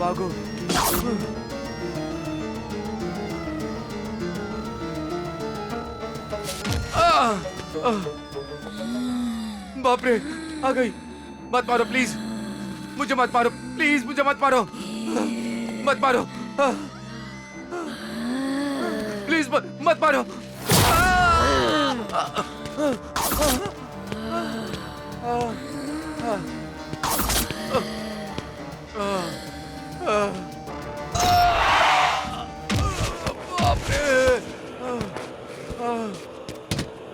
भागो। बाप रे, आ गई। मत मारो प्लीज, मुझे मत मारो प्लीज, मुझे मत मारो, मत मारो प्लीज, मत मारो।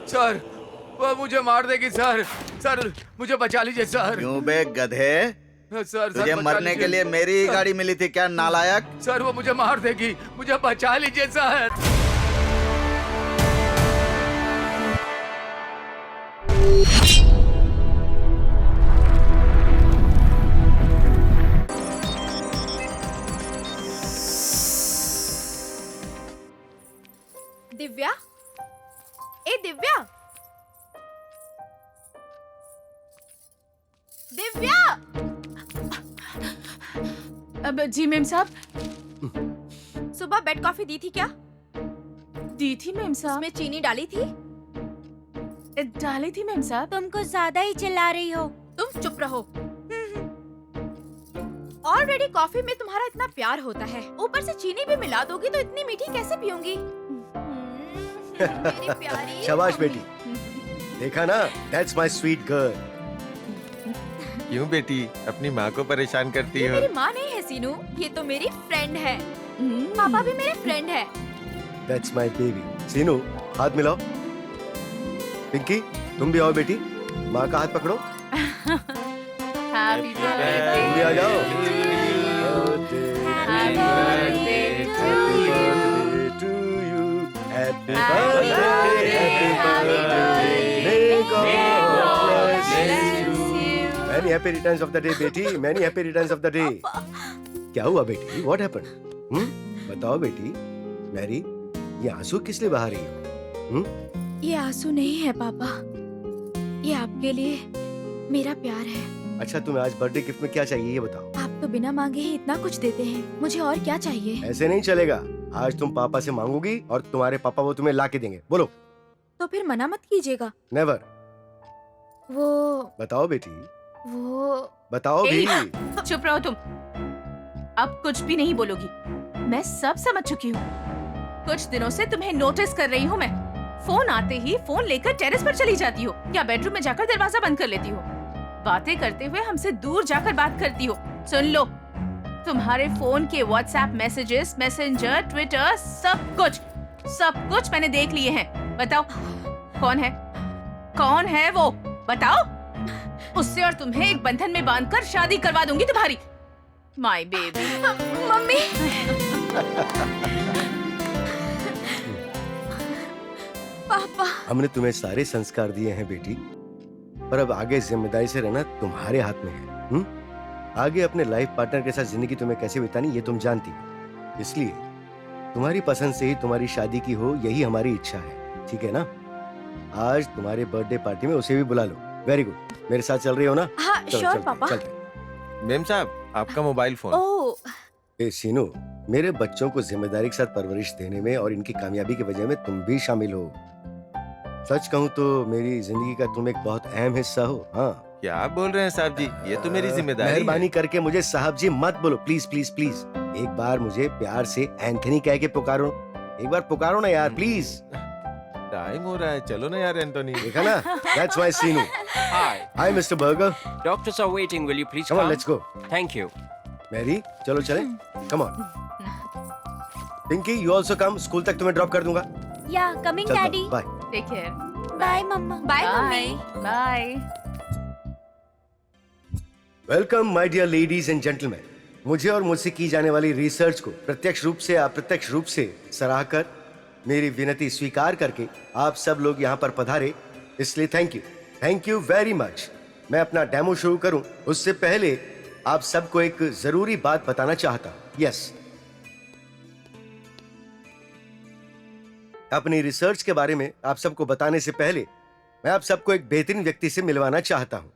सर, वो मुझे मार देगी सर। सर मुझे बचा लीजिए सर। क्यों बे गधे? सर तुझे मरने के लिए मेरी ही गाड़ी मिली थी क्या नालायक? सर वो मुझे मार देगी, मुझे बचा लीजिए सर। दिव्या, ए दिव्या, दिव्या। अब जी मेम साहब। सुबह बेड कॉफी दी थी क्या? दी थी मेम साहब। उसमें चीनी डाली थी? डाली थी मेम साहब। तुम कुछ ज्यादा ही चिल्ला रही हो। तुम चुप रहो। ऑलरेडी कॉफी में तुम्हारा इतना प्यार होता है, ऊपर से चीनी भी मिला दोगी तो इतनी मीठी कैसे पीऊंगी? मेरी प्यारी। शाबाश बेटी, देखा ना, दैट्स माय स्वीट गर्ल। क्यों बेटी अपनी माँ को परेशान करती ये हो? मेरी माँ नहीं है सीनू, ये तो मेरी फ्रेंड है। पापा भी मेरे फ्रेंड है। That's my baby. सीनू, हाथ मिलाओ। पिंकी, तुम भी आओ बेटी, माँ का हाथ पकड़ो। Happy birthday. तुम भी आ जाओ। Happy birthday to you, happy birthday, happy birthday, may God bless you. Many happy returns of the day, बेटी, many happy returns of the day। क्या हुआ बेटी? What happened? बताओ बेटी। मैरी, ये आंसू किस लिए बहा रही हो? ये आंसू नहीं है पापा, ये आपके लिए मेरा प्यार है। अच्छा, तुम्हें आज बर्थडे गिफ्ट में क्या चाहिए ये बताओ। आप तो बिना मांगे ही इतना कुछ देते हैं, मुझे और क्या चाहिए? ऐसे नहीं चलेगा। आज तुम पापा से मांगोगी और तुम्हारे पापा वो तुम्हें ला के देंगे। बोलो। तो फिर मना मत कीजिएगा। नेवर। वो बताओ बेटी, वो बताओ भी। चुप रहो तुम, अब कुछ भी नहीं बोलोगी। मैं सब समझ चुकी हूँ। कुछ दिनों से तुम्हें नोटिस कर रही हूँ मैं। फोन आते ही फोन लेकर टेरेस पर चली जाती हो या बेडरूम में जाकर दरवाजा बंद कर लेती हो। बातें करते हुए हमसे दूर जाकर बात करती हो। सुन लो, तुम्हारे फोन के व्हाट्सएप मैसेजेस, मैसेंजर, ट्विटर, सब कुछ मैंने देख लिए हैं। बताओ कौन है वो? बताओ। उससे और तुम्हें एक बंधन में बांधकर शादी करवा दूंगी तुम्हारी। My baby. मम्मी। पापा। हमने तुम्हें सारे संस्कार दिए हैं बेटी, पर अब आगे जिम्मेदारी से रहना तुम्हारे हाथ में है। आगे अपने लाइफ पार्टनर के साथ जिंदगी तुम्हें कैसे बितानी ये तुम जानती हो, इसलिए तुम्हारी पसंद से ही तुम्हारी शादी की हो, यही हमारी इच्छा है। ठीक है ना? आज तुम्हारे बर्थडे पार्टी में उसे भी बुला लो। Very good. मेरे साथ चल रही हो ना? हाँ श्योर पापा। मेम साहब, आपका मोबाइल फोन। ओह। ए सीनू, मेरे बच्चों को जिम्मेदारी के साथ परवरिश देने में और इनकी कामयाबी की वजह में तुम भी शामिल हो। सच कहूँ तो मेरी जिंदगी का तुम एक बहुत अहम हिस्सा हो। हाँ। क्या बोल रहे हैं साहब जी, ये तो मेरी जिम्मेदारी है। मेहरबानी करके मुझे साहब जी मत बोलो, प्लीज प्लीज प्लीज। एक बार मुझे प्यार से एंथनी कह के पुकारो। एक बार पुकारो ना यार, प्लीज। टाइम हो रहा है, चलो ना यार एंटोनी। देखा ना? That's why Sinu. Hi, Mr. Burger. Doctors are waiting. Will you please Come come? on, let's go. Thank you. Mary, चलो चले। Come on. Pinky, you also come. School तक तुम्हें ड्रॉप कर दूंगा। Yeah coming daddy. Bye. Take care. Bye mamma. Bye mummy. Bye. Welcome my dear ladies and gentleman. मुझे और मुझसे की जाने वाली रिसर्च को प्रत्यक्ष रूप से अप्रत्यक्ष रूप से सराहकर मेरी विनती स्वीकार करके आप सब लोग यहाँ पर पधारे, इसलिए थैंक यू वेरी मच। मैं अपना डेमो शुरू करूं उससे पहले आप सबको एक जरूरी बात बताना चाहता हूं। यस, अपनी रिसर्च के बारे में आप सबको बताने से पहले मैं आप सबको एक बेहतरीन व्यक्ति से मिलवाना चाहता हूं।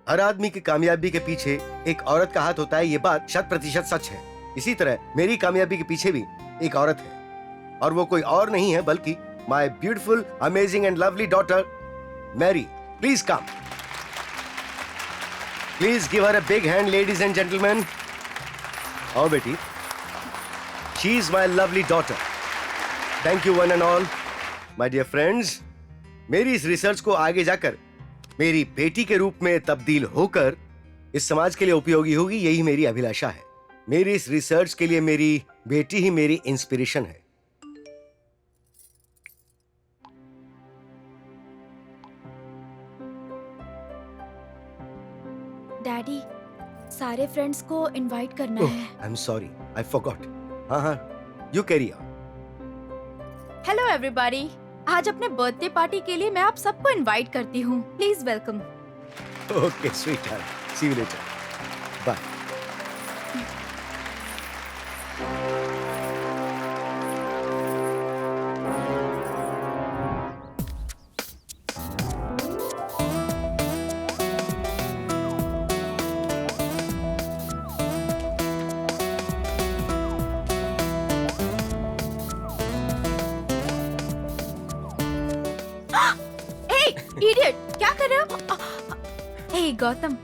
हर आदमी की कामयाबी के पीछे एक औरत का हाथ होता है, ये बात 100% सच है। इसी तरह मेरी कामयाबी के पीछे भी एक औरत है, और वो कोई और नहीं है बल्कि my beautiful, amazing and lovely daughter Mary. Please come, please give her a big hand, ladies and gentleman. आओ बेटी, she is my lovely daughter. Thank you one and all. My dear friends, मेरी इस research को आगे जाकर मेरी बेटी के रूप में तब्दील होकर इस समाज के लिए उपयोगी होगी, यही मेरी अभिलाषा है। मेरी इस रिसर्च के लिए मेरी बेटी ही मेरी इंस्पिरेशन है। डैडी, सारे फ्रेंड्स को इनवाइट करना है। I am sorry, I forgot. हाँ, you carry on. Hello everybody, आज अपने बर्थडे पार्टी के लिए मैं आप सबको इनवाइट करती हूँ। Please welcome. Okay sweetheart, see you later, bye. Idiot, क्या कर रहे हो? हे गौतम,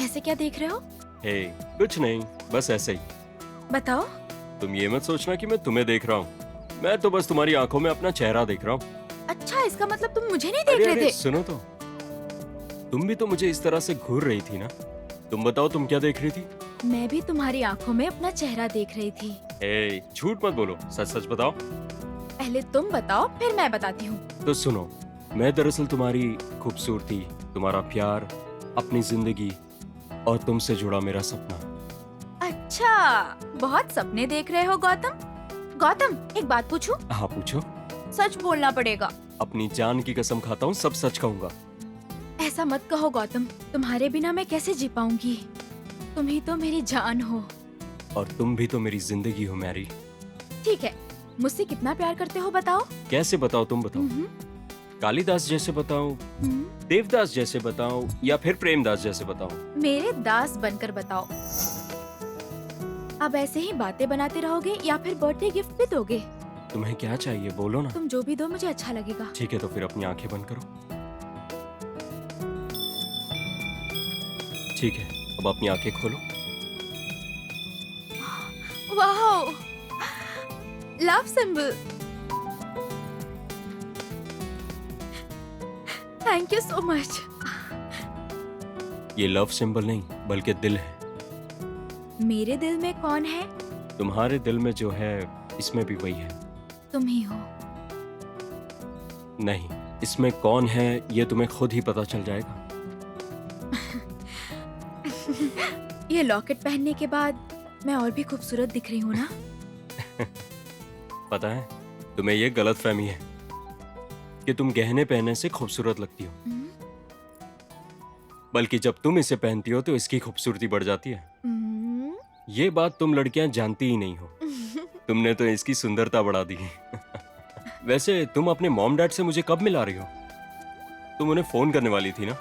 ऐसे क्या देख रहे हो? हे, कुछ नहीं, बस ऐसे ही। बताओ। तुम ये मत सोचना कि मैं तुम्हें देख रहा हूँ। मैं तो बस तुम्हारी आंखों में अपना चेहरा देख रहा हूँ। अच्छा, इसका मतलब तुम मुझे नहीं देख रहे थे? सुनो तो, तुम भी तो मुझे इस तरह से घूर रही थी ना। तुम बताओ, तुम क्या देख रही थी? मैं भी तुम्हारी आंखों में अपना चेहरा देख रही थी। हे, झूठ मत बोलो, सच सच बताओ। पहले तुम बताओ, फिर मैं बताती हूँ। तो सुनो, मैं दरअसल तुम्हारी खूबसूरती, तुम्हारा प्यार, अपनी जिंदगी और तुमसे जुड़ा मेरा सपना। अच्छा, बहुत सपने देख रहे हो गौतम। गौतम, एक बात पूछूं? हाँ पूछो। सच बोलना पड़ेगा। अपनी जान की कसम खाता हूँ, सब सच कहूँगा। ऐसा मत कहो गौतम, तुम्हारे बिना मैं कैसे जी पाऊंगी? तुम ही तो मेरी जान हो। और तुम भी तो मेरी जिंदगी हो मैरी। ठीक है, मुझसे कितना प्यार करते हो बताओ? कैसे बताओ, तुम बताओ। कालिदास जैसे बताऊं, देवदास जैसे बताऊं, या फिर प्रेमदास जैसे बताऊं? मेरे दास बनकर बताओ। अब ऐसे ही बातें बनाते रहोगे या फिर बर्थडे गिफ्ट भी दोगे? तुम्हें क्या चाहिए, बोलो ना। तुम जो भी दो मुझे अच्छा लगेगा। ठीक है, तो फिर अपनी आंखें बंद करो। ठीक है, अब अपनी आंखें खोलो। वाह, love symbol. Thank you so much. ये लव सिंबल नहीं, बल्कि दिल है। मेरे दिल में कौन है? तुम्हारे दिल में जो है, इसमें भी वही है। तुम ही हो। नहीं, इसमें कौन है ये तुम्हें खुद ही पता चल जाएगा। ये लॉकेट पहनने के बाद मैं और भी खूबसूरत दिख रही हूँ ना? पता है, तुम्हें ये गलतफहमी है कि तुम गहने पहनने से खूबसूरत लगती हो, बल्कि जब तुम इसे पहनती हो तो इसकी खूबसूरती बढ़ जाती है। ये बात तुम लड़कियां जानती ही नहीं हो। तुमने तो इसकी सुंदरता बढ़ा दी। वैसे तुम अपने मॉम डैड से मुझे कब मिला रही हो? तुम उन्हें फोन करने वाली थी ना?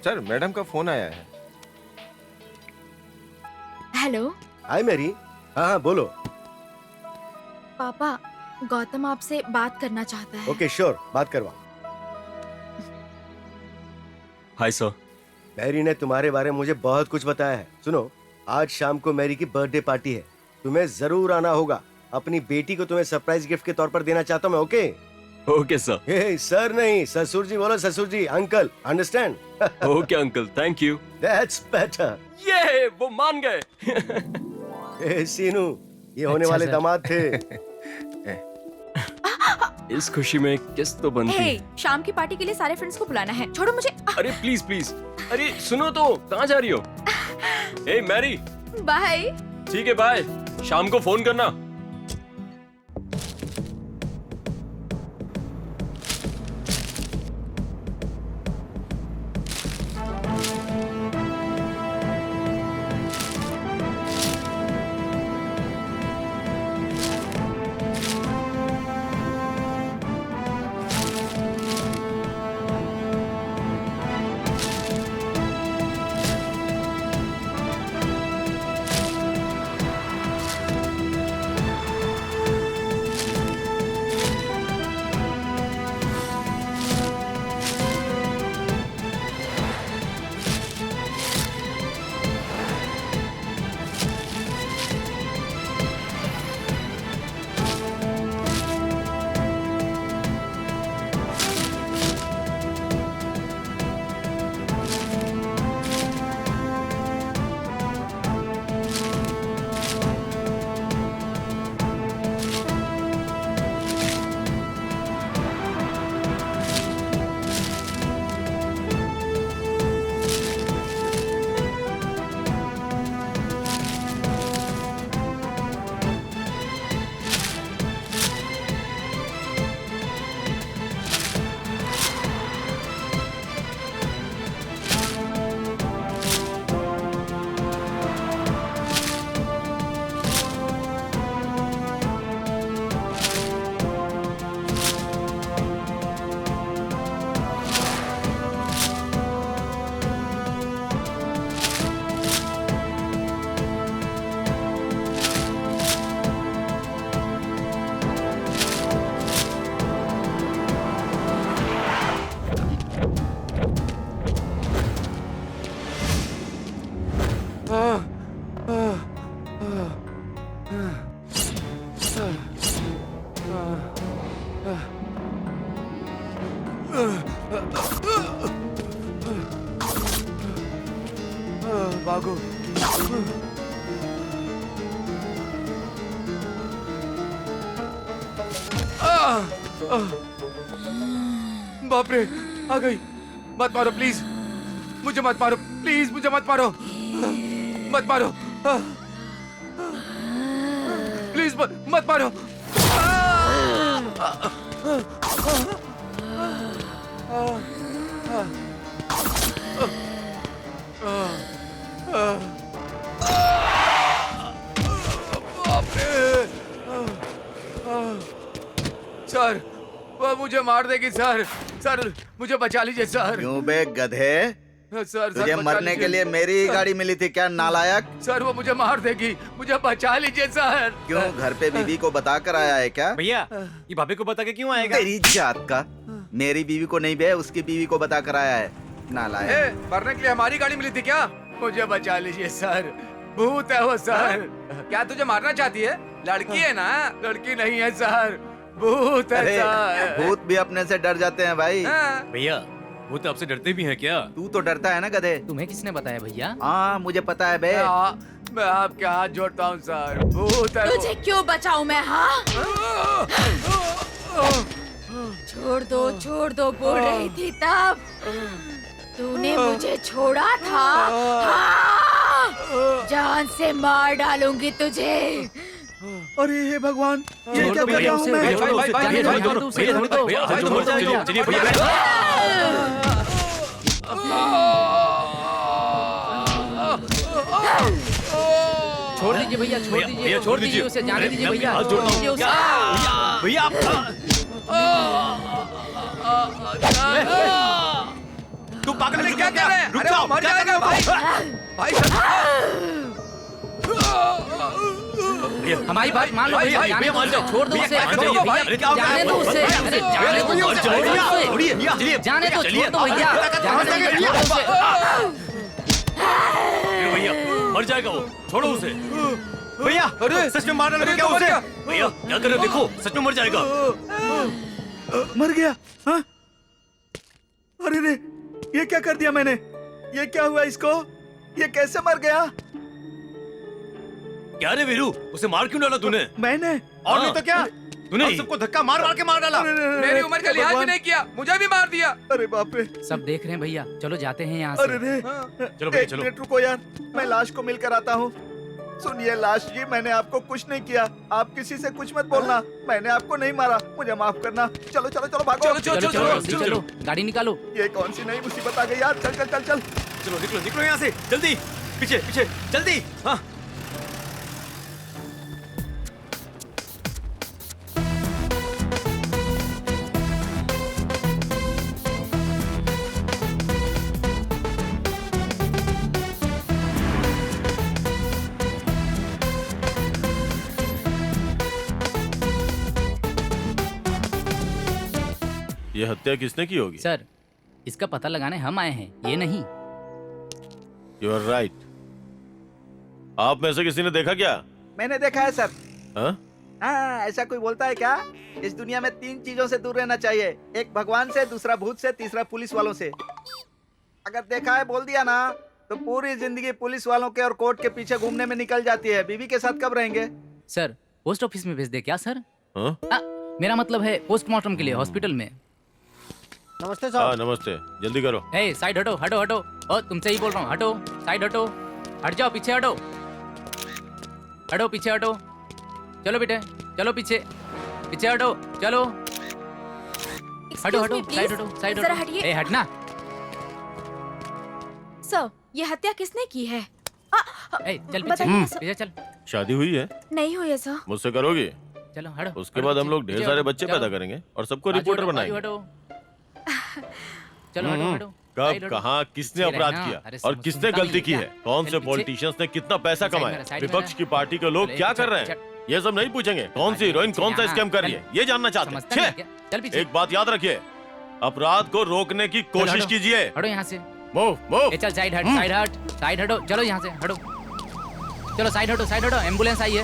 सर, मैडम का फोन आया है। Hello hi Mary. हाँ, बोलो। पापा, गौतम आपसे बात करना चाहता है। ओके श्योर, बात करवा। Hi sir. मैरी ने तुम्हारे बारे में मुझे बहुत कुछ बताया है। सुनो, आज शाम को मैरी की बर्थडे पार्टी है, तुम्हें जरूर आना होगा। अपनी बेटी को तुम्हें सरप्राइज गिफ्ट के तौर पर देना चाहता हूँ मैं। Okay? Okay sir. Hey sir नहीं, ससुर जी बोलो, ससुर जी, uncle, understand? Okay uncle, thank you. That's better. ये वो मान गए। हे सीनू, ये होने वाले दामाद थे। इस खुशी में किस तो बनती हे, है। शाम की पार्टी के लिए सारे फ्रेंड्स को बुलाना है। छोड़ो मुझे। अरे प्लीज प्लीज, अरे सुनो तो, कहाँ जा रही हो? ए मैरी, बाय। ठीक है बाय, शाम को फोन करना। भागो। बाप रे, आ गई। मत मारो प्लीज, मुझे मत मारो प्लीज, मुझे मत मारो, मत मारो प्लीज, मत मारो। सर, वो मुझे मार देगी सर। सर मुझे बचा लीजिए सर। क्यों बे गधे, सर तुझे बचा मरने के लीजिए। लिए मेरी ही गाड़ी मिली थी क्या नालायक? सर वो मुझे मार देगी, मुझे बचा लीजिए सर। क्यों घर पे बीवी को बता कर आया है क्या? भैया ये भाभी को बता के क्यों आएगा? तेरी जात का, मेरी बीवी को नहीं बे, उसकी बीवी को बता कर आया है नालायक। मरने के लिए हमारी गाड़ी मिली थी क्या? मुझे बचा लीजिए सर, भूत है वो सर। क्या तुझे मारना चाहती है? लड़की है ना? लड़की नहीं है सर, भूत है अरे सर। भूत भी अपने से डर जाते हैं भाई। भैया वो तो आपसे डरते भी हैं क्या? तू तो डरता है ना गधे। तुम्हें किसने बताया भैया? हाँ मुझे पता है बे। मैं आपके हाथ जोड़ता हूँ सर, भूत है वो। तुझे क्यों बचाऊं मैं? हाँ, छोड़ दो बोल रही थी तब। तूने मुझे छोड़ा था। हाँ, जान से मार डालूंगी तुझे। अरे हे भगवान, ये क्या कर रहा हूँ मैं? चलिए भैया। छोड़ दीजिए भैया, छोड़ दीजिए, भैया, छोड़ दीजिए उसे, जाने दीजिए भैया। हाथ जोड़ता हूँ। छोड़ दीजिए उसे। भैया आप तू पागल अरे है क्या कर रहे हैं? रुक अरे जाओ, वो मर क्या कर जाएगा रहे भाई। हो? भाई हमारी बात मान लो भैया, भैया, जाने भैया, दो मान उसे, जाओ। छोड़ दो भैया, उसे, मान छोड़ जाइए, दो भैया, भैया, क्या हो गया? जाने दो उसे, भैया, जाने दो, भैया, छोड़ दो उसे, चलिए, जाने दो, चलिए, छोड़ दो भैया, जाने दो, छोड़ दो उसे। भैया मर जाएगा वो, छोड़ो उसे। भैया अरे, सच में मार डालोगे अरे, क्या तो मर उसे? गया। भैया क्या कर रहे हो? देखो सच में मर जाएगा। मर गया? हाँ? अरे रे, ये क्या कर दिया मैंने? ये क्या हुआ इसको? ये कैसे मर गया? क्या रे वीरू, उसे मार क्यों डाला तूने? मैंने और नहीं तो क्या? तूने हम सबको धक्का मार मार के मार डाला। मेरी उम्र का लिहाज भी नहीं किया, मुझे भी मार दिया। अरे बाप रे, सब देख रहे हैं भैया, चलो जाते हैं यहाँ अरे से। रे, चलो भैया, एक चलो। मिनट रुको यार, मैं लाश को मिलकर आता हूँ। सुनिए लाश जी, मैंने आपको कुछ नहीं किया, आप किसी से कुछ मत बोलना। मैंने आपको नहीं मारा, मुझे माफ करना। चलो चलो चलो भागो। चलो, चलो चलो जल्दी चलो, गाड़ी निकालो। ये कौन सी नई मुसीबत आ गई यार। चल चल चल चल। चलो निकलो निकलो यहाँ से, जल्दी। पीछे पीछे जल्दी। हाँ ये हत्या किसने की होगी? सर, इसका पता लगाने हम आए हैं, ये नहीं। You are right. आप में से किसी ने देखा क्या? मैंने देखा है सर। हाँ? हाँ, ऐसा कोई बोलता है क्या? इस दुनिया में 3 चीजों से दूर रहना चाहिए, एक भगवान से, दूसरा भूत से, तीसरा पुलिस वालों से। अगर देखा है बोल दिया ना तो पूरी जिंदगी पुलिस वालों के और कोर्ट के पीछे घूमने में निकल जाती है। बीवी के साथ कब रहेंगे? सर, पोस्ट ऑफिस में भेज दे क्या सर? हाँ? मेरा मतलब है पोस्टमार्टम के लिए हॉस्पिटल में। नमस्ते हाँ नमस्ते, जल्दी करो। ए, साइड हटो हटो हटो। ओ, तुमसे ही बोल रहा हूँ, हटो, साइड हटो। हट जाओ, पीछे हटो। हटो, पीछे हटो। चलो बेटे, चलो पीछे, पीछे हटो, चलो। हटो हटो, साइड हटो, साइड जरा हटो। हटिए। ए, हटना। सर, ये हत्या किसने की है? ए, चल पीछे, बताइए सर। पीछे चल। शादी हुई है? नहीं हुई है सर। मुझसे करोगी? चलो हटो। उसके हटो बाद हम पीछे, लोग ढेर पीछे सारे हटो, बच्चे चलो। पैदा करेंगे और सबको बाजू रिपोर्टर हटो, बनाएंगे। बाजू हटो। चलो हटो हटो। साइड कब, हटो। कहाँ, किसने पीछे अपराध रहना। किया अरे और समझ- किसने सुनता गलती नहीं की क्या? है? कौन चल से पीछे। पॉलिटिशियंस ने कितना पैसा साइड में कमाया? रह, साइड में विपक्ष रह। की पार्टी के लोग चल, क्या चल, कर रहे हैं? चल। ये सब नहीं पूछेंगे। कौन सी हीरोइन पीछे कौन सा यहाँ, स्कैम कर रही चल। है, ये जानना चाहते समझता नहीं हैं। क्या? चल पीछे। एक बात याद रखिए, अपराध को रोकने की कोशिश हटो। कीजिए। हटो यहाँ से। Move move. ए, चल साइड हट, साइड हट, साइड हटो। चलो यहाँ से हटो। चलो साइड हटो, साइड हटो। एम्बुलेंस आई है।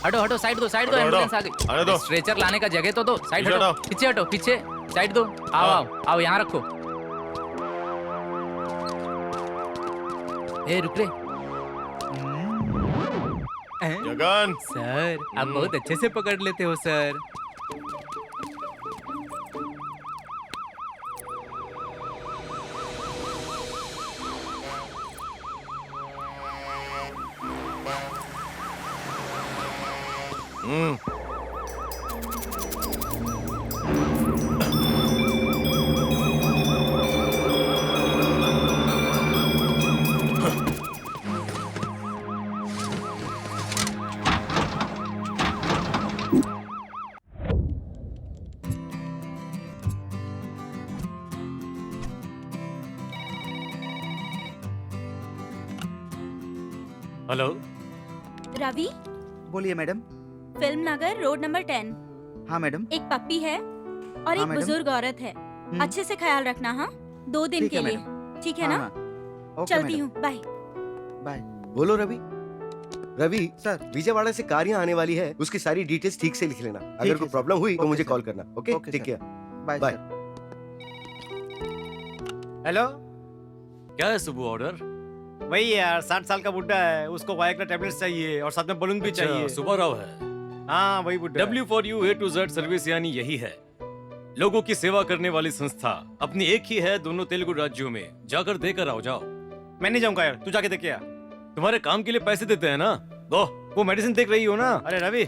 हटो हटो, साइड दो, साइड दो। हटो, एम्बुलेंस आ हटो। आने गई। दो। स्ट्रेचर लाने का जगह तो दो। साइड पीछे हटो, हटो। पीछे हटो, पीछे साइड दो। आओ हाँ। आओ आओ, यहाँ रखो। ए, रुक रे। जगन, सर, आप बहुत अच्छे से पकड़ लेते हो सर। हेलो। रवि, बोलिए मैडम। फिल्म नगर रोड नंबर 10। हाँ मैडम। एक पप्पी है और हाँ, एक मैडम। बुजुर्ग औरत है। अच्छे से ख्याल रखना, हाँ? 2 दिन ठीक के है, लिए, मैडम। ठीक है हाँ, ना? हाँ। ओके, चलती मैडम। हूँ, बाय। बाय। बोलो रवि। रवि सर। विजयवाड़ा से कार यहाँ आने वाली है, उसकी सारी डिटेल्स ठीक से लिख लेना। अगर है, कोई सर। प्रॉब्लम हुई तो ओके, मुझे सर। कॉल करना। Okay, okay, take sir. Care. Bye bye. Sir. Hello, क्या है सुबह ऑर्डर? वही यार 60 साल का बुड्ढा है, उसको वाइग्रा टैबलेट्स चाहिए और साथ में बलून भी चाहिए। सुबह राव है। हाँ वही बुड्ढा। W for you A to Z service यानी यही है, लोगों की सेवा करने वाली संस्था। अपनी एक ही है दोनों तेलुगु राज्यों में। जाकर देकर आओ, जाओ। मैं नहीं जाऊंगा यार, तू जाके देख के आ। तुम्हारे काम के लिए पैसे देते हैं ना, दो। वो मेडिसिन देख रही हो ना? अरे रवि,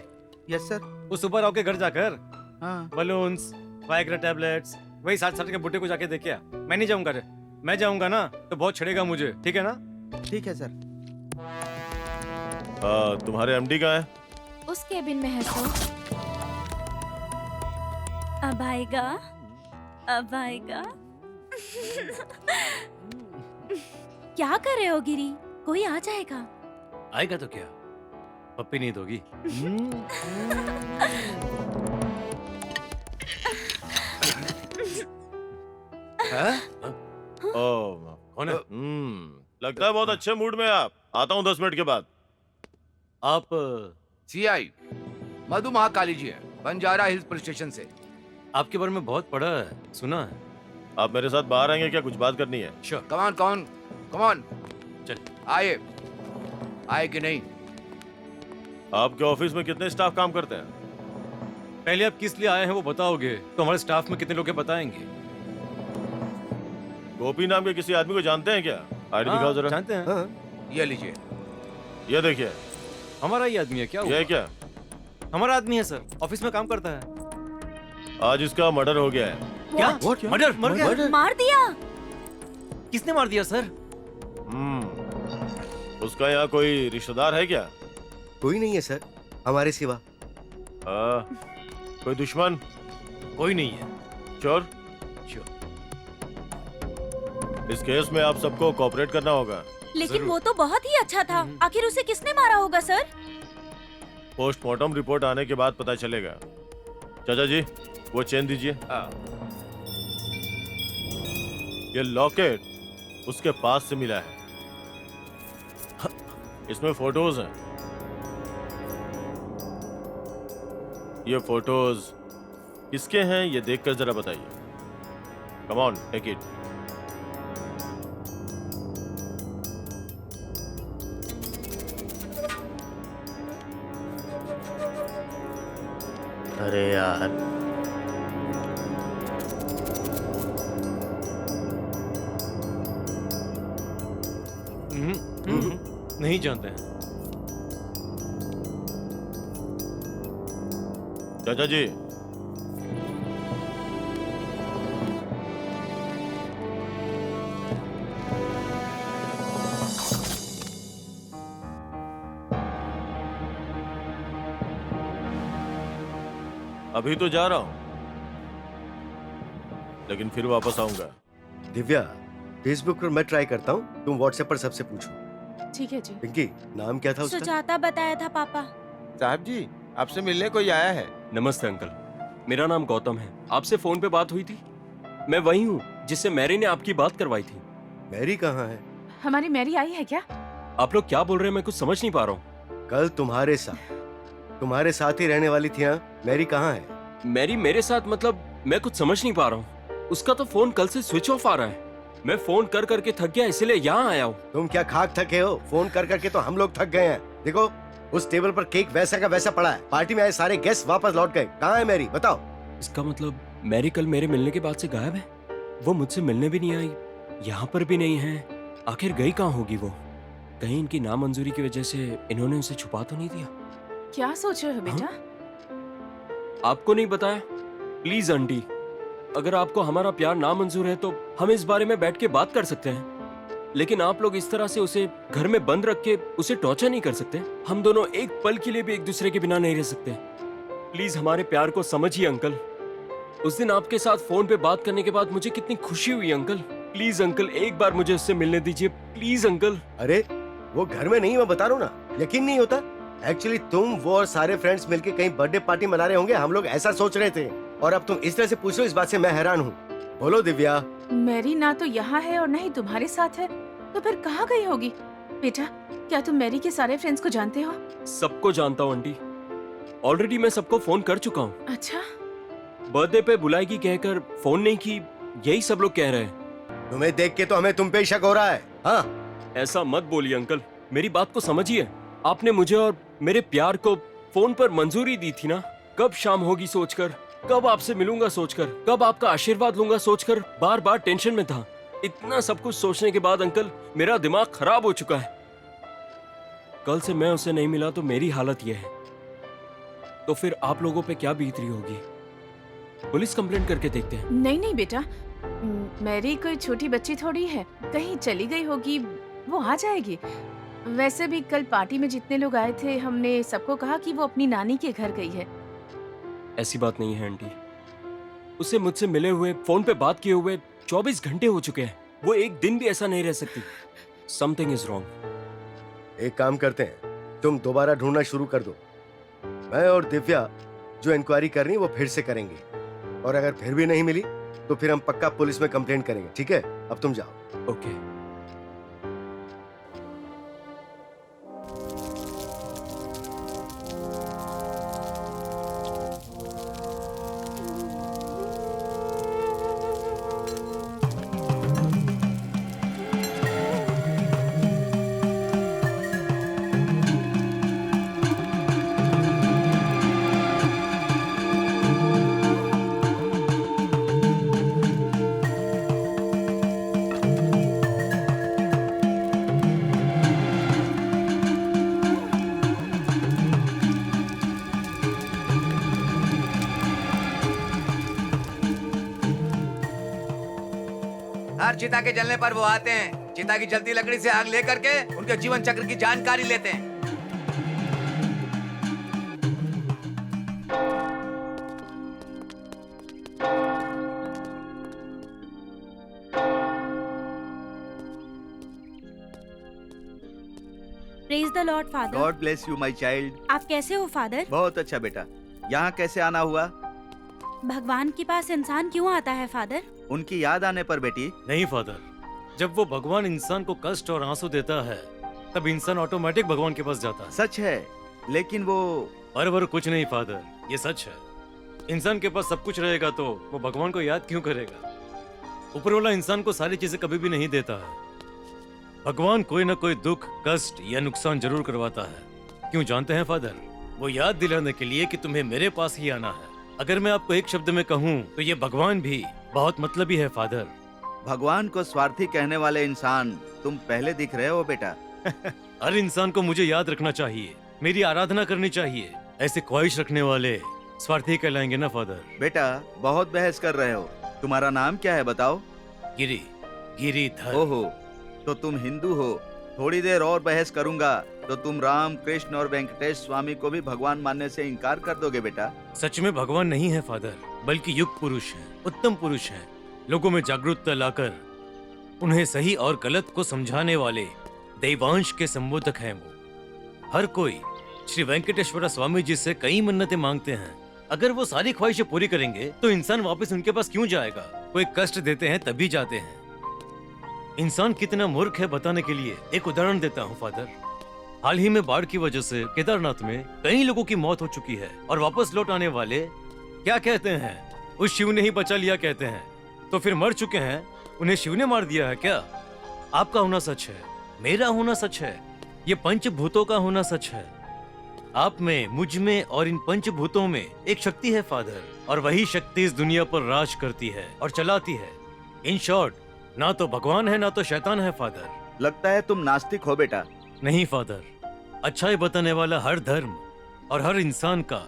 यस सर। वो सुबह राव के घर जाकर हाँ। बलून्स, वाइग्रा टैबलेट्स, वही 60 साल के बुड्ढे को जाके देख के आ। मैं नहीं जाऊंगा रे, मैं जाऊंगा ना तो बहुत छड़ेगा मुझे, ठीक है ना? ठीक है सर। तुम्हारे एमडी कहाँ है? उस केबिन में है सर। अब आएगा, अब आएगा। क्या कर रहे हो गिरी? कोई आ जाएगा। आएगा तो क्या, पप्पी नहीं दोगी? कौन है? लगता है बहुत अच्छे मूड में आप। आता हूँ 10 मिनट के बाद। आप सीआई मधु महाकाली जी है, बंजारा हिल्स पुलिस स्टेशन से। आपके बारे में बहुत पढ़ा है, सुना है। आप मेरे साथ बाहर आएंगे क्या? कुछ बात करनी है। श्योर। कमान, कौन, कमान। चल। आए, आए कि नहीं? आए, आपके ऑफिस में कितने स्टाफ काम करते हैं? पहले आप किस लिए आए हैं वो बताओगे तो हमारे स्टाफ में कितने लोग हैं बताएंगे। गोपी नाम के किसी आदमी को जानते हैं क्या? आईडी हाँ, दिखाओ जरा। जानते हैं। हाँ ये लीजिए। ये देखिए, हमारा ही आदमी है क्या? ये क्या? हमारा आदमी है सर, ऑफिस में काम करता है। आज इसका मर्डर हो गया है। क्या? What? मर्डर? मर गया? मार दिया। किसने मार दिया सर? उसका यहाँ कोई रिश्तेदार है क्या? कोई नहीं है सर, हमारे सिवा। कोई दुश्मन? कोई नहीं है। चोर? इस केस में आप सबको कोऑपरेट करना होगा। लेकिन वो तो बहुत ही अच्छा था। आखिर उसे किसने मारा होगा सर? पोस्टमार्टम रिपोर्ट आने के बाद पता चलेगा। चाचा जी, वो चेन दीजिए। ये लॉकेट उसके पास से मिला है। इसमें फोटोज हैं। ये फोटोज किसके हैं ये देखकर जरा बताइए। Come on, take it. अरे यार, नहीं जानते हैं। चाचा जी, अभी तो जा रहा हूं, लेकिन फिर वापस आऊंगा। दिव्या, फेसबुक पर मैं ट्राई करता हूँ, तुम व्हाट्सएप पर सबसे पूछो। ठीक है जी। पिंकी, नाम क्या था उसका? सुजाता बताया था पापा। साहब जी, आपसे मिलने कोई आया है। नमस्ते अंकल, मेरा नाम गौतम है। आपसे फोन पे बात हुई थी। मैं वही हूँ जिससे मैरी ने आपकी बात करवाई थी। मैरी कहाँ है? हमारी मैरी आई है क्या? आप लोग क्या बोल रहे हैं, मैं कुछ समझ नहीं पा रहा हूँ। कल तुम्हारे साथ ही रहने वाली थी। हाँ, मैरी कहाँ है? मैरी मेरे साथ मतलब मैं कुछ समझ नहीं पा रहा हूँ। उसका तो फोन कल से स्विच ऑफ आ रहा है। मैं फोन कर करके थक गया, इसलिए यहाँ आया हूँ। तुम क्या खाक थके हो? फोन कर करके तो हम लोग थक गए हैं। देखो, उस टेबल पर केक वैसा का वैसा पड़ा है। पार्टी में आए सारे गेस्ट वापस लौट गए। कहाँ है मैरी, बताओ। इसका मतलब मैरी कल मेरे मिलने के बाद से गायब है। वो मुझसे मिलने भी नहीं आई, यहाँ पर भी नहीं है। आखिर गई कहाँ होगी वो? कहीं इनकी नामंजूरी की वजह से इन्होंने उसे छुपा तो नहीं दिया? क्या सोच रहे हो बेटा? आपको नहीं बताया? प्लीज आंटी, अगर आपको हमारा प्यार नामंजूर है तो हम इस बारे में बैठ के बात कर सकते हैं, लेकिन आप लोग इस तरह से उसे घर में बंद रख के उसे टॉर्चर नहीं कर सकते। हम दोनों एक पल के लिए भी एक दूसरे के बिना नहीं रह सकते। प्लीज हमारे प्यार को समझिए अंकल। उस दिन आपके साथ फोन पे बात करने के बाद मुझे कितनी खुशी हुई अंकल। प्लीज अंकल, एक बार मुझे उससे मिलने दीजिए प्लीज अंकल। अरे वो घर में नहीं, मैं बता रहा हूँ ना, यकीन नहीं होता। एक्चुअली तुम, वो और सारे फ्रेंड्स मिलके कहीं बर्थडे पार्टी मना रहे होंगे, हम लोग ऐसा सोच रहे थे। और अब तुम इस तरह से पूछ रहे हो, इस बात से मैं हैरान हूँ। बोलो दिव्या। मैरी ना तो यहाँ है और ना ही तुम्हारे साथ है, तो फिर कहाँ गई होगी? बेटा, क्या तुम मैरी के सारे फ्रेंड्स को जानते हो? सबको जानता हूँ आंटी, ऑलरेडी मैं सबको फोन कर चुका हूँ। अच्छा, बर्थडे पे बुलाएगी कहकर फोन नहीं की, यही सब लोग कह रहे हैं। तुम्हें देख के तो हमें तुम पे ही शक हो रहा है। हाँ, ऐसा मत बोलिए अंकल, मेरी बात को समझिए। आपने मुझे और मेरे प्यार को फोन पर मंजूरी दी थी ना। कब शाम होगी सोचकर, कब आपसे मिलूंगा सोचकर, कब आपका आशीर्वाद लूंगा सोचकर बार बार टेंशन में था। इतना सब कुछ सोचने के बाद अंकल मेरा दिमाग खराब हो चुका है। कल से मैं उसे नहीं मिला तो मेरी हालत यह है, तो फिर आप लोगों पे क्या बीत रही होगी? पुलिस कंप्लेंट करके देखते हैं। नहीं नहीं बेटा, मैरी कोई छोटी बच्ची थोड़ी है, कहीं चली गई होगी, वो आ जाएगी। वैसे भी कल पार्टी में जितने लोग आए थे, हमने सबको कहा कि वो अपनी नानी के घर गई है। ऐसी बात नहीं है आंटी, उसे मुझसे मिले हुए, फोन पे बात किए हुए 24 घंटे हो चुके हैं। वो एक दिन भी ऐसा नहीं रह सकती। Something is wrong. एक काम करते हैं, तुम दोबारा ढूंढना शुरू कर दो। मैं और दिव्या जो इंक्वायरी कर रही है वो फिर से करेंगे, और अगर फिर भी नहीं मिली तो फिर हम पक्का पुलिस में कंप्लेंट करेंगे। ठीक है, अब तुम जाओ। ओके। हर चिता के जलने पर वो आते हैं, चिता की जलती लकड़ी से आग लेकर के उनके जीवन चक्र की जानकारी लेते हैं। Praise the Lord father. God bless you my child. आप कैसे हो फादर? बहुत अच्छा बेटा। यहाँ कैसे आना हुआ? भगवान के पास इंसान क्यों आता है फादर? उनकी याद आने पर बेटी। नहीं फादर, जब वो भगवान इंसान को कष्ट और आंसू देता है तब इंसान ऑटोमेटिक भगवान के पास जाता है। सच है, लेकिन वो और कुछ नहीं फादर, ये सच है। इंसान के पास सब कुछ रहेगा तो वो भगवान को याद क्यों करेगा? ऊपर वाला इंसान को सारी चीजें कभी भी नहीं देता है। भगवान कोई ना कोई दुख, कष्ट या नुकसान जरूर करवाता है। क्यों जानते हैं फादर? वो याद दिलाने के लिए कि तुम्हें मेरे पास ही आना है। अगर मैं आपको एक शब्द में कहूँ तो ये भगवान भी बहुत मतलबी है फादर। भगवान को स्वार्थी कहने वाले इंसान तुम पहले दिख रहे हो बेटा। हर इंसान को मुझे याद रखना चाहिए, मेरी आराधना करनी चाहिए। ऐसे ख्वाहिश रखने वाले स्वार्थी कहलाएंगे ना फादर। बेटा बहुत बहस कर रहे हो। तुम्हारा नाम क्या है बताओ? गिरी, गिरीधर। ओहो, तो तुम हिंदू हो। थोड़ी देर और बहस करूंगा तो तुम राम, कृष्ण और वेंकटेश स्वामी को भी भगवान मानने से इनकार कर दोगे बेटा। सच में भगवान नहीं है फादर, बल्कि युग पुरुष है, उत्तम पुरुष है। लोगों में जागरूकता लाकर उन्हें सही और गलत को समझाने वाले दैवांश के संबोधक हैं वो। हर कोई श्री वेंकटेश्वर स्वामी जी से कई मन्नतें मांगते हैं। अगर वो सारी ख्वाहिशें पूरी करेंगे तो इंसान वापस उनके पास क्यों जाएगा? कोई कष्ट देते हैं तभी जाते हैं। इंसान कितना मूर्ख है बताने के लिए एक उदाहरण देता हूँ फादर। हाल ही में बाढ़ की वजह से केदारनाथ में कई लोगों की मौत हो चुकी है और वापस लौट आने वाले क्या कहते हैं? उस शिव ने ही बचा लिया कहते हैं। तो फिर मर चुके हैं, उन्हें शिव ने मार दिया है क्या? आपका होना सच है, मेरा होना सच है, ये पंचभूतों का होना सच है। आप में, मुझ में और इन पंचभूतों में एक शक्ति है फादर, और वही शक्ति इस दुनिया पर राज करती है और चलाती है। इन शॉर्ट, ना तो भगवान है ना तो शैतान है फादर। लगता है तुम नास्तिक हो बेटा। नहीं फादर, अच्छाई बताने वाला हर धर्म और हर इंसान का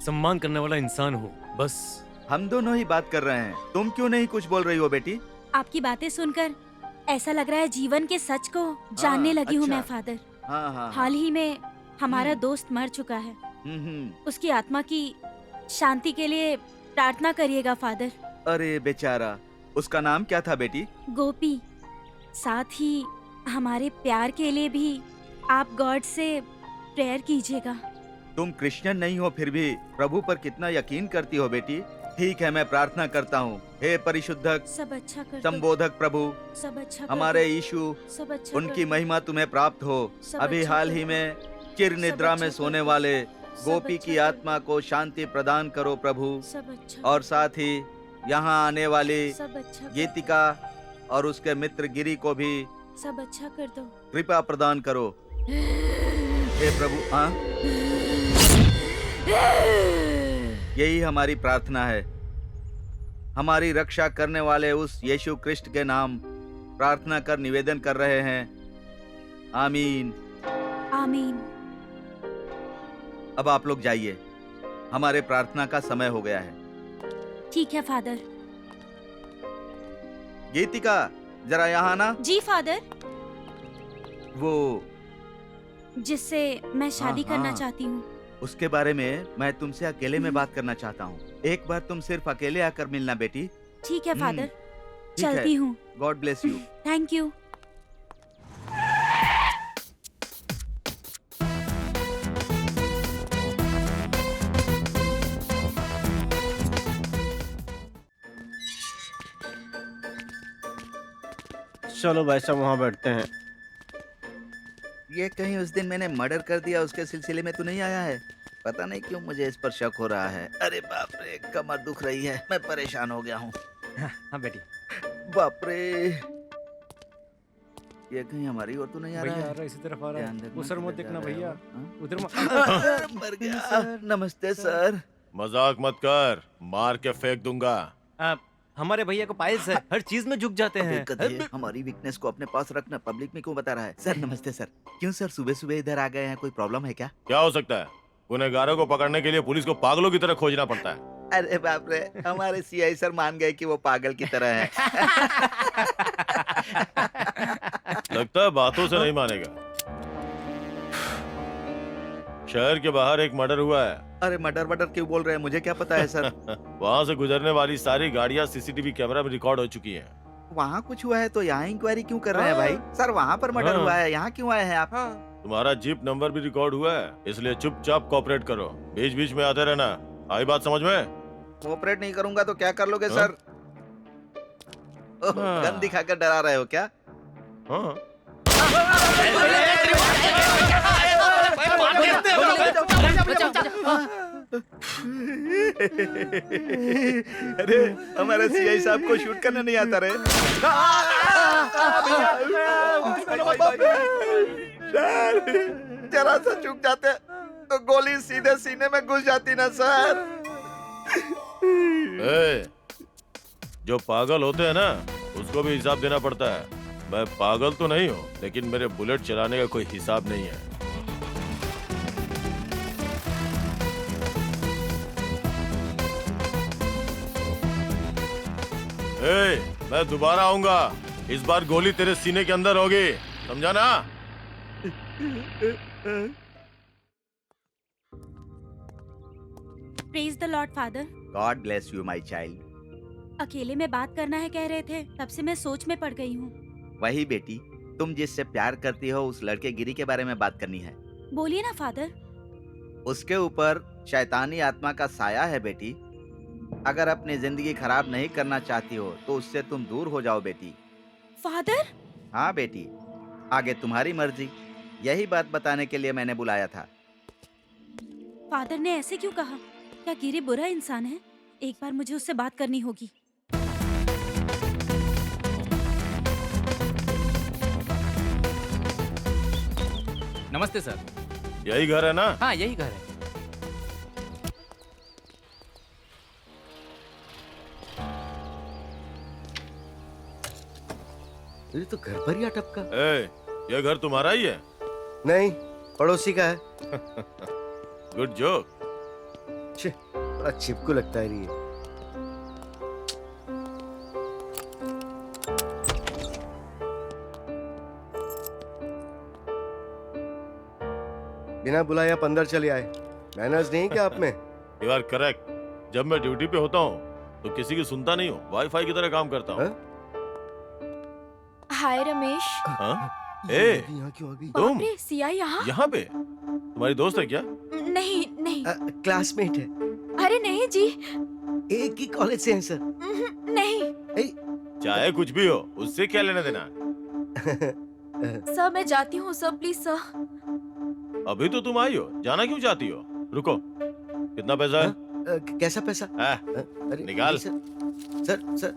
सम्मान करने वाला इंसान हूँ बस। हम दोनों ही बात कर रहे हैं, तुम क्यों नहीं कुछ बोल रही हो बेटी? आपकी बातें सुनकर ऐसा लग रहा है जीवन के सच को जानने लगी हूँ अच्छा। मैं फादर। हाँ। हाल ही में हमारा दोस्त मर चुका है। उसकी आत्मा की शांति के लिए प्रार्थना करिएगा फादर। अरे बेचारा, उसका नाम क्या था बेटी? गोपी। साथ ही हमारे प्यार के लिए भी आप गॉड से प्रेयर कीजिएगा। तुम क्रिश्चियन नहीं हो फिर भी प्रभु पर कितना यकीन करती हो बेटी। ठीक है, मैं प्रार्थना करता हूँ। हे परिशुद्धक, सब अच्छा कर दो। संबोधक प्रभु, सब अच्छा कर हमारे दो। यीशु, सब अच्छा उनकी कर दो। महिमा तुम्हें प्राप्त हो। सब अभी अच्छा हाल कर ही दो। में चिर निद्रा अच्छा में कर सोने दो। वाले सब गोपी अच्छा की कर दो। आत्मा को शांति प्रदान करो प्रभु। सब अच्छा और साथ ही यहाँ आने वाली सब अच्छा कर गीतिका और उसके मित्र गिरी को भी दो। सब अच्छा कर दो। कृपा प्रदान करो हे प्रभु। हाँ, यही हमारी प्रार्थना है। हमारी रक्षा करने वाले उस यीशु कृष्ण के नाम प्रार्थना कर निवेदन कर रहे हैं। आमीन। आमीन। अब आप लोग जाइए, हमारे प्रार्थना का समय हो गया है। ठीक है फादर। गीतिका, जरा यहाँ ना। जी फादर। वो जिससे मैं शादी हाँ, करना हाँ। चाहती हूँ। उसके बारे में मैं तुमसे अकेले में बात करना चाहता हूँ। एक बार तुम सिर्फ अकेले आकर मिलना बेटी। ठीक है फादर, ठीक है। चलती हूँ। God bless you. Thank you. चलो भाई साहब वहाँ बैठते हैं। ये कहीं उस दिन मैंने मर्डर कर दिया उसके सिलसिले में तो नहीं आया है? पता नहीं क्यों मुझे इस पर शक हो रहा है। अरे बाप रे, कमर दुख रही है, मैं परेशान हो गया हूँ। हाँ बेटी। बाप रे, ये कहीं हमारी ओर तो नहीं आ रहा भैया आ है? रहा है, इसी तरफ आ रहा ध्यान है। रखना उधर मत किधर देखना जा रहे भैया, हो, हाँ? उधर मत। मर गया। नमस्ते सर। मजाक मत कर, मार के फेंक दूंगा। हमारे भैया को पायल से हर चीज में झुक जाते अबे हैं। गधे, हमारी वीकनेस को अपने पास रखना पब्लिक में क्यों बता रहा है? सर नमस्ते सर। क्यों सर सुबह सुबह इधर आ गए हैं, कोई प्रॉब्लम है क्या? क्या हो सकता है? गुनहगारों को पकड़ने के लिए पुलिस को पागलों की तरह खोजना पड़ता है। अरे बाप रे, हमारे सीआई सर मान गए कि वो पागल की तरह है। लगता है बातों से नहीं मानेगा। शहर के बाहर एक मर्डर हुआ है। अरे मर्डर मर्डर क्यों बोल रहे हैं, मुझे क्या पता है सर। वहाँ से गुजरने वाली सारी गाड़ियाँ सीसीटीवी कैमरा में रिकॉर्ड हो चुकी हैं। वहाँ कुछ हुआ है तो यहाँ इंक्वायरी क्यों कर रहे हैं भाई? सर वहाँ पर मर्डर हुआ है, यहाँ क्यों आए हैं आप? तुम्हारा जीप नंबर भी रिकॉर्ड हुआ है, इसलिए चुपचाप कोऑपरेट करो, बीच बीच में आते रहना। आई बात समझ में? कोऑपरेट नहीं करूंगा तो क्या कर लोगे सर? ओह, हाँ। गन दिखाकर डरा रहे हो क्या? हाँ। अरे हमारे सीआई साहब को शूट करने नहीं आता रे। सर जरा सा चूक जाते तो गोली सीधे सीने में घुस जाती ना सर। ए, जो पागल होते हैं ना उसको भी हिसाब देना पड़ता है। मैं पागल तो नहीं हूँ, लेकिन मेरे बुलेट चलाने का कोई हिसाब नहीं है। ए, मैं दोबारा आऊंगा, इस बार गोली तेरे सीने के अंदर होगी, समझा ना? Praise the Lord father. God bless you my child. अकेले में बात करना है कह रहे थे, तब से मैं सोच में पड़ गई हूँ। वही बेटी, तुम जिससे प्यार करती हो उस लड़के गिरी के बारे में बात करनी है। बोलिए ना फादर। उसके ऊपर शैतानी आत्मा का साया है बेटी। अगर अपनी जिंदगी खराब नहीं करना चाहती हो तो उससे तुम दूर हो जाओ बेटी। फादर? हाँ बेटी, आगे तुम्हारी मर्जी। यही बात बताने के लिए मैंने बुलाया था। फादर ने ऐसे क्यों कहा? क्या गिरी बुरा इंसान है? एक बार मुझे उससे बात करनी होगी। नमस्ते सर। यही घर है ना? हाँ यही घर है। ये तो घर पर ही अटपका। ए, ये घर तुम्हारा ही है? नहीं, पड़ोसी का है। Good joke. बड़ा चिपकू लगता है ये। बिना बुलाए आप अंदर चले आए। मैनर्स नहीं क्या आप में? You are correct. जब मैं ड्यूटी पे होता हूँ तो किसी की सुनता नहीं हूँ, वाईफाई की तरह काम करता हूँ। हाय रमेश। हाँ? ए, यहाँ क्यों आ गई? तुम? बाप रे, सीआई यहाँ? यहाँ पे? तुम्हारी दोस्त है क्या? नहीं नहीं। क्लासमेट है। अरे नहीं जी। एक ही कॉलेज से हैं सर। नहीं। चाहे कुछ भी हो, उससे क्या लेना देना? सर मैं जाती हूँ सर, प्लीज सर। अभी तो तुम आई हो, जाना क्यों चाहती हो? रुको, कितना पैसा है? कैसा पैसा? अरे निकाल। Sir sir.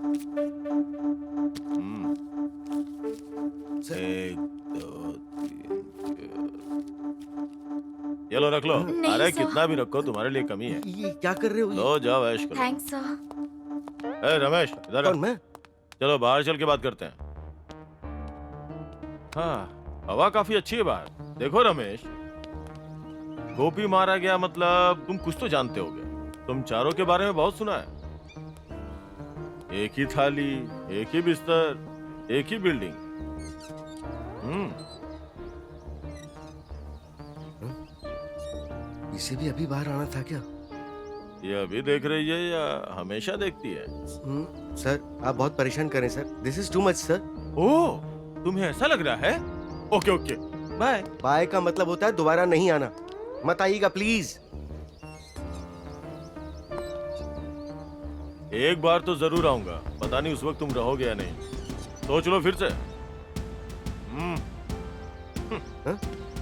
एक, दो, तीन, ये लो रख लो। नहीं, अरे सर। कितना भी रखो, तुम्हारे लिए कमी है। ये क्या कर रहे हो? लो जाओ ऐश करो। Thanks sir. ए रमेश, इधर आ। कौन मैं? चलो बाहर चल के बात करते हैं। हाँ, हवा काफी अच्छी है बाहर। देखो रमेश, गोपी मारा गया मतलब तुम कुछ तो जानते होगे। तुम चारों के बारे में बहुत सुना है। एक ही थाली, एक ही बिस्तर, एक ही बिल्डिंग। इसे भी अभी बाहर आना था क्या? ये अभी देख रही है या हमेशा देखती है? सर आप बहुत परेशान करें sir. This is too much sir. Oh, तुम्हें ऐसा लग रहा है? Okay okay, bye. बाय का मतलब होता है दोबारा नहीं आना। मत आइएगा प्लीज। एक बार तो जरूर आऊंगा, पता नहीं उस वक्त तुम रहोगे या नहीं। सोच लो फिर से।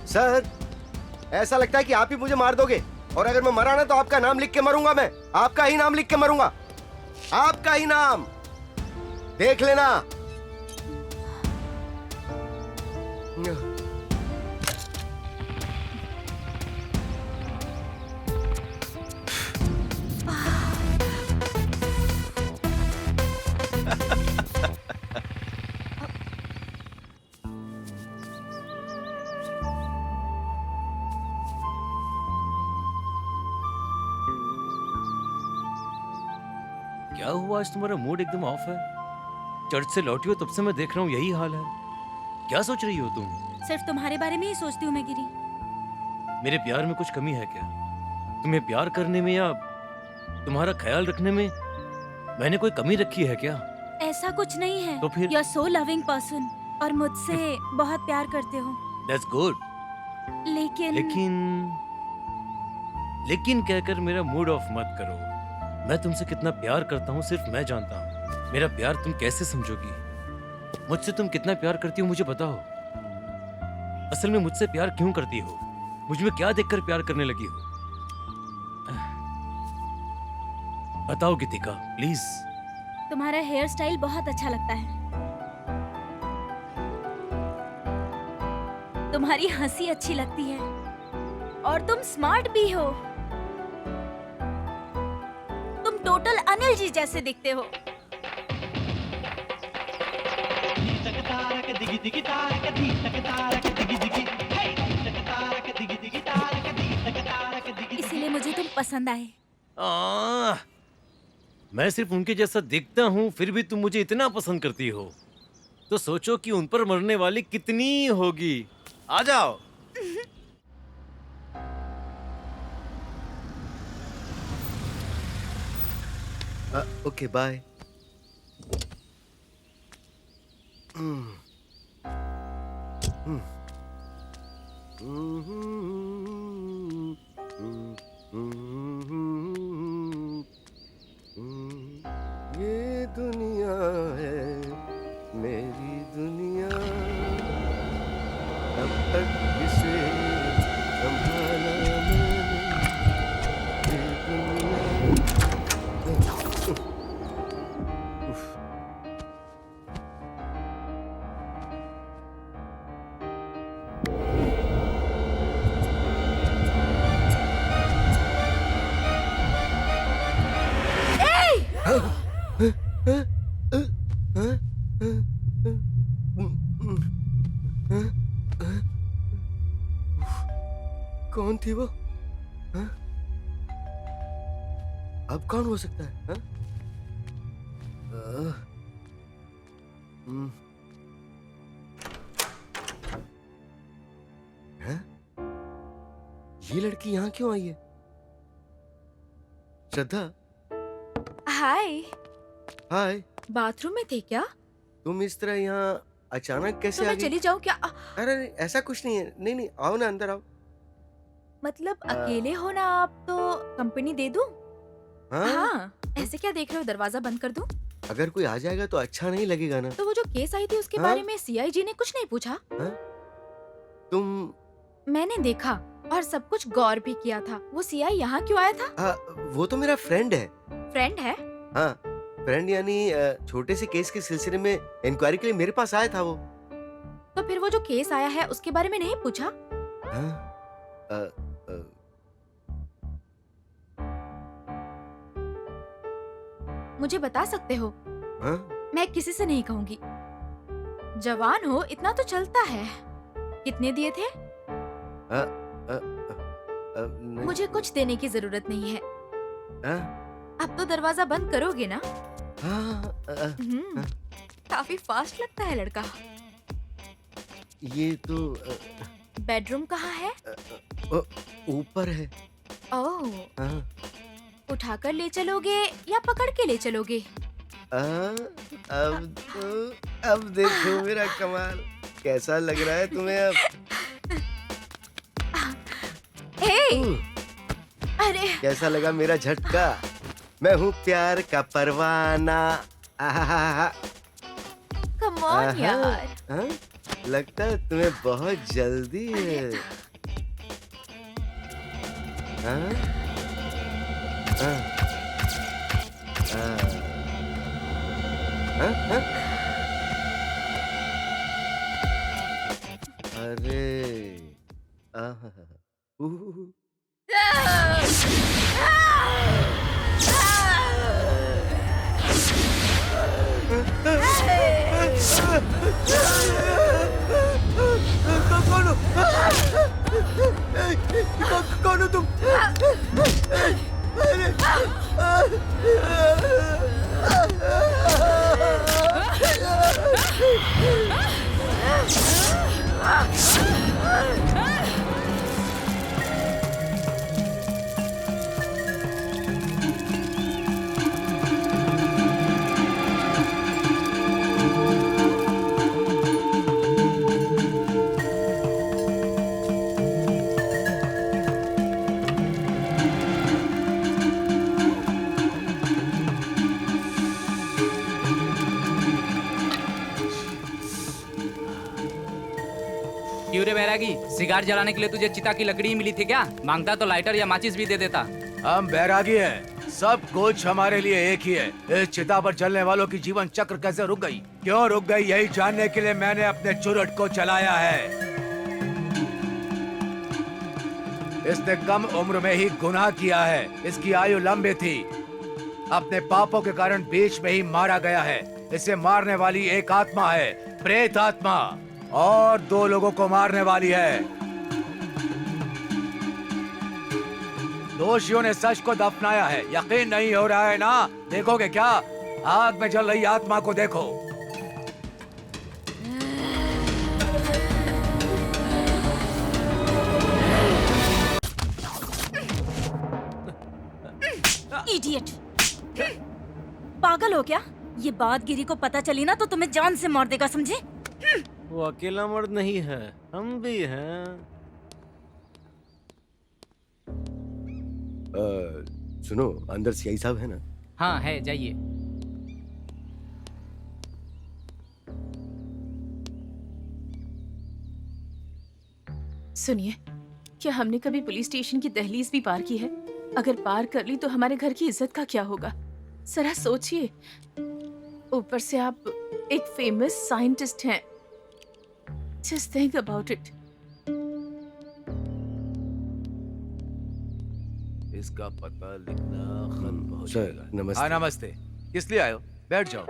सर ऐसा लगता है कि आप ही मुझे मार दोगे, और अगर मैं मरा ना तो आपका नाम लिख के मरूंगा। मैं आपका ही नाम लिख के मरूंगा। आपका ही नाम देख लेना। क्या हुआ, आज तुम्हारा मूड एकदम ऑफ है? चर्च से लौटी हो तब से मैं देख रहा हूँ यही हाल है। क्या सोच रही हो तुम? सिर्फ तुम्हारे बारे में ही सोचती हूँ मैं गिरी। मेरे प्यार में कुछ कमी है क्या? तुम्हें प्यार करने में या तुम्हारा ख्याल रखने में मैंने कोई कमी रखी है क्या? ऐसा कुछ नहीं है। तो फिर? You are so loving person और मुझसे बहुत प्यार करते हो। That's good. लेकिन कहकर मेरा मूड ऑफ मत करो। मैं तुमसे कितना प्यार करता हूँ सिर्फ मैं जानता हूँ। मेरा प्यार तुम कैसे समझोगी? मुझसे तुम कितना प्यार करती हो मुझे बताओ। असल में मुझसे प्यार क्यों करती हो? मुझ में क्या देखकर प्यार करने लगी हो? बताओ गीतिका प्लीज। तुम्हारा हेयर स्टाइल बहुत अच्छा लगता है। तुम्हारी हंसी अच्छी लगती है और तुम स्मार्ट भी हो। तुम टोटल अनिल जी जैसे दिखते हो। इसीलिए मुझे तुम पसंद आए। मैं सिर्फ उनके जैसा दिखता हूँ फिर भी तुम मुझे इतना पसंद करती हो, तो सोचो कि उन पर मरने वाली कितनी होगी। आ जाओ। Okay bye. ये दुनिया है मेरी दुनिया, अब तक इसे संभाला मैंने, ये दुनिया। उफ। कौन थी वो? हाँ? अब कौन हो सकता है? हाँ? हाँ? ये लड़की यहाँ क्यों आई है? श्रद्धा। हाय। हाय। बाथरूम में थे क्या? तुम इस तरह यहाँ अचानक कैसे तो आ मैं गई? चली जाऊँ क्या? अरे नहीं, ऐसा कुछ नहीं है। नहीं नहीं, आओ ना, अंदर आओ। मतलब अकेले हो ना आप, तो कंपनी दे दूं? हाँ? हाँ, ऐसे क्या देख रहे हो? दरवाजा बंद कर दूं? अगर कोई आ जाएगा तो अच्छा नहीं लगेगा ना। तो वो जो केस आई थी उसके हाँ? बारे में सीआईजी ने कुछ नहीं पूछा? हाँ? तुम मैंने देखा और सब कुछ गौर भी किया था। वो सीआई यहाँ क्यों आया था? वो तो मेरा फ्रेंड है। फ्रेंड है? हाँ, फ्रेंड यानी छोटे से केस के सिलसिले में इंक्वायरी के लिए मेरे पास आया था वो। तो फिर वो जो केस आया है उसके बारे में नहीं पूछा? हाँ? मुझे बता सकते हो? हाँ? मैं किसी से नहीं कहूँगी। जवान हो इतना तो चलता है। कितने दिए थे? नहीं। मुझे कुछ देने की जरूरत नहीं है। हाँ? अब तो दरवाजा बंद करोगे ना? हाँ? काफी फास्ट लगता है लड़का। ये तो बेडरूम कहाँ है? ऊपर है। ओह, हाँ? उठाकर ले चलोगे या पकड़ के ले चलोगे? अब देखो मेरा कमाल कैसा लग रहा है तुम्हें अब। अरे कैसा लगा मेरा झटका? मैं हूँ प्यार का परवाना। कम ऑन यार। हाँ? लगता है तुम्हें बहुत जल्दी है। हाँ? हाँ? हाँ? हाँ? अरे कौन हो तुम? बैरागी, सिगार जलाने के लिए तुझे चिता की लकड़ी ही मिली थी क्या? मांगता तो लाइटर या माचिस भी दे देता। हम बैरागी हैं, सब कुछ हमारे लिए एक ही है। इस चिता पर चलने वालों की जीवन चक्र कैसे रुक गई, क्यों रुक गई, यही जानने के लिए मैंने अपने चुरट को चलाया है। इसने कम उम्र में ही गुनाह किया है, इसकी आयु लंबी थी, अपने पापों के कारण बीच में ही मारा गया है। इसे मारने वाली एक आत्मा है, प्रेत आत्मा, और 2 लोगों को मारने वाली है। दोषियों ने सच को दफनाया है, यकीन नहीं हो रहा है ना? देखोगे क्या? आग में जल रही आत्मा को देखो। इडियट, पागल हो क्या? ये बात गिरी को पता चली ना तो तुम्हें जान से मार देगा, समझे? वो अकेला मर्द नहीं है, हम भी हैं। सुनो, अंदर सीआई साहब है ना? हाँ है, जाइए। सुनिए, क्या हमने कभी पुलिस स्टेशन की दहलीज भी पार की है? अगर पार कर ली तो हमारे घर की इज्जत का क्या होगा? जरा सोचिए, ऊपर से आप एक फेमस साइंटिस्ट हैं। Just think about it. इसका पता लिखना खत्म हो सर, जाएगा। नमस्ते। हाँ नमस्ते, किस लिए आए हो? बैठ जाओ।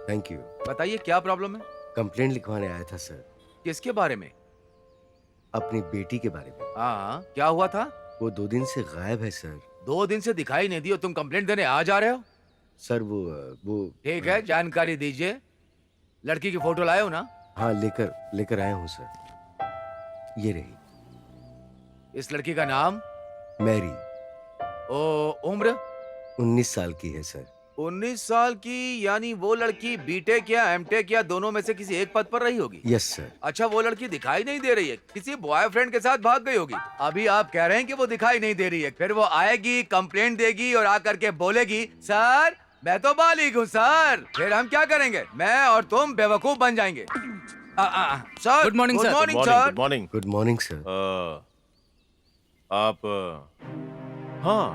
Thank you. बताइए क्या प्रॉब्लम है? कंप्लेंट लिखवाने आया था सर, किसके बारे में? अपनी बेटी के बारे में। हाँ, क्या हुआ था? वो 2 दिन से गायब है सर। 2 दिन से दिखाई नहीं दी और तुम कंप्लेंट देने आ जा रहे हो? सर वो ठीक है, जानकारी दीजिए। लड़की की फोटो लाए हो ना? हाँ, लेकर आया हूँ सर। ये रही। इस लड़की का नाम? मैरी। उम्र? 19 साल की है सर। 19 साल की, यानी वो लड़की बीटेक या एमटेक या दोनों में से किसी एक पद पर रही होगी। Yes sir. अच्छा, वो लड़की दिखाई नहीं दे रही है, किसी बॉयफ्रेंड के साथ भाग गई होगी। अभी आप कह रहे हैं कि वो दिखाई नहीं दे रही है, फिर वो आएगी, कंप्लेंट देगी और आकर के बोलेगी सर मैं तो बालिग हूँ सर। फिर हम क्या करेंगे? मैं और तुम बेवकूफ बन जाएंगे। Sir, good morning sir. Morning sir. Good morning. Good morning sir. आप हाँ,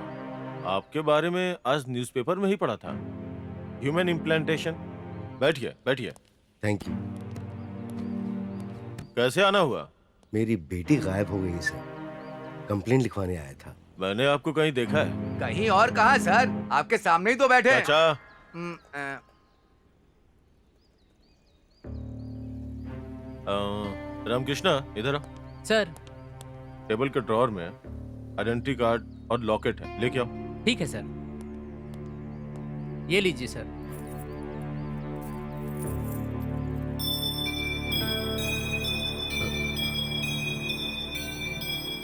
आपके बारे में आज न्यूज़पेपर में ही पढ़ा था, ह्यूमन इम्प्लांटेशन। बैठिए बैठिए। Thank you. कैसे आना हुआ? मेरी बेटी गायब हो गई सर, कंप्लेंट लिखवाने आया था। मैंने आपको कहीं देखा है? कहीं और कहा सर, आपके सामने ही तो बैठे हैं। चाचा, रामकृष्णा इधर आओ। सर। टेबल के ड्रॉअर में आइडेंटिटी कार्ड और लॉकेट है, लेके आओ। ठीक है सर, ये लीजिए सर।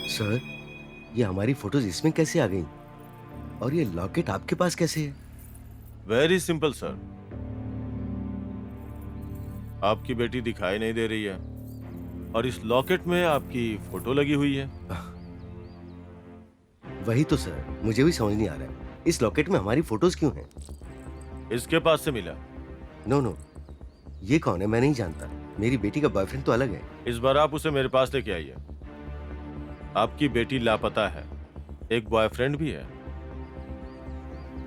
सर, ये हमारी फोटोज इसमें कैसे आ गई? और ये लॉकेट आपके पास कैसे है? वेरी सिंपल सर, आपकी बेटी दिखाई नहीं दे रही है और इस लॉकेट में आपकी फोटो लगी हुई है। वही तो सर, मुझे भी समझ नहीं आ रहा है, इस लॉकेट में हमारी फोटोज क्यों हैं? इसके पास से मिला। नो, ये कौन है? मैं नहीं जानता। मेरी बेटी का बॉयफ्रेंड तो अलग है। इस बार आप उसे मेरे पास लेके आइए। आपकी बेटी लापता है, एक बॉयफ्रेंड भी है।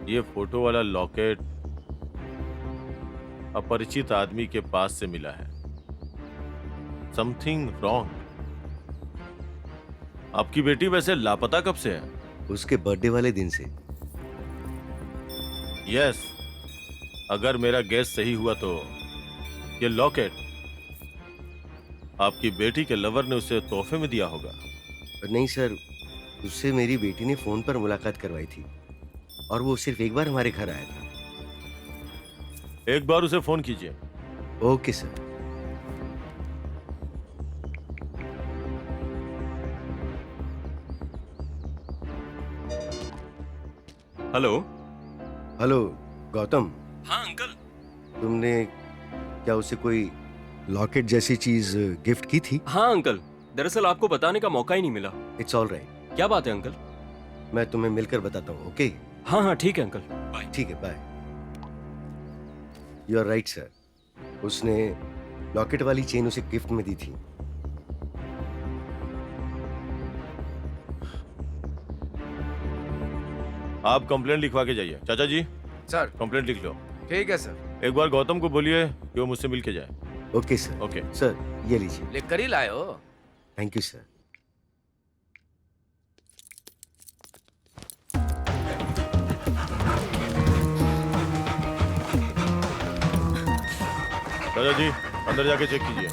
ये फोटो वाला लॉकेट अपरिचित आदमी के पास से मिला है। Something wrong. आपकी बेटी वैसे लापता कब से है? उसके बर्थडे वाले दिन से। यस, अगर मेरा गेस सही हुआ तो ये लॉकेट आपकी बेटी के लवर ने उसे तोहफे में दिया होगा। नहीं सर, उससे मेरी बेटी ने फोन पर मुलाकात करवाई थी और वो सिर्फ एक बार हमारे घर आया था। एक बार उसे फोन कीजिए। Okay sir. Hello. Hello Gautam. हाँ अंकल। तुमने क्या उसे कोई लॉकेट जैसी चीज गिफ्ट की थी? हाँ अंकल, दरअसल आपको बताने का मौका ही नहीं मिला। It's all right. क्या बात है अंकल? मैं तुम्हें मिलकर बताता हूँ। ओके? हाँ ठीक है अंकल, बाय। ठीक है, bye. You are right sir, उसने लॉकेट वाली चेन उसे गिफ्ट में दी थी। आप कंप्लेंट लिखवा के जाइए। चाचा जी सर कंप्लेंट लिख लो। ठीक है सर। एक बार गौतम को बोलिए कि वो मुझसे मिल के जाए। Okay sir. ओके सर ये लीजिए। लिख कर ही लाए हो। Thank you sir. चाचा जी अंदर जाके चेक कीजिए।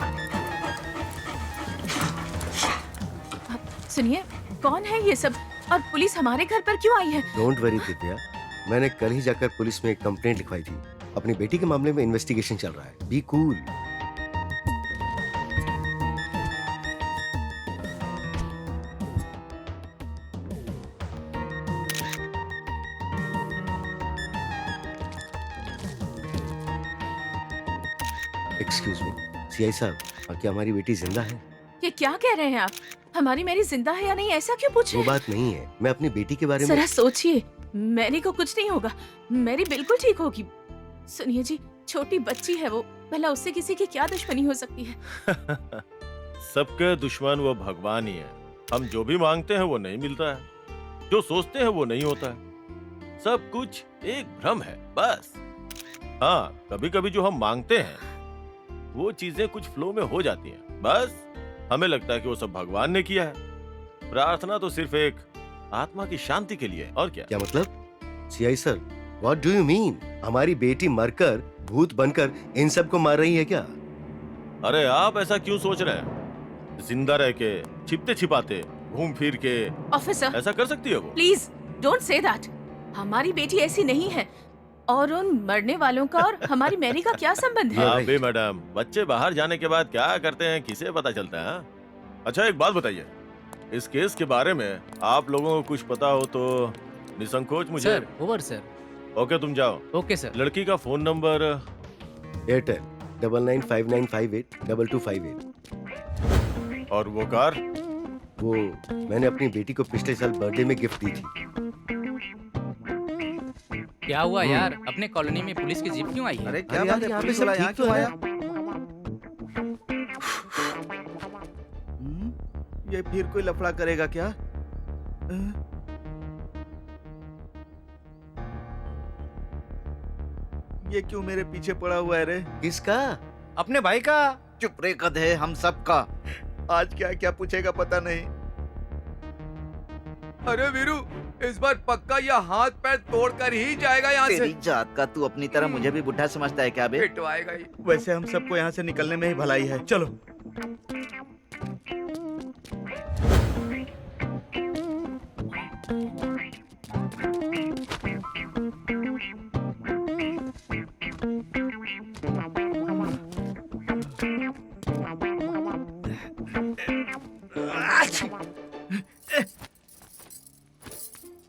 सुनिए, कौन है ये सब और पुलिस हमारे घर पर क्यों आई है? डोंट वरी दिव्या, मैंने कल ही जाकर पुलिस में एक कंप्लेंट लिखवाई थी। अपनी बेटी के मामले में इन्वेस्टिगेशन चल रहा है। Be cool. Excuse me, CI साहब, क्या हमारी बेटी जिंदा है? ये क्या कह रहे हैं आप? हमारी मैरी जिंदा है या नहीं, ऐसा क्यों पूछ वो रहे हैं? बात नहीं है, मैं अपनी बेटी के बारे में। जरा सोचिए, मैरी को कुछ नहीं होगा। मैरी बिल्कुल ठीक होगी। सुनिए जी, छोटी बच्ची है वो, भला उससे किसी की क्या दुश्मनी हो सकती है? सबके दुश्मन वो भगवान ही है। हम जो भी मांगते हैं वो नहीं मिलता है, जो सोचते हैं वो नहीं होता है। सब कुछ एक भ्रम है बस। हाँ, कभी कभी जो हम मांगते हैं वो चीजें कुछ फ्लो में हो जाती हैं। बस हमें लगता है कि वो सब भगवान ने किया है। प्रार्थना तो सिर्फ एक आत्मा की शांति के लिए, और क्या? क्या मतलब? CI sir, what do you mean? हमारी बेटी मरकर, भूत बनकर इन सब को मार रही है क्या? अरे आप ऐसा क्यों सोच रहे हैं? जिंदा रह के, छिपते छिपाते, घूम फिर के ऑफिसर, ऐसा कर सकती है वो? Please don't say that. हमारी बेटी ऐसी नहीं है। और उन मरने वालों का और हमारी मैरी का क्या संबंध है? हाँ भी मैडम, बच्चे बाहर जाने के बाद क्या करते हैं किसे पता चलता है? अच्छा एक बात बताइए, इस केस के बारे में आप लोगों को कुछ पता हो तो निसंकोच मुझे। Sir over sir. ओके तुम जाओ। Okay sir. लड़की का फोन नंबर? एयरटेल 9959582258। और वो कार? वो मैंने अपनी बेटी को पिछले साल बर्थडे में गिफ्ट दी थी। क्या हुआ यार, अपने कॉलोनी में पुलिस की जीप क्यों आई है? अरे क्या अरे बात यार, है, यहाँ पे पुलिस सब वाला यहाँ ठीक तो क्यों है आया? ये फिर कोई लफड़ा करेगा क्या? ये क्यों मेरे पीछे पड़ा हुआ है रे? किसका? अपने भाई का। चुप रे गधे, हम सबका। आज क्या क्या पूछेगा पता नहीं। अरे वीरू, इस बार पक्का यह हाथ पैर तोड़कर ही जाएगा यहाँ तेरी से। जात का तू अपनी तरह मुझे भी बुढ़ा समझता है क्या बे? पिटवाएगा ही। वैसे हम सबको यहाँ से निकलने में ही भलाई है। चलो।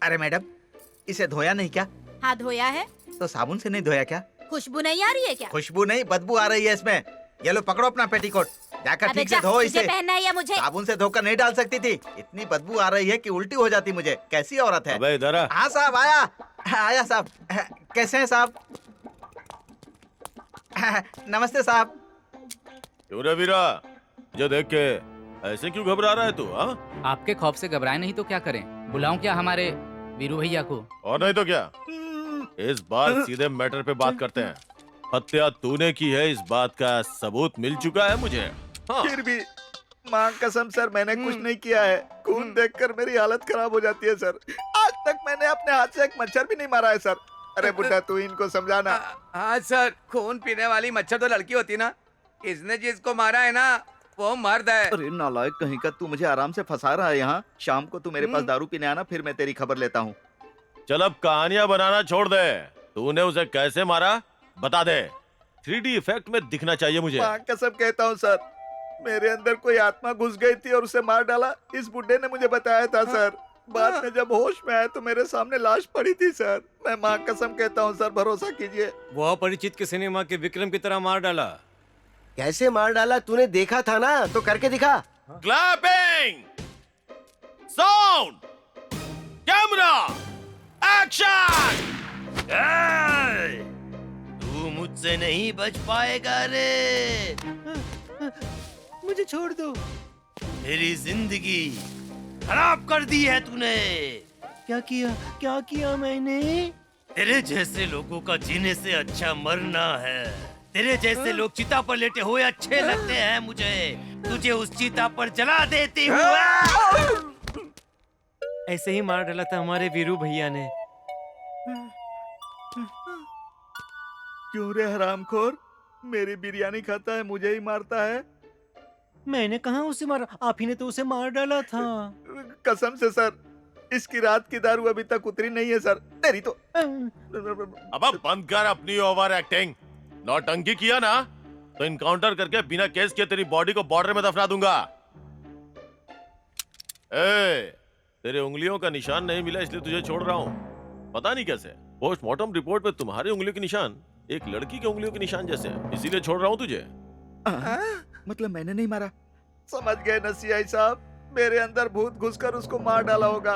अरे मैडम, इसे धोया नहीं क्या? हाँ धोया है। तो साबुन से नहीं धोया क्या? खुशबू नहीं आ रही है क्या? खुशबू नहीं, बदबू आ रही है इसमें। ये लो पकड़ो अपना पेटीकोट, जाकर अबे ठीक से जा, धो तुझे इसे। पहनना है या मुझे? साबुन से धोकर नहीं डाल सकती थी, इतनी बदबू आ रही है कि उल्टी हो जाती मुझे। कैसी औरत है? अबे इधर आ। हाँ साहब, आया आया साहब। कैसे हैं साहब? नमस्ते साहब। क्यों रे वीरा, मुझे देख के ऐसे क्यों घबरा रहा है तू? हाँ, आपके खौफ से घबराए नहीं तो क्या करें? बुलाऊं क्या हमारे वीरू भैया को? और नहीं तो क्या। इस बार सीधे मैटर पे बात करते हैं। हत्या तूने की है, इस बात का सबूत मिल चुका है मुझे। हाँ। फिर भी मां कसम सर, मैंने कुछ नहीं किया है। खून देखकर मेरी हालत खराब हो जाती है सर। आज तक मैंने अपने हाथ से एक मच्छर भी नहीं मारा है सर। अरे बुड्ढा, तू इनको समझाना। हाँ सर, खून पीने वाली मच्छर तो लड़की होती ना। इसने जिसको मारा है ना वो मर्द है। अरे नालायक कहीं का, तू मुझे आराम से फंसा रहा है यहाँ। शाम को तू मेरे पास दारू पीने आना, फिर मैं तेरी खबर लेता हूँ। चल अब कहानियां बनाना छोड़ दे। तूने उसे कैसे मारा बता दे। 3D इफेक्ट में दिखना चाहिए मुझे। मां कसम कहता हूँ सर, मेरे अंदर कोई आत्मा घुस गई थी और उसे मार डाला। इस बुड्ढे ने मुझे बताया था सर। बाद में जब होश में आया तो मेरे सामने लाश पड़ी थी सर। मैं मां कसम कहता हूँ सर, भरोसा कीजिए। वो अपरिचित के सिनेमा के विक्रम की तरह मार डाला। कैसे मार डाला? तूने देखा था ना, तो करके दिखा। Clapping, sound, camera, action. तू मुझसे नहीं बच पाएगा रे। मुझे छोड़ दो। मेरी जिंदगी खराब कर दी है तूने। क्या किया मैंने? तेरे जैसे लोगों का जीने से अच्छा मरना है। तेरे जैसे लोग चिता पर लेटे हुए अच्छे लगते हैं मुझे। तुझे उस चिता पर जला देती हूँ। ऐसे ही मार डाला था हमारे वीरू भैया ने। क्यों रे हरामखोर, मेरी बिरयानी खाता है, मुझे ही मारता है। मैंने कहा उसे मारा, आप ही ने तो उसे मार डाला था। कसम से सर, इसकी रात की दारू अभी तक उतरी नहीं है सर। तेरी तो अब बंद कर अपनी ओवर एक्टिंग। नौटंकी किया ना तो इनकाउंटर करके बिना केस के तेरी बॉडी को बॉर्डर में दफना दूंगा। तेरे उंगलियों का निशान नहीं मिला इसलिए तुझे छोड़ रहा हूँ। पता नहीं कैसे पोस्टमार्टम रिपोर्ट में तुम्हारी उंगलियों के निशान एक लड़की के उंगलियों के निशान जैसे हैं, इसीलिए छोड़ रहा हूँ तुझे। मतलब मैंने नहीं मारा। समझ गए ना सीआई साहब, मेरे अंदर भूत घुसकर उसको मार डाला होगा।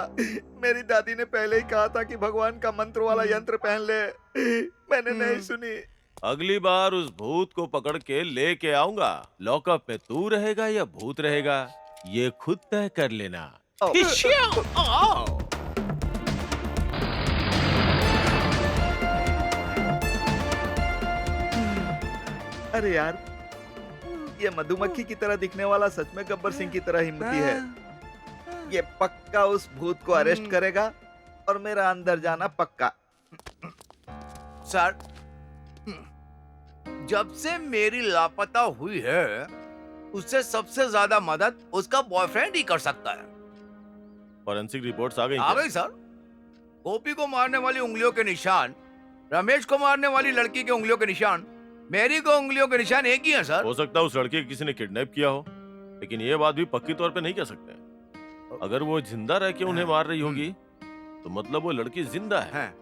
मेरी दादी ने पहले ही कहा था कि भगवान का मंत्र वाला यंत्र पहन ले, मैंने नहीं सुनी। अगली बार उस भूत को पकड़ के लेके आऊंगा। लॉकअप में तू रहेगा या भूत रहेगा ये खुद तय कर लेना। अरे यार, ये मधुमक्खी की तरह दिखने वाला सच में गब्बर सिंह की तरह हिम्मती है। ये पक्का उस भूत को अरेस्ट करेगा और मेरा अंदर जाना पक्का। सर, जब से मेरी लापता हुई है उससे सबसे ज्यादा मदद उसका बॉयफ्रेंड ही कर सकता है। फॉरेंसिक रिपोर्ट्स आ गई आ गई सर। गोपी को मारने वाली उंगलियों के निशान, रमेश को मारने वाली लड़की के उंगलियों के निशान, मेरी को उंगलियों के निशान एक ही है सर। हो सकता है उस लड़के को किसी ने किडनैप किया हो, लेकिन ये बात भी पक्की तौर पे नहीं कह सकते। अगर वो जिंदा रह के उन्हें मार रही होगी तो मतलब वो लड़की जिंदा है।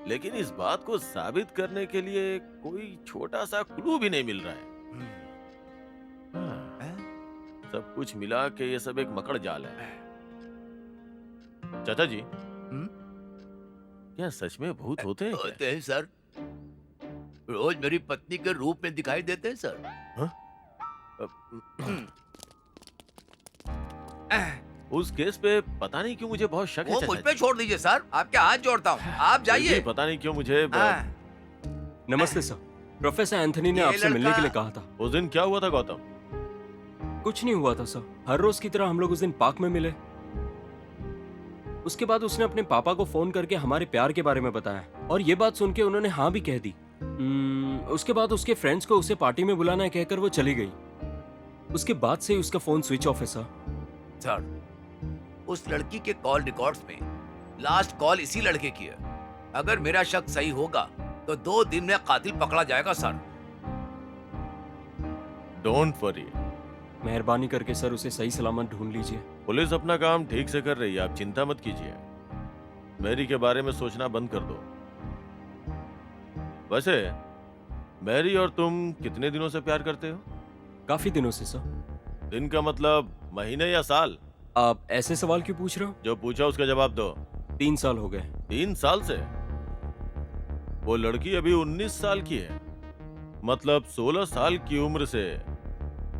लेकिन इस बात को साबित करने के लिए कोई छोटा सा क्लू भी नहीं मिल रहा है। सब कुछ मिला के ये सब एक मकड़ जाल है। चाचा जी, क्या सच में भूत होते हैं? होते हैं सर, रोज मेरी पत्नी के रूप में दिखाई देते हैं सर। उस केस पे पता नहीं क्यों मुझे बहुत शक है। वो मुझ पे छोड़ दीजिए सर, आपके हाथ जोड़ता हूँ, आप जाइए। पता नहीं क्यों मुझे। नमस्ते सर, प्रोफेसर एंथनी ने आपसे मिलने के लिए कहा था। उस दिन क्या हुआ था गौतम? कुछ नहीं हुआ था सर, हर रोज की तरह हम लोग उस दिन पार्क में मिले। उसके बाद उसने अपने पापा को फोन करके हमारे प्यार के बारे में बताया और ये बात सुन के उन्होंने हाँ भी कह दी। उसके बाद उसके फ्रेंड्स को उसे पार्टी में बुलाना है कहकर वो चली गई। उसके बाद से उसका फोन स्विच ऑफ है सर। सर, उस लड़की के कॉल रिकॉर्ड्स में लास्ट कॉल इसी लड़के की है। अगर मेरा शक सही होगा तो 2 दिन में कातिल पकड़ा जाएगा सर। डोंट वरी, मेहरबानी करके सर उसे सही सलामत ढूंढ लीजिए। पुलिस अपना काम ठीक से कर रही है, आप चिंता मत कीजिए। मैरी के बारे में सोचना बंद कर दो। वैसे मैरी और तुम कितने दिनों से प्यार करते हो? काफी दिनों से सर। दिन का मतलब महीने या साल? आप ऐसे सवाल क्यों पूछ रहे हो? जो पूछा उसका जवाब दो। 3 साल हो गए। 3 साल से? वो लड़की अभी 19 साल की है, मतलब 16 साल की उम्र से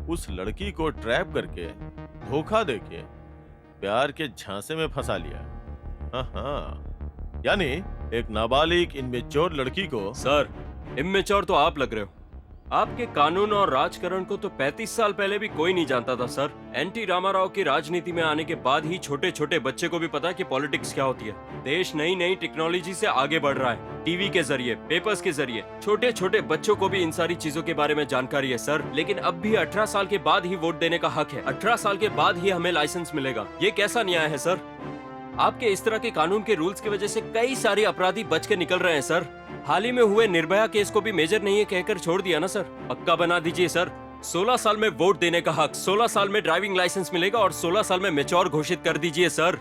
उस लड़की को ट्रैप करके धोखा देके प्यार के झांसे में फंसा लिया। हाँ, यानी एक नाबालिग इनमेच्योर लड़की को। सर, इमेच्योर तो आप लग रहे हो। आपके कानून और राजकरण को तो 35 साल पहले भी कोई नहीं जानता था सर। एनटी रामाराव की राजनीति में आने के बाद ही छोटे छोटे बच्चे को भी पता है कि पॉलिटिक्स क्या होती है। देश नई नई टेक्नोलॉजी से आगे बढ़ रहा है, टीवी के जरिए, पेपर्स के जरिए। छोटे छोटे बच्चों को भी इन सारी चीजों के बारे में जानकारी है सर। लेकिन अब भी 18 साल के बाद ही वोट देने का हक है। 18 साल के बाद ही हमें लाइसेंस मिलेगा। ये कैसा न्याय है सर? आपके इस तरह के कानून के रूल्स की वजह से कई सारे अपराधी बच के निकल रहे हैं सर। हाल ही में हुए निर्भया केस को भी मेजर नहीं है कहकर छोड़ दिया ना सर। पक्का बना दीजिए सर। 16 साल में वोट देने का हक, 16 साल में ड्राइविंग लाइसेंस मिलेगा और 16 साल में मैच्योर घोषित कर दीजिए सर।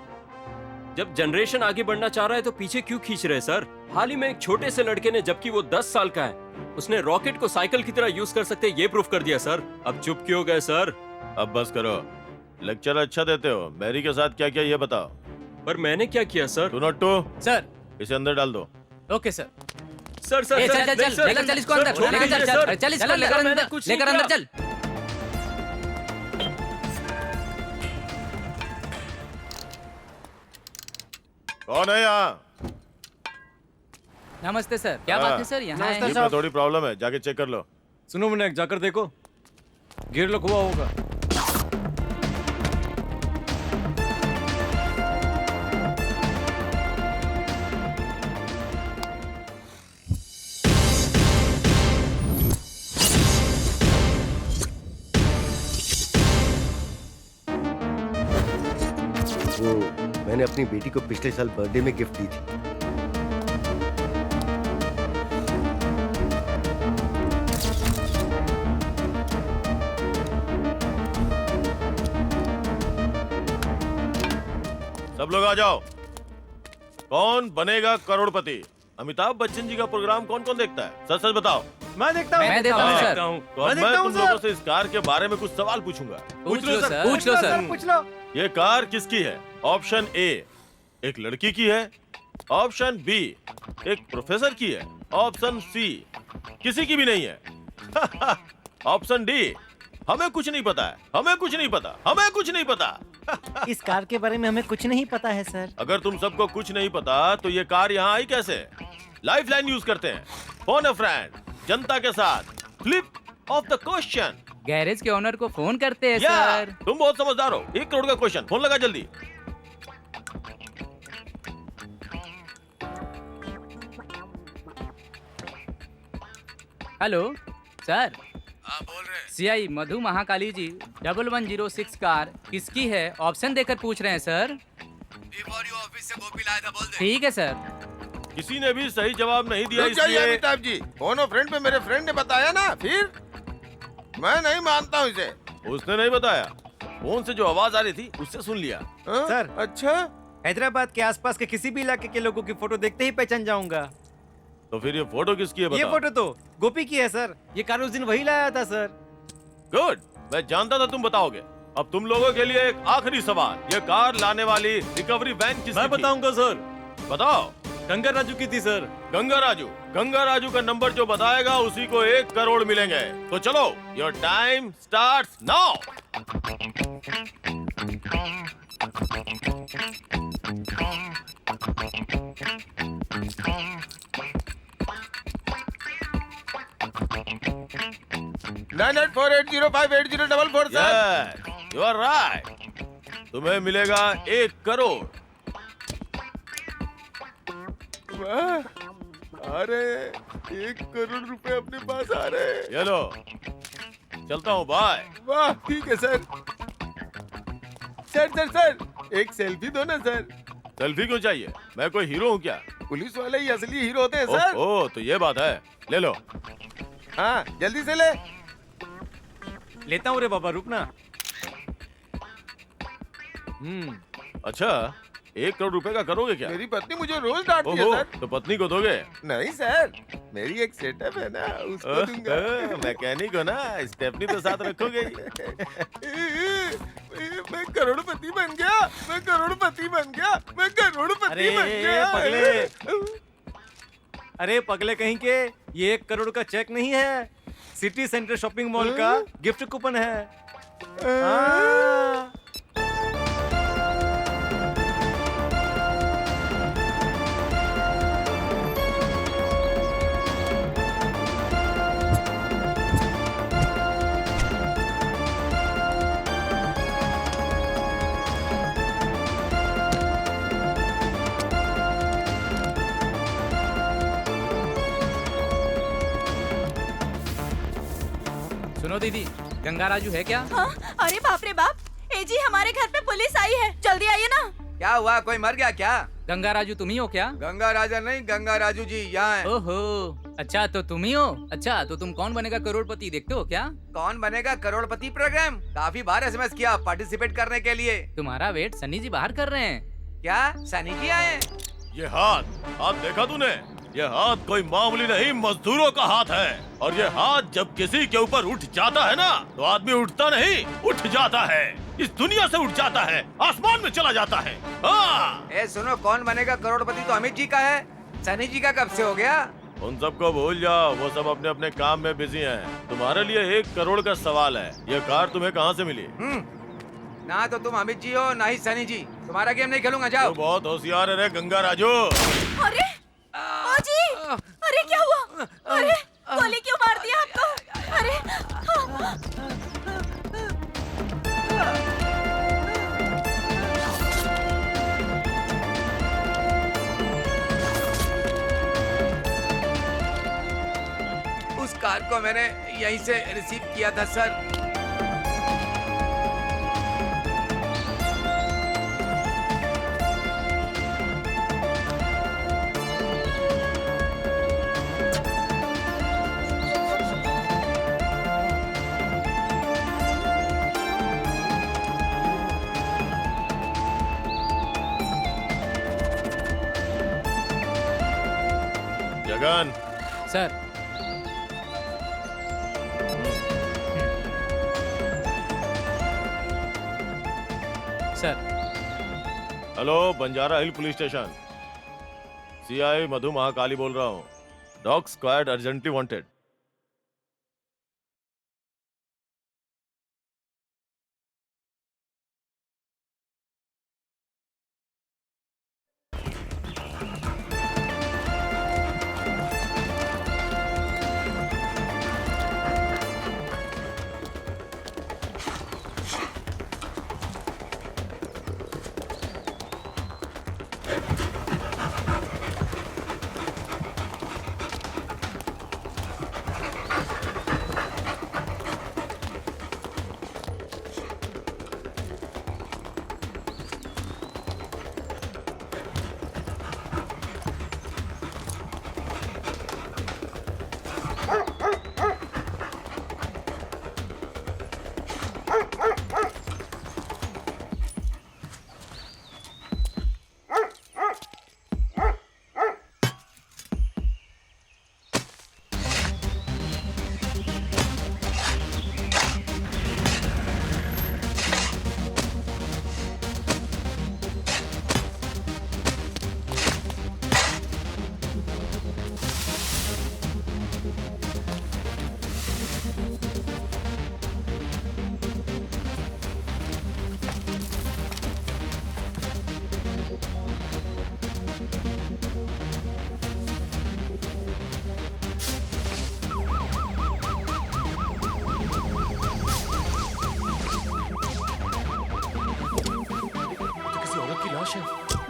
जब जनरेशन आगे बढ़ना चाह रहा है तो पीछे क्यों खींच रहे हैं सर? हाल ही में एक छोटे से लड़के ने, जबकि वो 10 साल का है, उसने रॉकेट को साइकिल की तरह यूज कर सकते ये प्रूफ कर दिया सर। अब चुप क्यों गए सर? अब बस करो, लेक्चर अच्छा देते हो। मैरी के साथ क्या किया ये बताओ। पर मैंने क्या किया sir? Do not to. Sir, इसे अंदर डाल दो। Okay sir. सर सर चल सर, चल नहीं, चल, सर, लेकर चल इसको सर, अंदर, छोड़ लेकर दीजिए, चल, सर। चल इसको सर, लेकर मैंने अंदर, कुछ लेकर नहीं अंदर चल। कौन है यहाँ? नमस्ते सर, क्या हाँ। बात है सर? यहाँ नमस्ते आए। जीप में थोड़ी प्रॉब्लम है, जाके चेक कर लो। सुनो मुन्ना, जाकर देखो, गियर लॉक हुआ होगा। वो मैंने अपनी बेटी को पिछले साल बर्थडे में गिफ्ट दी थी। सब लोग आ जाओ। कौन बनेगा करोड़पति? अमिताभ बच्चन जी का प्रोग्राम कौन कौन देखता है? सच सच बताओ। मैं देखता हूँ। मैं देखता हूँ, सर। तो अब मैं तुम लोगों से इस कार के बारे में कुछ सवाल पूछूंगा। पूछ लो सर, पूछ लो सर। पूछ लो। ये कार किसकी है? ऑप्शन ए एक लड़की की है, ऑप्शन बी एक प्रोफेसर की है, ऑप्शन सी किसी की भी नहीं है, ऑप्शन डी हमें कुछ नहीं पता है, हमें कुछ नहीं पता, हमें कुछ नहीं पता। इस कार के बारे में हमें कुछ नहीं पता है सर। अगर तुम सबको कुछ नहीं पता तो ये कार यहाँ आई कैसे? लाइफ लाइन यूज करते हैं, फोन अ फ्रेंड, जनता के साथ, flip of the question. Garage के ओनर को फोन करते हैं सर। तुम बहुत समझदार हो। 1 करोड़ का क्वेश्चन, फोन लगा जल्दी। हेलो सर, हाँ बोल रहे। सीआई मधु महाकाली जी 1106 कार किसकी है? ऑप्शन देकर पूछ रहे हैं सर। ऑफिस से कॉपी लाया था, बोल दे। ठीक है सर। किसी ने भी सही जवाब नहीं दिया, रुक जाइए इसलिए अमिताभ जी, फोन और फ्रेंड पे मेरे फ्रेंड ने बताया ना, फिर मैं नहीं मानता हूँ इसे। उसने नहीं बताया, फोन से जो आवाज आ रही थी उससे सुन लिया। हाँ? सर। अच्छा, हैदराबाद के आसपास के किसी भी इलाके के लोगों की फोटो देखते ही पहचान जाऊंगा। तो फिर ये फोटो किसकी है ये बताओ? फोटो तो गोपी की है सर। ये कार उस दिन वही लाया था सर। गुड, मैं जानता था तुम बताओगे। अब तुम लोगों के लिए एक आखिरी सवाल, ये कार लाने वाली रिकवरी वैन किसकी मैं थी? बताऊंगा सर। बताओ। गंगा राजू की थी सर। गंगा राजू का नंबर जो बताएगा उसी को 1 करोड़ मिलेंगे। तो चलो, your time starts now. Nine 9848058044 sir. You are right. तुम्हें मिलेगा 1 करोड़। वाह, अरे 1 करोड़ रुपए अपने पास आ रहे हैं। ये लो, चलता हूँ, बाय। वाह, ठीक है सर। सर एक सेल्फी दो ना सर। सेल्फी क्यों चाहिए? मैं कोई हीरो हूँ क्या? पुलिस वाले ही असली हीरो होते हैं सर। ओह, तो ये बात है। ले लो। हाँ, जल्दी से ले। लेता हूँ रे बाबा, रुकना। अच्छा, 1 करोड़ रुपए का करोगे क्या? मेरी पत्नी मुझे रोज डांटती है ओहो, सर। तो पत्नी को दोगे? नहीं सर, मेरी एक सेटअप है ना, उसको दूंगा। मैकेनिक हो ना, स्टेपनी तो साथ रखोगे ही। मैं करोड़पति बन गया, मैं करोड़पति बन गया, मैं करोड़पति अरे बन गया। पगले, अरे पगले कहीं के, ये 1 करोड़ का चेक नहीं है, सिटी सेंटर शॉपिंग मॉल का गिफ्ट कूपन है। हाँ। सुनो दीदी, गंगा राजू है क्या? हाँ? अरे बाप रे बाप, ए जी हमारे घर पे पुलिस आई है, जल्दी आइए ना। क्या हुआ, कोई मर गया क्या? गंगा राजू तुम ही हो क्या? गंगा राजा नहीं, गंगा राजू जी यहाँ है। ओहो, अच्छा तो तुम ही हो। अच्छा तो तुम कौन बनेगा करोड़पति देखते हो क्या? कौन बनेगा करोड़पति प्रोग्राम काफी बार एसएमएस किया पार्टिसिपेट करने के लिए। तुम्हारा वेट सन्नी जी बाहर कर रहे हैं। क्या सनी जी आए? ये हाथ देखा तूने? ये हाथ कोई मामूली नहीं, मजदूरों का हाथ है। और ये हाथ जब किसी के ऊपर उठ जाता है ना, तो आदमी उठता नहीं, उठ जाता है। इस दुनिया से उठ जाता है, आसमान में चला जाता है। हाँ। ए सुनो, कौन बनेगा करोड़पति तो अमित जी का है, सनी जी का कब से हो गया? उन सबको भूल जाओ, वो सब अपने अपने काम में बिजी हैं। तुम्हारे लिए 1 करोड़ का सवाल है, ये कार तुम्हें कहाँ से मिली? ना तो तुम अमित जी हो ना ही सनी जी। तुम्हारा गेम नहीं खेलूंगा, जाओ। तू बहुत होशियार है रे गंगा राजू। अरे ओजी, अरे क्या हुआ? अरे गोली क्यों मार दिया आपको? अरे उस कार को मैंने यहीं से रिसीव किया था sir. Jagan, sir. Sir. Hello, Banjara hill police station. CI Madhu Mahakali बोल रहा हूँ। Dog squad urgently wanted.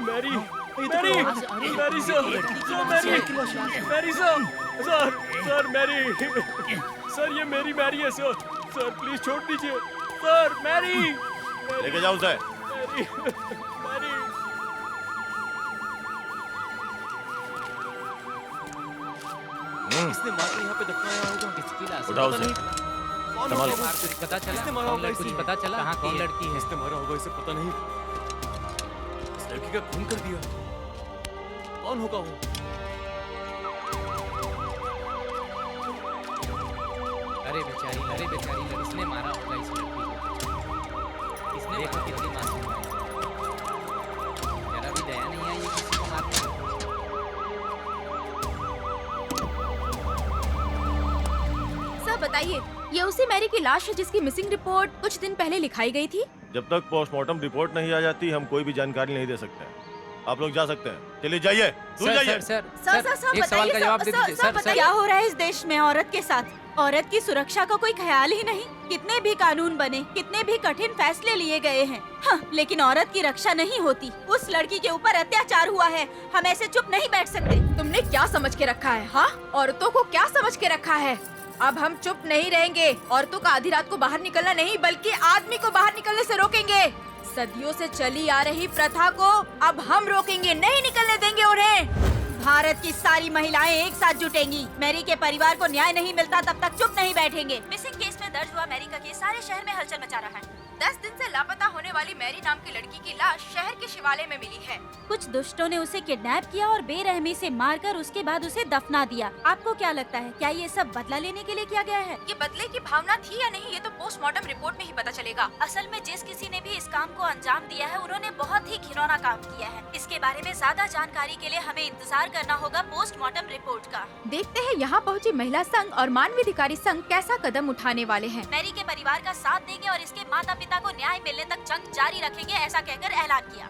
Mary, Mary, Mary sir, Mary sir, Mary, sir ये मेरी मैरी है सर, सर प्लीज छोड़ दीजिए, सर मैरी, लेके जाओ उसे। Mary, Mary. किसने मार यहाँ पे दफनाया होगा? किसकी लाश? उठाओ उसे। संभाल। कुछ पता चला? किसने मारा होगा? कुछ पता चला? कहाँ कौन लड़की है? किसने मारा होगा इसे पता नहीं। इस लड़की का खून कर दिया। कौन होगा वो? अरे बेचारी, इसने मारा होगा इस लड़की को। इसने देखो कितनी मासूम है। जरा भी दया नहीं आई है किसी को मारने की। सर बताइए, ये उसी मैरी की लाश है जिसकी मिसिंग रिपोर्ट कुछ दिन पहले लिखाई गई थी? जब तक पोस्टमार्टम रिपोर्ट नहीं आ जाती हम कोई भी जानकारी नहीं दे सकते। आप लोग जा सकते हैं। चलिए जाइए, दूर जाइए। सर, एक सवाल का जवाब दे दीजिए। सर, क्या हो रहा है इस देश में औरत के साथ? औरत की सुरक्षा का कोई ख्याल ही नहीं। कितने भी कानून बने, कितने भी कठिन फैसले लिए गए हैं, हाँ, लेकिन औरत की रक्षा नहीं होती। उस लड़की के ऊपर अत्याचार हुआ है, हम ऐसे चुप नहीं बैठ सकते। तुमने क्या समझ के रखा है? हाँ, औरतों को क्या समझ के रखा है? अब हम चुप नहीं रहेंगे। औरतों का आधी रात को बाहर निकलना नहीं बल्कि आदमी को बाहर निकलने से रोकेंगे। सदियों से चली आ रही प्रथा को अब हम रोकेंगे, नहीं निकलने देंगे उन्हें। भारत की सारी महिलाएं एक साथ जुटेंगी। मैरी के परिवार को न्याय नहीं मिलता तब तक चुप नहीं बैठेंगे। मिसिंग केस में दर्ज हुआ मैरी का केस सारे शहर में हलचल मचा रहा है। 10 दिन से लापता होने वाली मैरी नाम की लड़की की लाश शहर के शिवालय में मिली है। कुछ दुष्टों ने उसे किडनैप किया और बेरहमी से मारकर उसके बाद उसे दफना दिया। आपको क्या लगता है, क्या ये सब बदला लेने के लिए किया गया है? ये बदले की भावना थी या नहीं, ये तो पोस्टमार्टम रिपोर्ट में ही पता चलेगा। असल में जिस किसी ने भी इस काम को अंजाम दिया है उन्होंने बहुत ही घिनौना काम किया है। इसके बारे में ज्यादा जानकारी के लिए हमें इंतजार करना होगा पोस्टमार्टम रिपोर्ट का। देखते हैं यहाँ पहुँची महिला संघ और मानवाधिकारी संघ कैसा कदम उठाने वाले हैं। मैरी के परिवार का साथ देंगे और इसके माता पिता को न्याय मिलने तक जंग जारी रखेंगे, ऐसा कहकर ऐलान किया।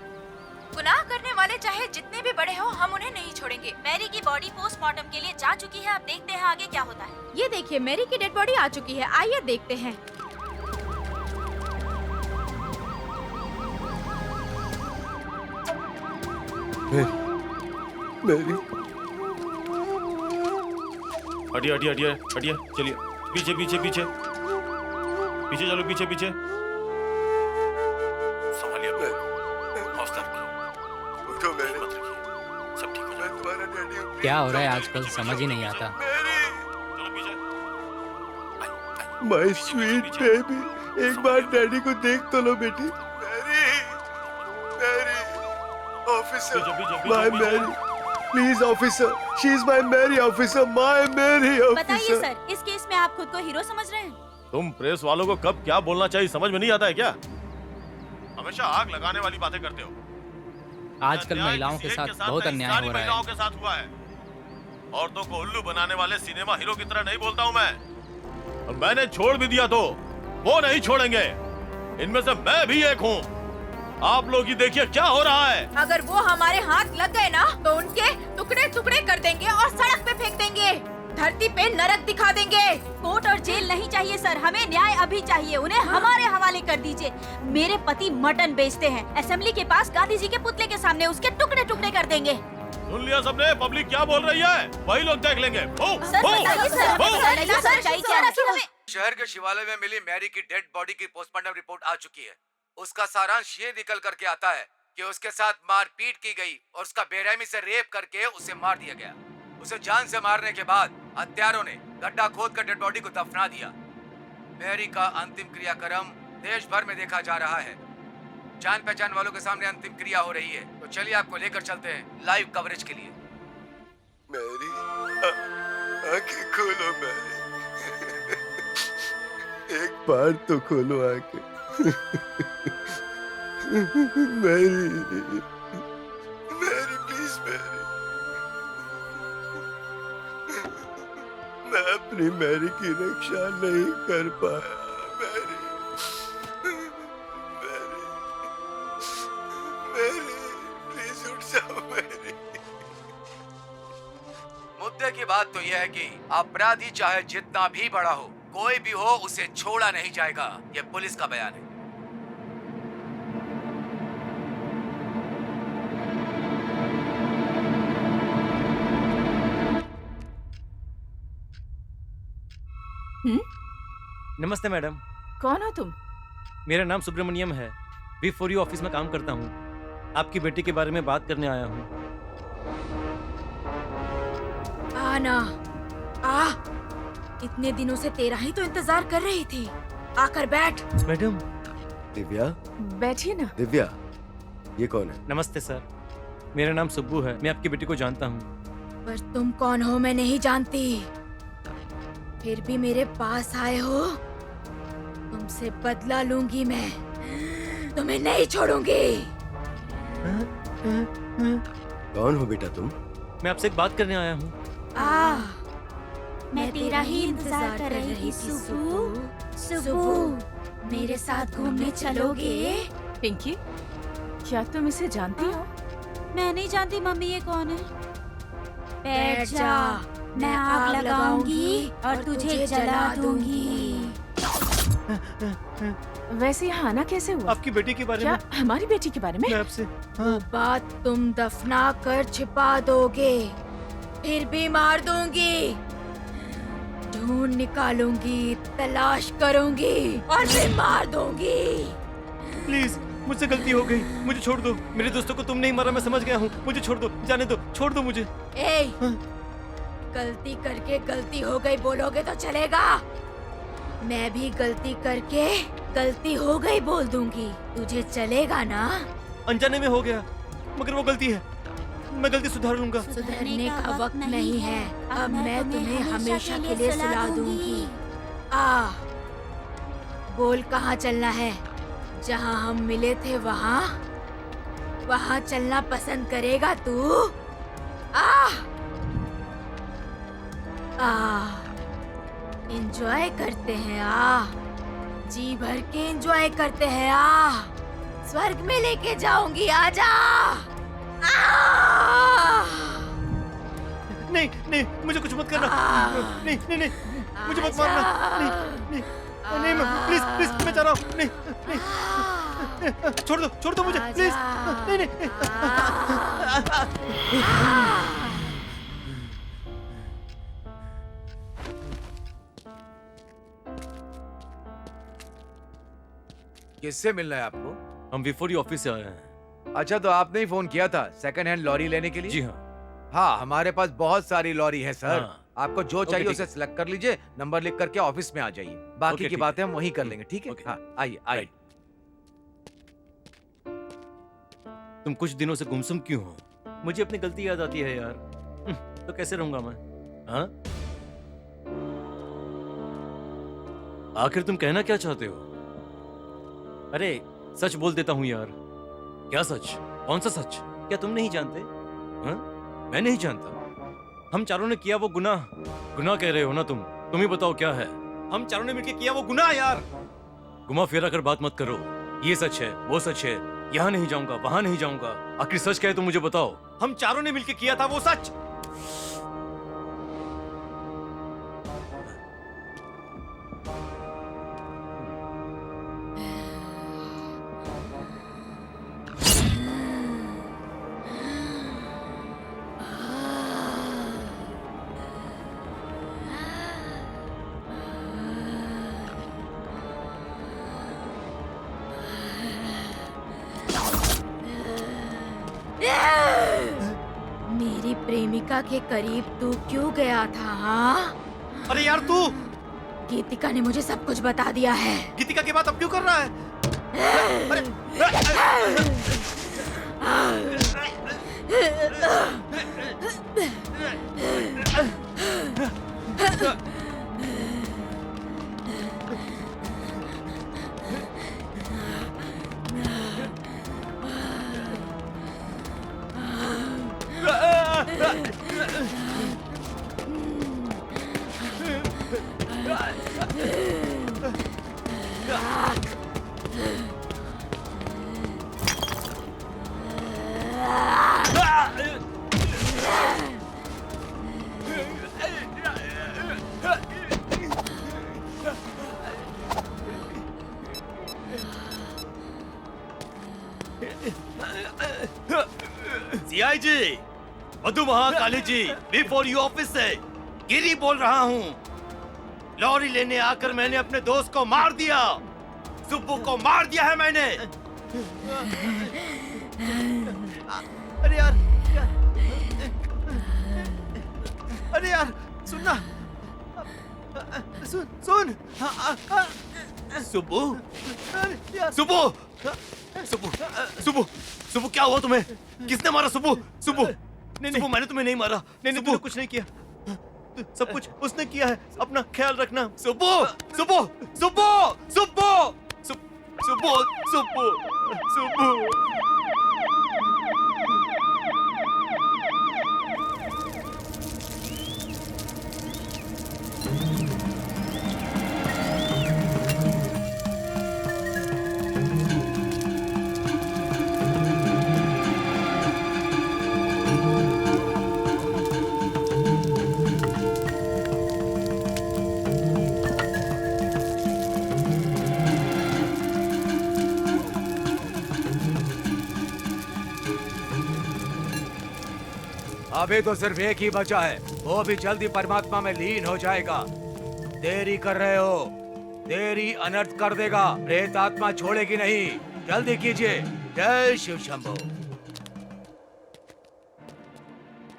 गुनाह करने वाले चाहे जितने भी बड़े हो, हम उन्हें नहीं छोड़ेंगे। मैरी की बॉडी पोस्टमार्टम के लिए जा चुकी है। अब देखते हैं आगे क्या होता है। ये देखिए, मैरी की डेड बॉडी आ चुकी है। आइए देखते हैं। मेरी हटिए हटिए हटिए हटिए, चलिए पीछे पीछे पीछे पीछे चलो, पीछे पीछे। संभालिए अपने को, हौसला रखिए, उठो मेरी, हिम्मत रखिए, सब ठीक हो मैं तुम्हारा डैडी हूँ। क्या हो रहा है आजकल समझ ही नहीं आता। चलो पीछे। माय स्वीट बेबी, एक बार डैडी को देख तो लो बेटी। मैरी, मैरी, ऑफिसर, पीछे, पीछे, माय पीछे, Mary, please officer, she is my Mary officer, my Mary बताइए ऑफिसर। सर, इस केस में आप खुद को हीरो समझ रहे हैं? तुम प्रेस वालों को कब क्या बोलना चाहिए समझ में नहीं आता है क्या? हमेशा आग लगाने वाली बातें करते हो। आजकल अन्याय महिलाओं किसी के एक साथ बहुत नहीं, अन्याय सारी हो रहा महिलाओं है। के साथ हुआ है। औरतों को उल्लू बनाने वाले सिनेमा हीरो की तरह नहीं बोलता हूँ मैं। और मैंने छोड़ भी दिया तो वो नहीं छोड़ेंगे। इनमें से मैं भी एक हूँ। आप लोग ही देखिए क्या हो रहा है। अगर वो हमारे हाथ लग गए ना, तो उनके टुकड़े टुकड़े कर देंगे और सड़क पे फेंक देंगे, धरती पे नरक दिखा देंगे। कोर्ट और जेल नहीं चाहिए सर, हमें न्याय अभी चाहिए। उन्हें हमारे हवाले कर दीजिए। मेरे पति मटन बेचते हैं, असेंबली के पास गांधी जी के पुतले के सामने उसके टुकड़े टुकड़े कर देंगे। सुन लिया सबने, पब्लिक क्या बोल रही है वही लोग देख लेंगे। सर बताइए सर, बताइए सर, सच्चाई क्या है? आखिर हमें शहर के शिवालय में मिली मैरी की डेड बॉडी की पोस्टमार्टम रिपोर्ट आ चुकी है। उसका सारांश ये निकल करके आता है कि उसके साथ मारपीट की गई और उसका बेरहमी से रेप करके उसे मार दिया गया। उसे जान से मारने के बाद हत्यारों ने गड्ढा खोद कर डेड बॉडी को दफना दिया। मैरी का अंतिम क्रियाक्रम देश भर में देखा जा रहा है। जान पहचान वालों के सामने अंतिम क्रिया हो रही है। तो चलिए आपको लेकर चलते हैं लाइव कवरेज के लिए। मैरी, आंखें खोलो मैरी, एक बार तो खोलो आंखें। मैरी, मैरी प्लीज मैरी, मैं अपनी मैरी की रक्षा नहीं कर पाया। मैरी, मैरी, मैरी प्लीज उठ जाओ मैरी। मुद्दे की बात तो यह है कि अपराधी चाहे जितना भी बड़ा हो, कोई भी हो, उसे छोड़ा नहीं जाएगा। ये पुलिस का बयान है। नमस्ते मैडम, कौन हो तुम? मेरा नाम सुब्रमण्यम है। V4U ऑफिस में काम करता हूँ। आपकी बेटी के बारे में बात करने आया हूँ। आना, आ, इतने दिनों से तेरा ही तो इंतजार कर रही थी। आकर बैठ। मैडम। दिव्या, बैठिए ना। दिव्या, ये कौन है? नमस्ते सर, मेरा नाम सुब्बू है। मैं आपकी बेटी को जानता हूँ। पर तुम कौन हो मैं नहीं जानती। फिर भी मेरे पास आए हो। तुमसे बदला लूंगी मैं, तुम्हें नहीं छोड़ूंगी। कौन हो बेटा तुम? मैं आपसे एक बात करने आया हूँ। मैं तेरा ही इंतजार कर रही थी सुब्बू। सुब्बू, मेरे साथ घूमने चलोगे? पिंकी, क्या तुम इसे जानती हो? मैं नहीं जानती मम्मी, ये कौन है? बैठ जा, मैं आग लगाऊंगी और तुझे जला दूंगी। वैसे यहाँ आना कैसे हुआ? आपकी बेटी के बारे क्या में। हमारी बेटी के बारे में? मैं आपसे वो बात तुम दफना कर छिपा दोगे, फिर भी मार दूंगी। ढूंढ निकालूंगी, तलाश करूंगी और फिर मार दूंगी। प्लीज, मुझसे गलती हो गई, मुझे छोड़ दो। मेरे दोस्तों को तुम नहीं मारा, मैं समझ गया हूँ। मुझे छोड़ दो, जाने दो, छोड़ दो मुझे। ए, गलती करके गलती हो गई बोलोगे तो चलेगा। मैं भी गलती करके गलती हो गई बोल दूंगी, तुझे चलेगा ना? अनजाने में हो गया, मगर वो गलती है। मैं गलती सुधार लूंगा। सुधरने का वक्त नहीं है। अब मैं तुम्हें हमेशा के लिए सुला दूंगी। आ, बोल कहाँ चलना है? जहाँ हम मिले थे वहाँ? वहाँ चलना पसंद करेगा तू? एंजॉय करते हैं। जी भर के एंजॉय करते हैं। स्वर्ग में लेके जाऊंगी, आजा। नहीं नहीं, मुझे कुछ मत करना। नहीं नहीं नहीं, मुझे मत मारना। नहीं नहीं नहीं, प्लीज प्लीज, मैं जा रहा हूँ। नहीं नहीं, छोड़ दो मुझे, प्लीज। नहीं नहीं। किससे मिलना है आपको? हम विफोरी ऑफिस से आ रहे हैं। अच्छा, तो आपने ही फोन किया था सेकंड हैंड लॉरी लेने के लिए? जी हाँ। हाँ, हमारे पास बहुत सारी लॉरी है सर। हाँ। आपको जो ओके, चाहिए ठीक उसे सिलेक्ट कर लीजिए, नंबर लिख करके ऑफिस में आ जाइए। बाकी ओके, की ठीक बातें हम वहीं कर लेंगे, ठीक है? ओके। हाँ, आइए आइए। तुम कुछ दिनों से गुमसुम क्यों हो? मुझे अपनी गलती याद आती है यार। तो कैसे रहूंगा मैं? हाँ? आखिर तुम कहना क्या चाहते हो? अरे सच बोल देता हूं यार। क्या सच? कौन सा सच? क्या तुम नहीं जानते? हाँ? मैं नहीं जानता। हम चारों ने किया वो गुनाह कह रहे हो ना तुम? तुम ही बताओ क्या है? हम चारों ने मिलकर किया वो गुनाह यार। घुमा फिरा कर बात मत करो। ये सच है, वो सच है, यहाँ नहीं जाऊंगा, वहां नहीं जाऊंगा। आखिर सच क्या है, तुम मुझे बताओ। हम चारों ने मिलकर किया था वो सच। मेरी प्रेमिका के करीब तू क्यों गया था? हाँ? अरे यार तू! गीतिका ने मुझे सब कुछ बता दिया है। गीतिका की बात अब क्यों कर रहा है? CI ji, Madhu Mahakali ji, before you office से गिरी बोल रहा हूँ। लॉरी लेने आकर मैंने अपने दोस्त को मार दिया। सुब्बू को मार दिया है मैंने। अरे यार, अरे यार, सुनना, सुन। सुब्बू, अरे यार, सुब्बू, सुब्बू, सुब्बू, सुब्बू, क्या हुआ तुम्हें? किसने मारा सुब्बू? सुब्बू, सुब्बू, मैंने तुम्हें नहीं मारा। नहीं, तूने कुछ नहीं किया। सब कुछ उसने किया है। अपना ख्याल रखना। सुब्बू, सुब्बू, सुब्बू, सुब्बू, सुब्बू, सुब्बू, सुब्बू। अभी तो सिर्फ एक ही बचा है, वो भी जल्दी परमात्मा में लीन हो जाएगा। देरी कर रहे हो, देरी अनर्थ कर देगा। प्रेत आत्मा छोड़ेगी नहीं, जल्दी कीजिए। जय शिव शंभो।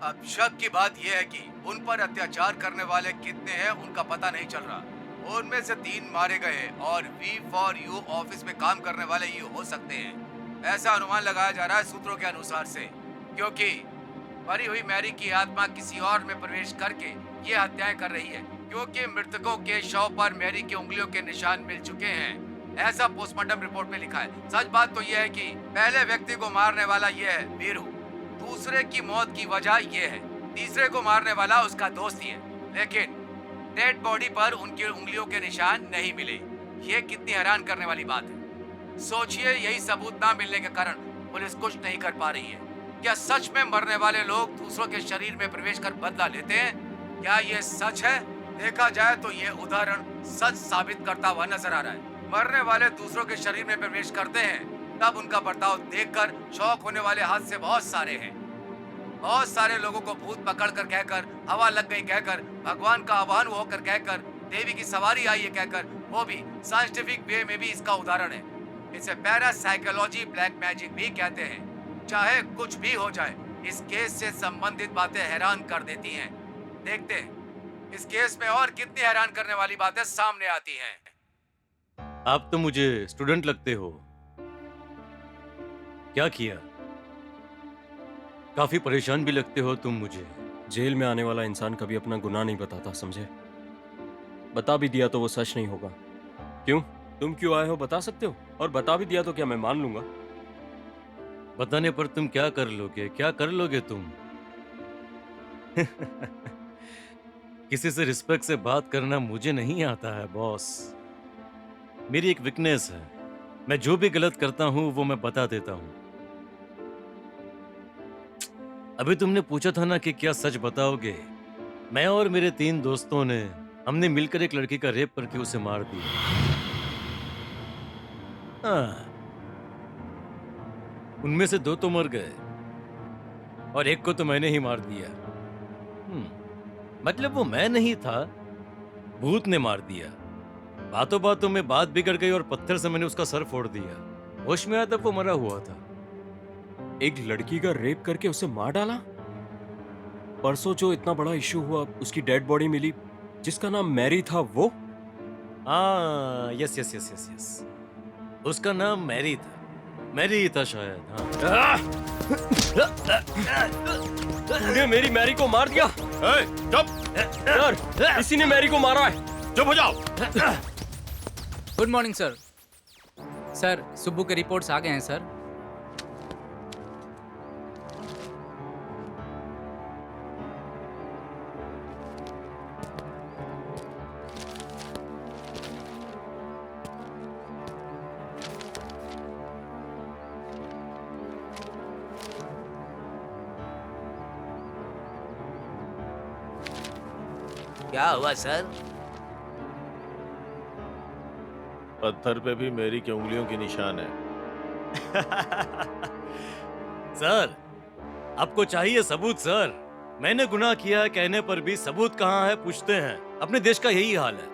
अब शक की बात यह है कि उन पर अत्याचार करने वाले कितने हैं उनका पता नहीं चल रहा। उनमें से 3 मारे गए और V4U ऑफिस में काम करने वाले ये हो सकते हैं, ऐसा अनुमान लगाया जा रहा है सूत्रों के अनुसार से, क्योंकि मरी हुई मैरी की आत्मा किसी और में प्रवेश करके ये हत्याएं कर रही है। क्योंकि मृतकों के शव पर मैरी की उंगलियों के निशान मिल चुके हैं, ऐसा पोस्टमार्टम रिपोर्ट में लिखा है। सच बात तो यह है कि पहले व्यक्ति को मारने वाला ये है वीरू, दूसरे की मौत की वजह ये है, तीसरे को मारने वाला उसका दोस्त ही है। लेकिन डेड बॉडी पर उनकी उंगलियों के निशान नहीं मिले। ये कितनी हैरान करने वाली बात है। सोचिए, यही सबूत ना मिलने के कारण पुलिस कुछ नहीं कर पा रही है। क्या सच में मरने वाले लोग दूसरों के शरीर में प्रवेश कर बदला लेते हैं? क्या ये सच है? देखा जाए तो ये उदाहरण सच साबित करता हुआ नजर आ रहा है। मरने वाले दूसरों के शरीर में प्रवेश करते हैं, तब उनका बर्ताव देखकर शौक होने वाले हादसे बहुत सारे हैं। बहुत सारे लोगों को भूत पकड़ कर कहकर, हवा लग गई कहकर, भगवान का आह्वान होकर कहकर, देवी की सवारी आई है कहकर, वो भी साइंटिफिक वे में भी इसका उदाहरण है। इसे पैरासाइकोलॉजी ब्लैक मैजिक भी कहते हैं। चाहे कुछ भी हो जाए, इस केस से संबंधित बातें हैरान कर देती हैं। देखते हैं इस केस में और कितनी हैरान करने वाली बातें सामने आती हैं। आप तो मुझे स्टूडेंट लगते हो। क्या किया? काफी परेशान भी लगते हो तुम मुझे। जेल में आने वाला इंसान कभी अपना गुनाह नहीं बताता, समझे? बता भी दिया तो वो सच नहीं होगा। क्यों? तुम क्यों आए हो बता सकते हो? और बता भी दिया तो क्या मैं मान लूंगा? बताने पर तुम क्या कर लोगे? क्या कर लोगे तुम? किसी से रिस्पेक्ट से बात करना मुझे नहीं आता है बॉस। मेरी एक वीकनेस है, मैं जो भी गलत करता हूं वो मैं बता देता हूं। अभी तुमने पूछा था ना कि क्या सच बताओगे? मैं और मेरे 3 दोस्तों ने हमने मिलकर एक लड़की का रेप करके उसे मार दिया। हाँ, उनमें से 2 तो मर गए और एक को तो मैंने ही मार दिया। मतलब वो मैं नहीं था, भूत ने मार दिया। बातों बातों में बात बिगड़ गई और पत्थर से मैंने उसका सर फोड़ दिया। होश में आया तब वो मरा हुआ था। एक लड़की का रेप करके उसे मार डाला? परसों जो इतना बड़ा इश्यू हुआ, उसकी डेड बॉडी मिली जिसका नाम मैरी था, वो? हाँ, yes yes yes yes yes, उसका नाम मैरी था। मैरी ही था शायद। हाँ। तूने मेरी मैरी को मार दिया? चुप! सर, इसी ने मैरी को मारा है। चुप हो जाओ। Good morning sir. Sir, Subbu के रिपोर्ट्स आ गए हैं सर। क्या हुआ सर? पत्थर पे भी मेरी की उंगलियों के निशान है। सर, आपको चाहिए सबूत सर। मैंने गुनाह किया है कहने पर भी सबूत कहाँ है पूछते हैं। अपने देश का यही हाल है।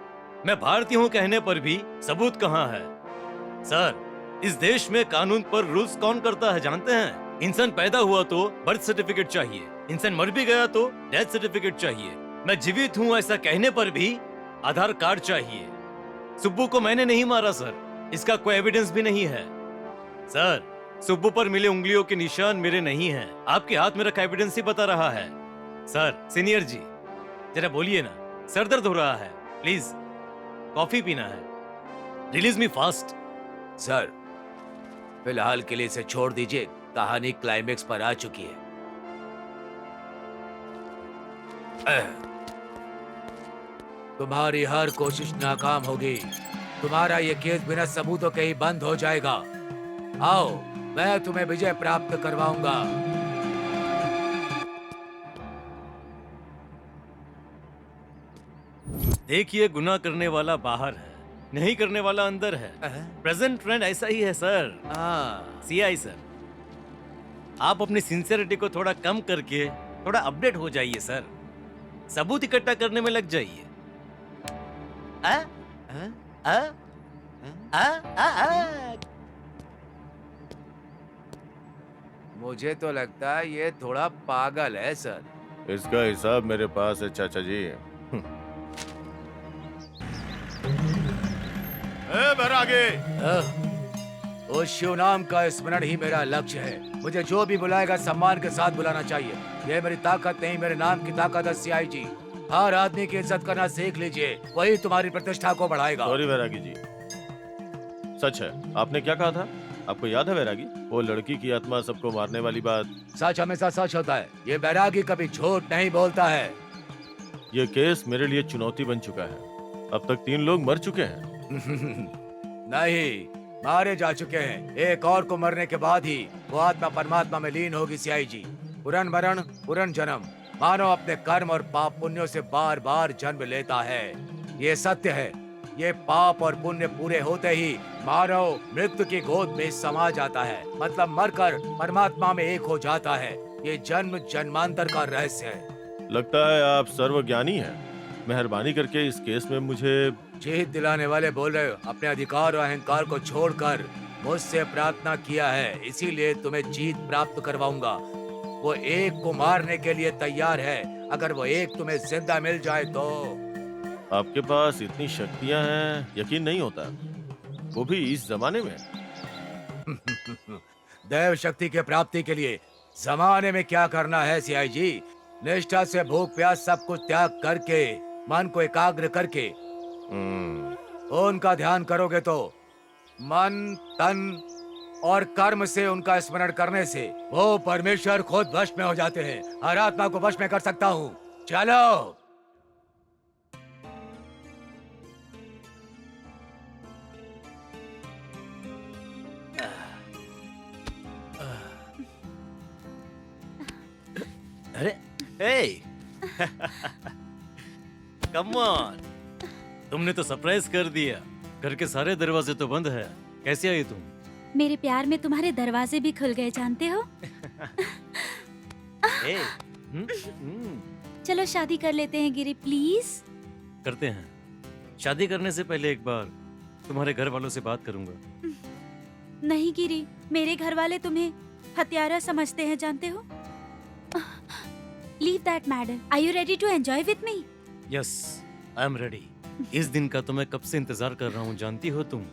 मैं भारतीय हूँ कहने पर भी सबूत कहाँ है? सर, इस देश में कानून पर रूल्स कौन करता है जानते हैं? इंसान पैदा हुआ तो बर्थ सर्टिफिकेट चाहिए, इंसान मर भी गया तो डेथ सर्टिफिकेट चाहिए। मैं जीवित हूँ ऐसा कहने पर भी आधार कार्ड चाहिए। सुब्बू को मैंने नहीं मारा सर, इसका कोई एविडेंस भी नहीं है। सर, सुब्बू पर मिले उंगलियों के निशान मेरे नहीं हैं, आपके हाथ में रखा एविडेंस ही बता रहा है। सर, सीनियर जी जरा बोलिए ना, सर दर्द हो रहा है, प्लीज कॉफी पीना है, रिलीज मी फास्ट। सर, फिलहाल के लिए इसे छोड़ दीजिए, कहानी क्लाइमेक्स पर आ चुकी है। तुम्हारी हर कोशिश नाकाम होगी। तुम्हारा ये केस बिना सबूतों के ही बंद हो जाएगा। आओ, मैं तुम्हें विजय प्राप्त करवाऊंगा। देखिए, गुनाह करने वाला बाहर है, नहीं करने वाला अंदर है। प्रेजेंट ट्रेंड ऐसा ही है सर। सीआई सर, आप अपनी सिंसियरिटी को थोड़ा कम करके थोड़ा अपडेट हो जाइए सर। सबूत इकट्ठा करने में लग जाइए। मुझे तो लगता है ये थोड़ा पागल है सर। इसका हिसाब मेरे पास है चाचा जी। बैरागी, उस शिव नाम का स्मरण ही मेरा लक्ष्य है। मुझे जो भी बुलाएगा सम्मान के साथ बुलाना चाहिए। ये मेरी ताकत नहीं, मेरे नाम की ताकत है सीआई जी। हर आदमी की इज्जत करना सीख लीजिए, वही तुम्हारी प्रतिष्ठा को बढ़ाएगा। सॉरी बैरागी जी, सच है। आपने क्या कहा था? आपको याद है बैरागी, वो लड़की की आत्मा सबको मारने वाली बात? सच हमेशा सच होता है। ये बैरागी कभी झूठ नहीं बोलता है। ये केस मेरे लिए चुनौती बन चुका है। अब तक 3 लोग मर चुके हैं। नहीं, मारे जा चुके हैं। एक और को मरने के बाद ही वो आत्मा परमात्मा में लीन होगी सीआईजी। पुरन मरण पुरन जन्म। मानव अपने कर्म और पाप पुण्यों से बार बार जन्म लेता है, ये सत्य है। ये पाप और पुण्य पूरे होते ही मानव मृत्यु की गोद में समा जाता है, मतलब मरकर परमात्मा में एक हो जाता है। ये जन्म जन्मांतर का रहस्य है। लगता है आप सर्वज्ञानी हैं। मेहरबानी करके इस केस में मुझे जीत दिलाने वाले बोल रहे हो। अपने अधिकार और अहंकार को छोड़कर मुझसे प्रार्थना किया है, इसीलिए तुम्हें जीत प्राप्त करवाऊंगा। वो एक को मारने के लिए तैयार है। अगर वो एक तुम्हें जिंदा मिल जाए तो। आपके पास इतनी शक्तियां हैं, यकीन नहीं होता, वो भी इस जमाने में। दैव शक्ति के प्राप्ति के लिए जमाने में क्या करना है सीआईजी? निष्ठा से भूख प्यास सब कुछ त्याग करके, मन को एकाग्र करके उनका ध्यान करोगे तो मन तन और कर्म से उनका स्मरण करने से वो परमेश्वर खुद वश में हो जाते हैं। हर आत्मा को वश में कर सकता हूँ। चलो। अरे हे कम ऑन, तुमने तो सरप्राइज कर दिया। घर के सारे दरवाजे तो बंद है, कैसे आई तुम? मेरे प्यार में तुम्हारे दरवाजे भी खुल गए, जानते हो? हे, चलो शादी कर लेते हैं गिरी, प्लीज। करते हैं। शादी करने से पहले एक बार तुम्हारे घर वालों से बात करूंगा। नहीं गिरी, मेरे घर वाले तुम्हें हत्यारा समझते हैं, जानते हो? Leave that matter. Are you ready to enjoy with me? Yes, I am ready. इस दिन का तो मैं कब से इंतजार कर रहा हूँ, जानती हो तुम?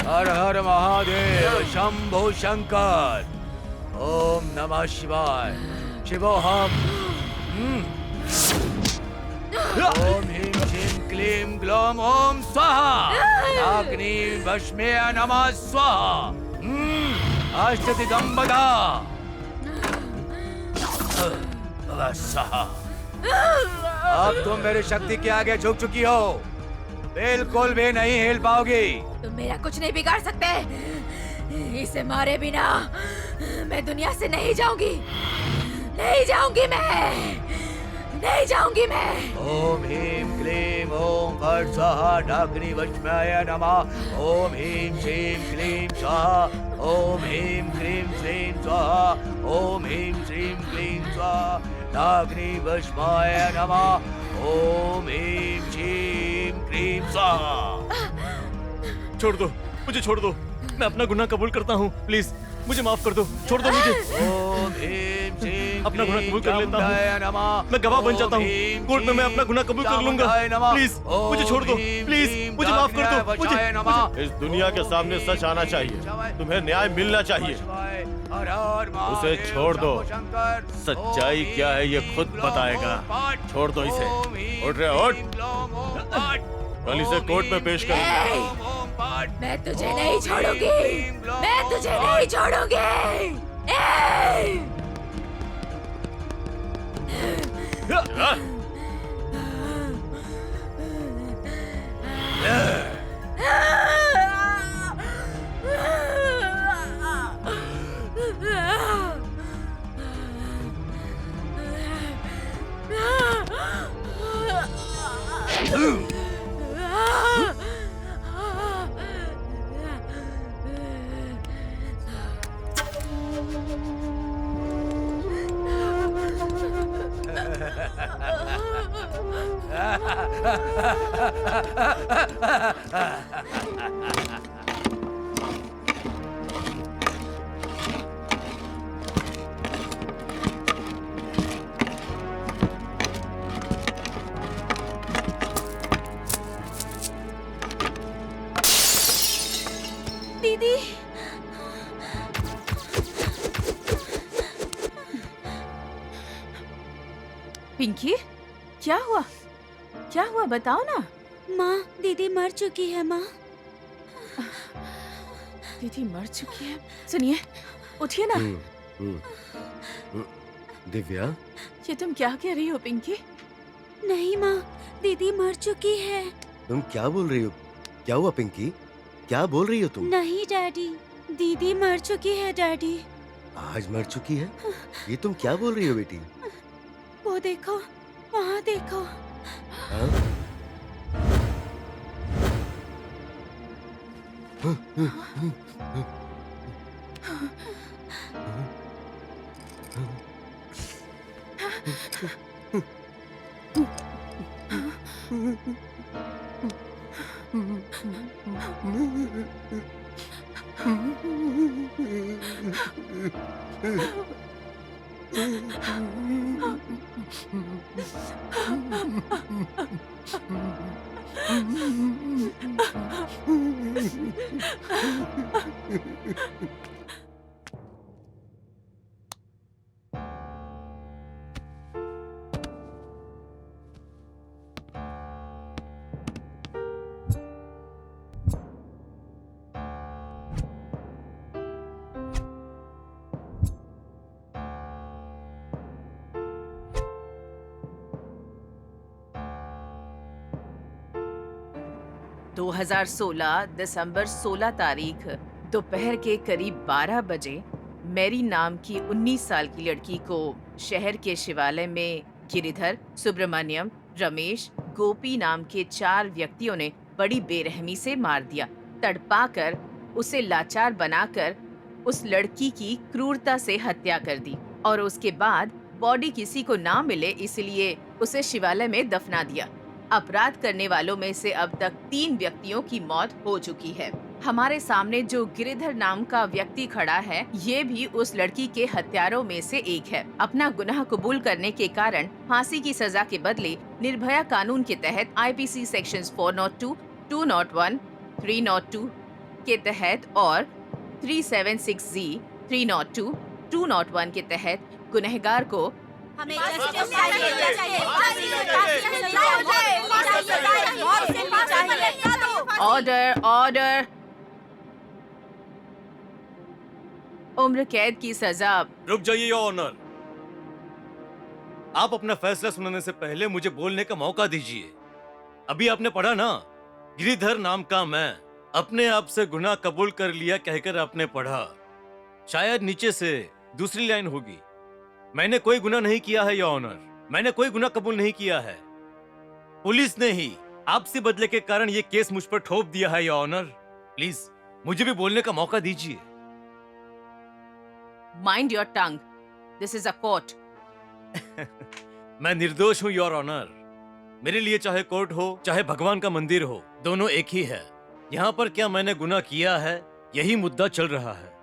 हर हर महादेव शंभो शंकर। ओम नमः शिवाय। शिवोहम। ओम ह्रीं श्रीं क्लीं ग्लौम ओम स्वाहा। अग्नि वश्मे नमः स्वाहा। अष्टदिगंबरा स्वाहा। अब तुम मेरी शक्ति के आगे झुक चुकी हो, बिल्कुल भी नहीं हिल पाओगी। तुम मेरा कुछ नहीं बिगाड़ सकते। इसे मारे बिना मैं दुनिया से नहीं जाऊंगी। नहीं जाऊंगी मैं। नहीं जाऊंगी मैं। ओम ह्रीं क्लीं ओम फट् स्वाहा। अग्नि वश्माय नमः। ओम ह्रीं श्रीं क्लीं स्वाहा। ओम ह्रीं क्लीं श्रीं स्वाहा। ओम ह्रीं श्रीं क्लीं स्वाहा। अग्नि वश्माय नमः। ओम ह्रीं श्रीं क्लीं स्वाहा। छोड़ दो, मुझे छोड़ दो। मैं अपना गुनाह कबूल करता हूँ, प्लीज मुझे माफ कर दो। छोड़ दो मुझे। ओम ह्रीं श्रीं अपना गुनाह कबूल कर लेता हूँ। मैं गवाह बन जाता हूँ, कोर्ट में मैं अपना गुनाह कबूल कर लूंगा। प्लीज मुझे छोड़ दो, प्लीज मुझे माफ कर दो। मुझे इस दुनिया के सामने सच आना चाहिए, तुम्हें न्याय मिलना चाहिए। उसे छोड़ दो, सच्चाई क्या है ये खुद बताएगा। छोड़ दो इसे। उठ रहे उठ, कल इसे कोर्ट में पेश करेंगे। पार्ट। मैं तुझे नहीं छोड़ूंगी, मैं तुझे नहीं छोड़ूंगी। दीदी, पिंकी, क्या हुआ? क्या हुआ बताओ ना। माँ, दीदी मर चुकी है माँ। दीदी मर चुकी है? सुनिए, उठिए ना। दिव्या, ये तुम क्या कह रही हो पिंकी? नहीं माँ, दीदी मर चुकी है। तुम क्या बोल रही हो? क्या हुआ पिंकी? क्या बोल रही हो तुम? नहीं डैडी, दीदी मर चुकी है डैडी। आज मर चुकी है? ये तुम क्या बोल रही हो बेटी? वो देखो, वहाँ देखो। हाँ? दिसंबर 16 तारीख दोपहर के करीब 12 बजे मैरी नाम की 19 साल की लड़की को शहर के शिवालय में गिरिधर, सुब्रमण्यम, रमेश, गोपी नाम के 4 व्यक्तियों ने बड़ी बेरहमी से मार दिया। तड़पाकर उसे लाचार बनाकर उस लड़की की क्रूरता से हत्या कर दी और उसके बाद बॉडी किसी को ना मिले इसलिए उसे शिवालय में दफना दिया। अपराध करने वालों में से अब तक 3 व्यक्तियों की मौत हो चुकी है। हमारे सामने जो गिरिधर नाम का व्यक्ति खड़ा है, ये भी उस लड़की के हत्यारों में से एक है। अपना गुनाह कबूल करने के कारण फांसी की सजा के बदले निर्भया कानून के तहत आईपीसी सेक्शंस 402, 201, 302 के तहत और 376Z, 302, 201 के तहत गुनहगार को हमें जस्टिस चाहिए। Order, order. उम्र कैद की सजा। रुक जाइए योर ऑनर। आप अपना फैसला सुनाने से पहले मुझे बोलने का मौका दीजिए। अभी आपने पढ़ा ना, गिरिधर नाम का मैं अपने आप से गुनाह कबूल कर लिया कहकर आपने पढ़ा। शायद नीचे से दूसरी लाइन होगी, मैंने कोई गुनाह नहीं किया है योर ऑनर, मैंने कोई गुनाह कबूल नहीं किया है। पुलिस ने ही आपसी बदले के कारण ये केस मुझ पर ठोप दिया है योर ऑनर। प्लीज मुझे भी बोलने का मौका दीजिए। Mind your tongue, this is a court. मैं निर्दोष हूँ योर ऑनर। मेरे लिए चाहे कोर्ट हो चाहे भगवान का मंदिर हो, दोनों एक ही है। यहाँ पर क्या मैंने गुनाह किया है, यही मुद्दा चल रहा है।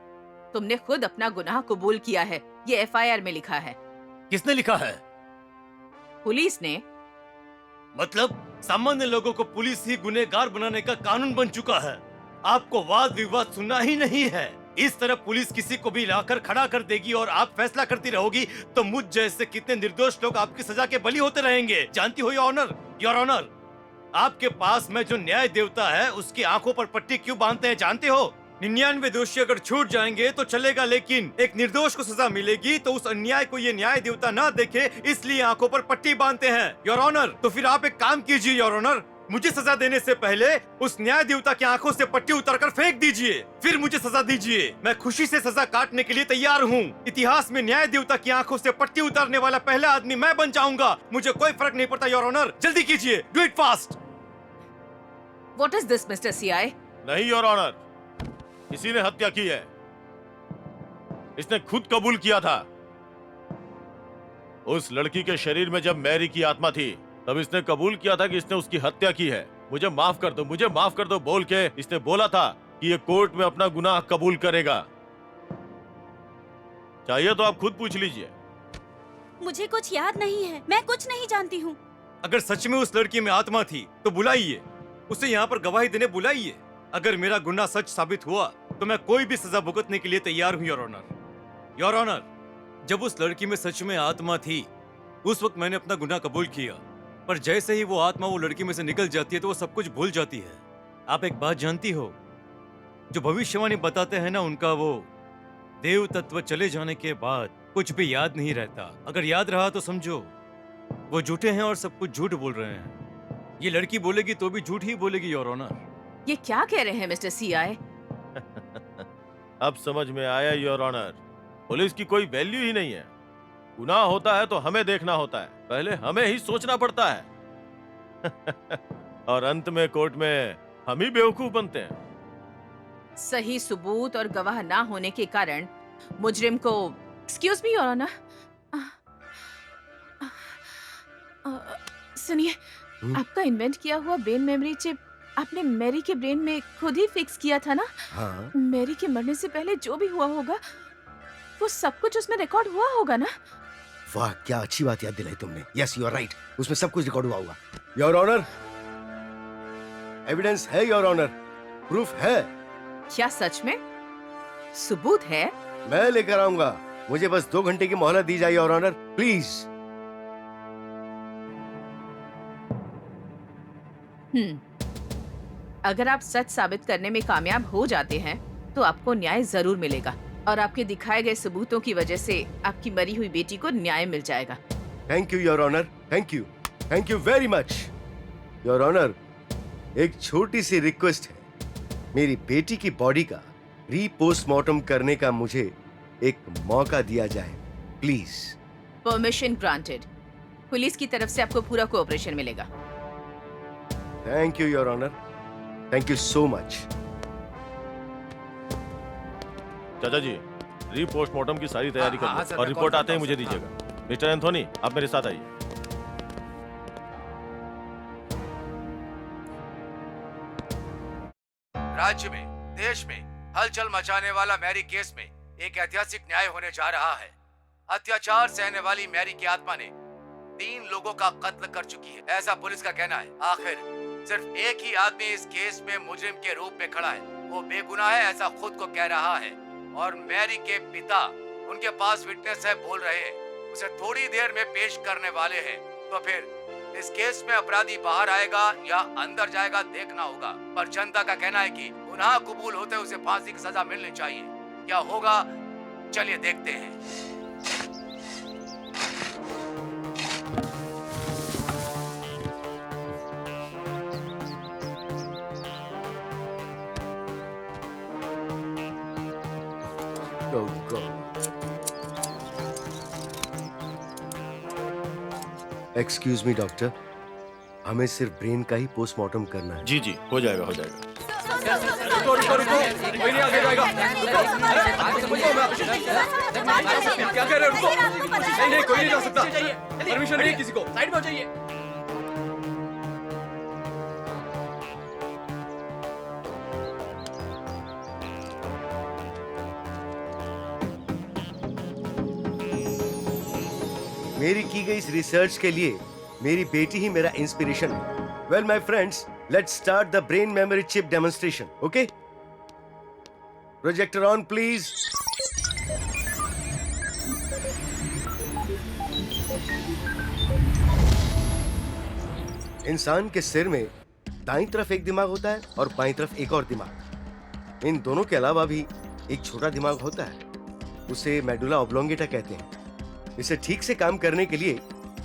तुमने खुद अपना गुनाह कबूल किया है, ये एफआईआर में लिखा है। किसने लिखा है? पुलिस ने। मतलब सामान्य लोगों को पुलिस ही गुनहगार बनाने का कानून बन चुका है। आपको वाद विवाद सुनना ही नहीं है। इस तरह पुलिस किसी को भी लाकर खड़ा कर देगी और आप फैसला करती रहोगी तो मुझ जैसे कितने निर्दोष लोग आपकी सजा के बलि होते रहेंगे। जानती हो योर ऑनर, योर ऑनर, आपके पास में जो न्याय देवता है उसकी आंखों पर पट्टी क्यों बांधते हैं जानते हो? 99 दोषी अगर छूट जाएंगे तो चलेगा, लेकिन एक निर्दोष को सजा मिलेगी तो उस अन्याय को ये न्याय देवता ना देखे, इसलिए आंखों पर पट्टी बांधते हैं योर ऑनर। तो फिर आप एक काम कीजिए योर ऑनर, मुझे सजा देने से पहले उस न्याय देवता की आंखों से पट्टी उतारकर फेंक दीजिए, फिर मुझे सजा दीजिए। मैं खुशी से सजा काटने के लिए तैयार हूँ। इतिहास में न्याय देवता की आंखों से पट्टी उतारने वाला पहला आदमी मैं बन जाऊंगा। मुझे कोई फर्क नहीं पड़ता योर ऑनर, जल्दी कीजिए, do it fast. What is this mister CI? नहीं योर ऑनर, इसी ने हत्या की है। इसने खुद कबूल किया था। उस लड़की के शरीर में जब मैरी की आत्मा थी तब इसने कबूल किया था कि इसने उसकी हत्या की है। मुझे माफ कर दो, मुझे माफ कर दो बोल के इसने बोला था कि ये कोर्ट में अपना गुनाह कबूल करेगा। चाहिए तो आप खुद पूछ लीजिए। मुझे कुछ याद नहीं है, मैं कुछ नहीं जानती हूँ। अगर सच में उस लड़की में आत्मा थी तो बुलाइए उसे, यहाँ पर गवाही देने बुलाइए। अगर मेरा गुनाह सच साबित हुआ तो मैं कोई भी सजा भुगतने के लिए तैयार हूँ योर ऑनर। योर ऑनर, जब उस लड़की में सच में आत्मा थी उस वक्त मैंने अपना गुनाह कबूल किया, पर जैसे ही वो आत्मा वो लड़की में से निकल जाती है तो वो सब कुछ भूल जाती है। आप एक बात जानती हो, जो भविष्यवाणी बताते हैं ना, उनका वो देव तत्व चले जाने के बाद कुछ भी याद नहीं रहता। अगर याद रहा तो समझो वो झूठे हैं और सब कुछ झूठ बोल रहे हैं। ये लड़की बोलेगी तो भी झूठ ही बोलेगी योर ऑनर। ये क्या कह रहे हैं मिस्टर सीआई? अब समझ में आया योर ऑनर, पुलिस की कोई वैल्यू ही नहीं है। गुनाह होता है तो हमें देखना होता है, पहले हमें ही सोचना पड़ता है। और अंत में कोर्ट में हम ही बेवकूफ बनते हैं। सही सबूत और गवाह ना होने के कारण मुजरिम को, एक्सक्यूज मी योर ऑनर, सुनिए, आपका इन्वेंट किया हुआ ब्रेन मेमोरी चिप आपने मैरी के ब्रेन में खुद ही फिक्स किया था ना? हाँ। मैरी के मरने से पहले जो भी हुआ होगा वो सब कुछ उसमें रिकॉर्ड हुआ होगा ना? वाह, क्या अच्छी बात याद दिलाई तुमने। यस, यू आर राइट, उसमें सब कुछ रिकॉर्ड हुआ होगा। योर ऑनर, एविडेंस है योर ऑनर, प्रूफ है। क्या सच में सबूत है? मैं लेकर आऊंगा, मुझे बस 2 घंटे की मोहलत दी जाए योर ऑनर, प्लीज। अगर आप सच साबित करने में कामयाब हो जाते हैं तो आपको न्याय जरूर मिलेगा और आपके दिखाए गए सबूतों की वजह से आपकी मरी हुई बेटी को न्याय मिल जाएगा। Thank you your honour, thank you very much your honour. एक छोटी सी रिक्वेस्ट है, मेरी बेटी की बॉडी का रीपोस्टमार्टम करने का मुझे एक मौका दिया जाए प्लीज। Permission granted. पुलिस की तरफ से आपको पूरा कोऑपरेशन मिलेगा। Thank you your honour, thank you so much. चाचा जी, रीपोस्टमार्टम की सारी तैयारी कर लो और रिपोर्ट आते ही मुझे दीजिएगा। मिस्टर एंथोनी, आप मेरे साथ आइए। राज्य में, देश में हलचल मचाने वाला मैरी केस में एक ऐतिहासिक न्याय होने जा रहा है। अत्याचार सहने वाली मैरी की आत्मा ने 3 लोगों का कत्ल कर चुकी है, ऐसा पुलिस का कहना है। आखिर सिर्फ एक ही आदमी इस केस में मुजरिम के रूप में खड़ा है, वो बेगुनाह है ऐसा खुद को कह रहा है और मैरी के पिता उनके पास विटनेस है बोल रहे हैं, उसे थोड़ी देर में पेश करने वाले हैं। तो फिर इस केस में अपराधी बाहर आएगा या अंदर जाएगा देखना होगा, पर जनता का कहना है कि गुनाह कबूल होते उसे फांसी की सजा मिलनी चाहिए। क्या होगा, चलिए देखते हैं। Oh God. Excuse me doctor, हमें सिर्फ ब्रेन का ही पोस्टमार्टम करना है। जी जी, हो जाएगा हो जाएगा। रुको रुको रुको, कोई नहीं आगे जाएगा। रुको, अरे क्या कह रहे हो? रुको, नहीं नहीं, कोई नहीं जा सकता, परमिशन नहीं किसी को। साइड में हो जाइए। मेरी की गई इस रिसर्च के लिए मेरी बेटी ही मेरा इंस्पिरेशन है। Well my friends, let's start the brain memory chip demonstration, okay? Projector on please. इंसान के सिर में दाईं तरफ एक दिमाग होता है और बाईं तरफ एक और दिमाग। इन दोनों के अलावा भी एक छोटा दिमाग होता है, उसे मेडुला ऑब्लोंगेटा कहते हैं। इसे ठीक से काम करने के लिए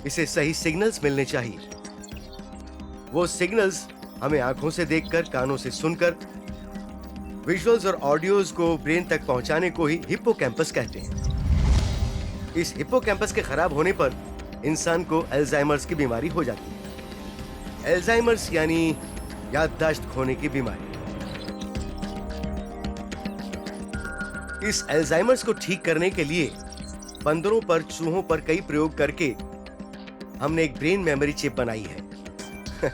इसे सही सिग्नल्स मिलने चाहिए। वो सिग्नल्स हमें आंखों से देखकर, कानों से सुनकर, विजुअल्स और ऑडियोज को ब्रेन तक पहुंचाने को ही हिप्पोकैम्पस कहते हैं। इस हिप्पोकैम्पस के खराब होने पर इंसान को अल्जाइमर्स की बीमारी हो जाती है। अल्जाइमर्स यानी याददाश्त खोने की बीमारी। इस अल्जाइमर्स को ठीक करने के लिए बंदरों पर, चूहों पर कई प्रयोग करके हमने एक ब्रेन मेमोरी चिप बनाई है।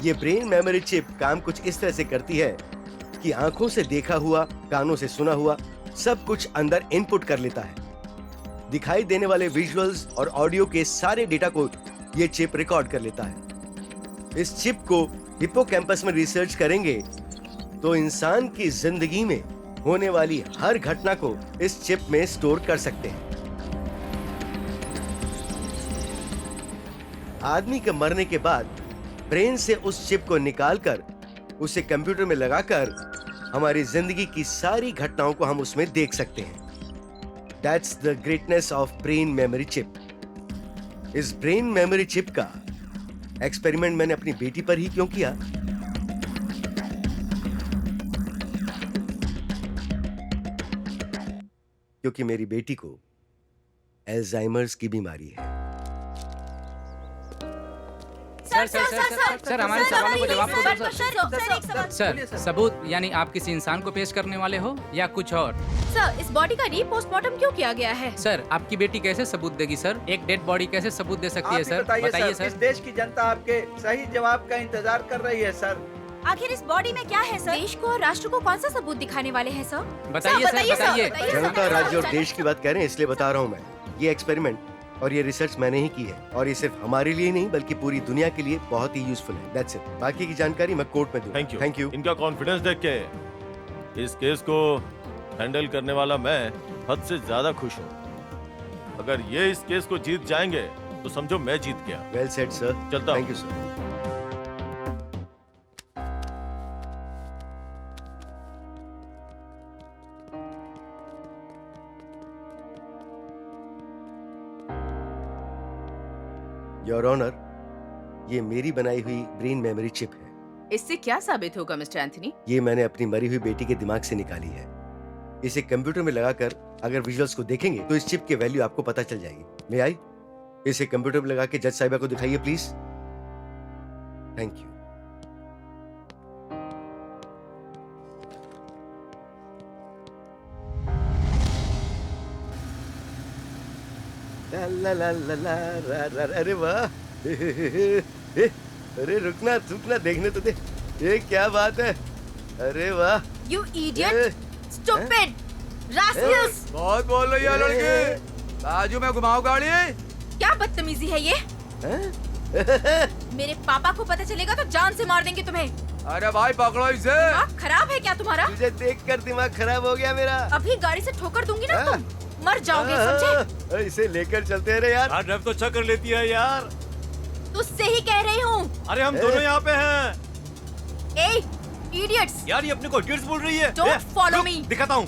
ये ब्रेन मेमोरी चिप काम कुछ इस तरह से करती है कि आंखों से देखा हुआ, कानों से सुना हुआ सब कुछ अंदर इनपुट कर लेता है। दिखाई देने वाले विजुअल्स और ऑडियो के सारे डेटा को ये चिप रिकॉर्ड कर लेता है। इस चिप को हिप्पोकैम्पस में रिसर्च करेंगे तो इंसान की जिंदगी में होने वाली हर घटना को इस चिप में स्टोर कर सकते हैं। आदमी के मरने के बाद ब्रेन से उस चिप को निकालकर उसे कंप्यूटर में लगाकर हमारी जिंदगी की सारी घटनाओं को हम उसमें देख सकते हैं। That's the greatness of brain memory chip. इस ब्रेन मेमोरी चिप का एक्सपेरिमेंट मैंने अपनी बेटी पर ही क्यों किया? क्योंकि मेरी बेटी को अल्जाइमर्स की बीमारी है। सर हमारे सवालों को जवाब दो सर। सबूत यानी आप किसी इंसान को पेश करने वाले हो या कुछ और? सर, इस बॉडी का रीपोस्टमार्टम क्यों किया गया है? सर, आपकी बेटी कैसे सबूत देगी सर? एक डेड बॉडी कैसे सबूत दे सकती है सर? बताइए सर। इस देश की जनता आपके सही जवाब का इंतजार कर रही है सर। आखिर इस बॉडी में क्या है सर? देश को और राष्ट्र को कौन सा सबूत दिखाने वाले हैं सर? बताइए सर, बताइए। जनता, राज्य और देश की बात कह रहे हैं इसलिए बता रहा हूँ मैं। ये एक्सपेरिमेंट और ये रिसर्च मैंने ही की है और ये सिर्फ हमारे लिए नहीं बल्कि पूरी दुनिया के लिए बहुत ही यूजफुल है। That's it. बाकी की जानकारी मैं कोर्ट में दूंगा। Thank you. इनका कॉन्फिडेंस देख के इस केस को हैंडल करने वाला मैं हद से ज्यादा खुश हूँ। अगर ये इस केस को जीत जाएंगे तो समझो मैं जीत गया। Well said sir. चलता हूँ। Thank you sir. Your honour, ये मेरी बनाई हुई ब्रेन मेमोरी चिप है। इससे क्या साबित होगा मिस्टर एंथनी? ये मैंने अपनी मरी हुई बेटी के दिमाग से निकाली है। इसे कंप्यूटर में लगाकर अगर विजुअल्स को देखेंगे तो इस चिप की वैल्यू आपको पता चल जाएगी। ले आई, इसे कंप्यूटर में लगा के जज साहिबा को दिखाइए प्लीज। Thank you. ला ला ला ला रा रा, अरे वाह। अरे रुकना रुकना, देखने तो दे। ये क्या बात है? अरे वाह। You idiot! Stupid! Rascals! बहुत बोल रही है लड़की। बाजू में घुमाओ गाड़ी। क्या बदतमीजी है ये? मेरे पापा को पता चलेगा तो जान से मार देंगे तुम्हें। अरे भाई पकड़ो इसे। दिमाग खराब है क्या तुम्हारा? तुझे देखकर दिमाग खराब हो गया मेरा। अभी गाड़ी से ठोकर दूंगी ना तुम मर जाओगे, समझे? इसे लेकर चलते हैं रे यार। ड्राइव तो अच्छा कर लेती है यार। तुझसे ही कह रही हूँ। अरे हम दोनों यहाँ पे हैं। ए, idiots! यार ये अपने को इडियट्स बोल रही है। Don't follow me. दिखाता हूँ।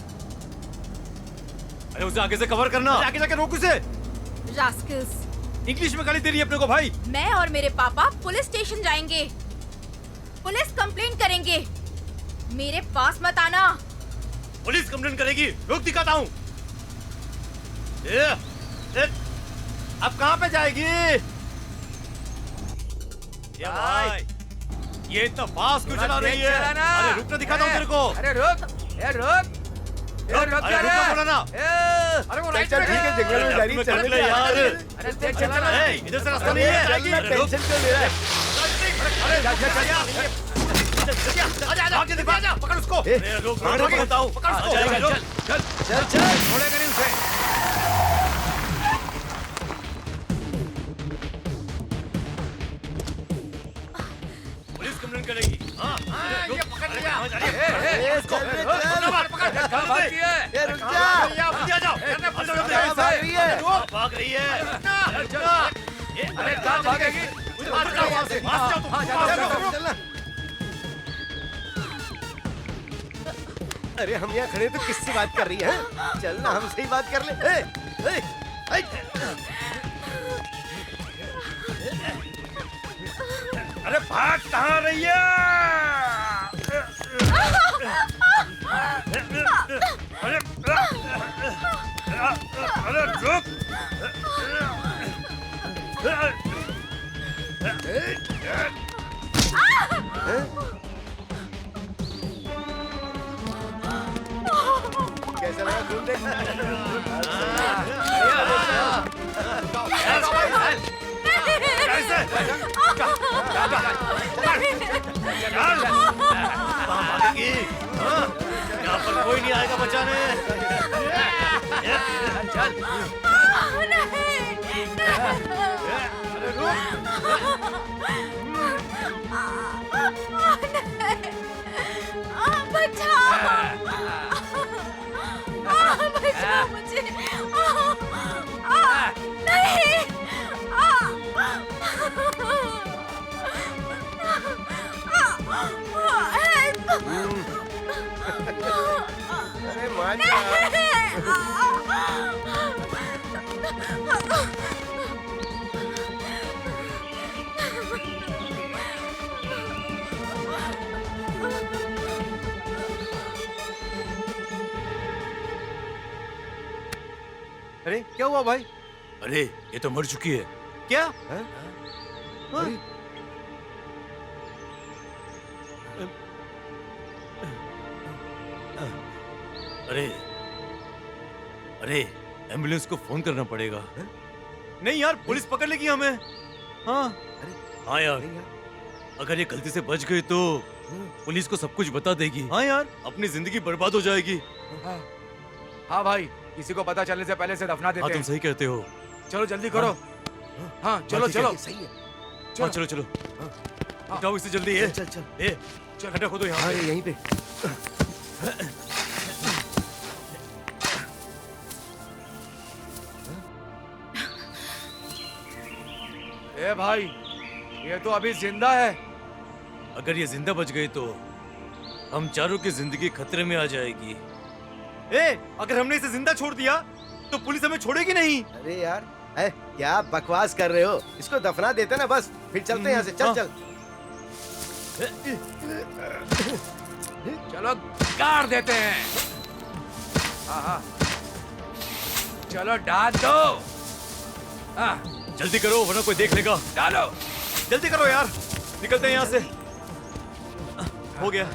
अरे उसे आगे से कवर करना। आगे जाके रोक उसे। Rascals! इंग्लिश में गाली दे रही है अपने को भाई। मैं और मेरे पापा पुलिस स्टेशन जाएंगे, पुलिस कंप्लेंट करेंगे। मेरे पास मत आना। पुलिस कंप्लेंट करेगी। रोक दिखाता हूँ। अब कहाँ पे जाएगी? ये भाई, ये इतना फास्ट क्यों चला रही है? अरे रुक ना, दिखाता हूँ तेरे को। अरे रुक, ए रुक, ए रुक अरे रुक ना, बोला ना। अरे वो राइट चल ठीक है, जंगल में जा रही है, चलने दे यार। अरे देख चल चल। ए, इधर से रास्ता नहीं है। टेंशन क्यों ले रहा है? अरे आगे देखो, आजा, पकड़ उसको। अरे रुक, पकड़ता हूँ, पकड़ उसको। चल छोड़ेगा नहीं उसे। करेगी। हाँ, ये पकड़ लिया। रुक जा। भाग रही है। अरे कहाँ भागेगी? चलना। अरे हम यहाँ खड़े तो किससे बात कर रही है? चलना, हमसे ही बात कर ले। अरे भाग कहाँ रही है? अरे अरे रुक। कैसा लगा घूम देखना? यहाँ पर कोई नहीं आएगा बचाने। बचाओ मुझे। अरे मान जा। अरे क्या हुआ भाई? अरे ये तो मर चुकी है। क्या? अरे अरे एम्बुलेंस को फोन करना पड़ेगा। नहीं यार, पुलिस पकड़ लेगी हमें। हाँ हाँ यार, अगर ये गलती से बच गई तो पुलिस को सब कुछ बता देगी। हाँ यार, अपनी जिंदगी बर्बाद हो जाएगी। हाँ भाई, किसी को पता चलने से पहले से दफना देते हाँ हैं। तुम सही कहते हो। चलो जल्दी करो। हाँ चलो चलो। सही है। हाँ चलो चलो, उठाओ इसे जल्दी। ये चल चल। ए खड्डा खोदो यहाँ हाँ पे। यहीं पे। ए भाई, ये तो अभी जिंदा है। अगर ये जिंदा बच गई तो हम चारों की जिंदगी खतरे में आ जाएगी। ए, अगर हमने इसे जिंदा छोड़ दिया तो पुलिस हमें छोड़ेगी नहीं। अरे यार, क्या बकवास कर रहे हो? इसको दफना देते ना बस, फिर चलते हैं यहाँ से। चल चल। चलो गाड़ देते हैं। हाँ हाँ, चलो डाल दो। हाँ जल्दी करो वरना कोई देख लेगा। डालो। जल्दी करो यार, निकलते हैं यहाँ से। हो गया।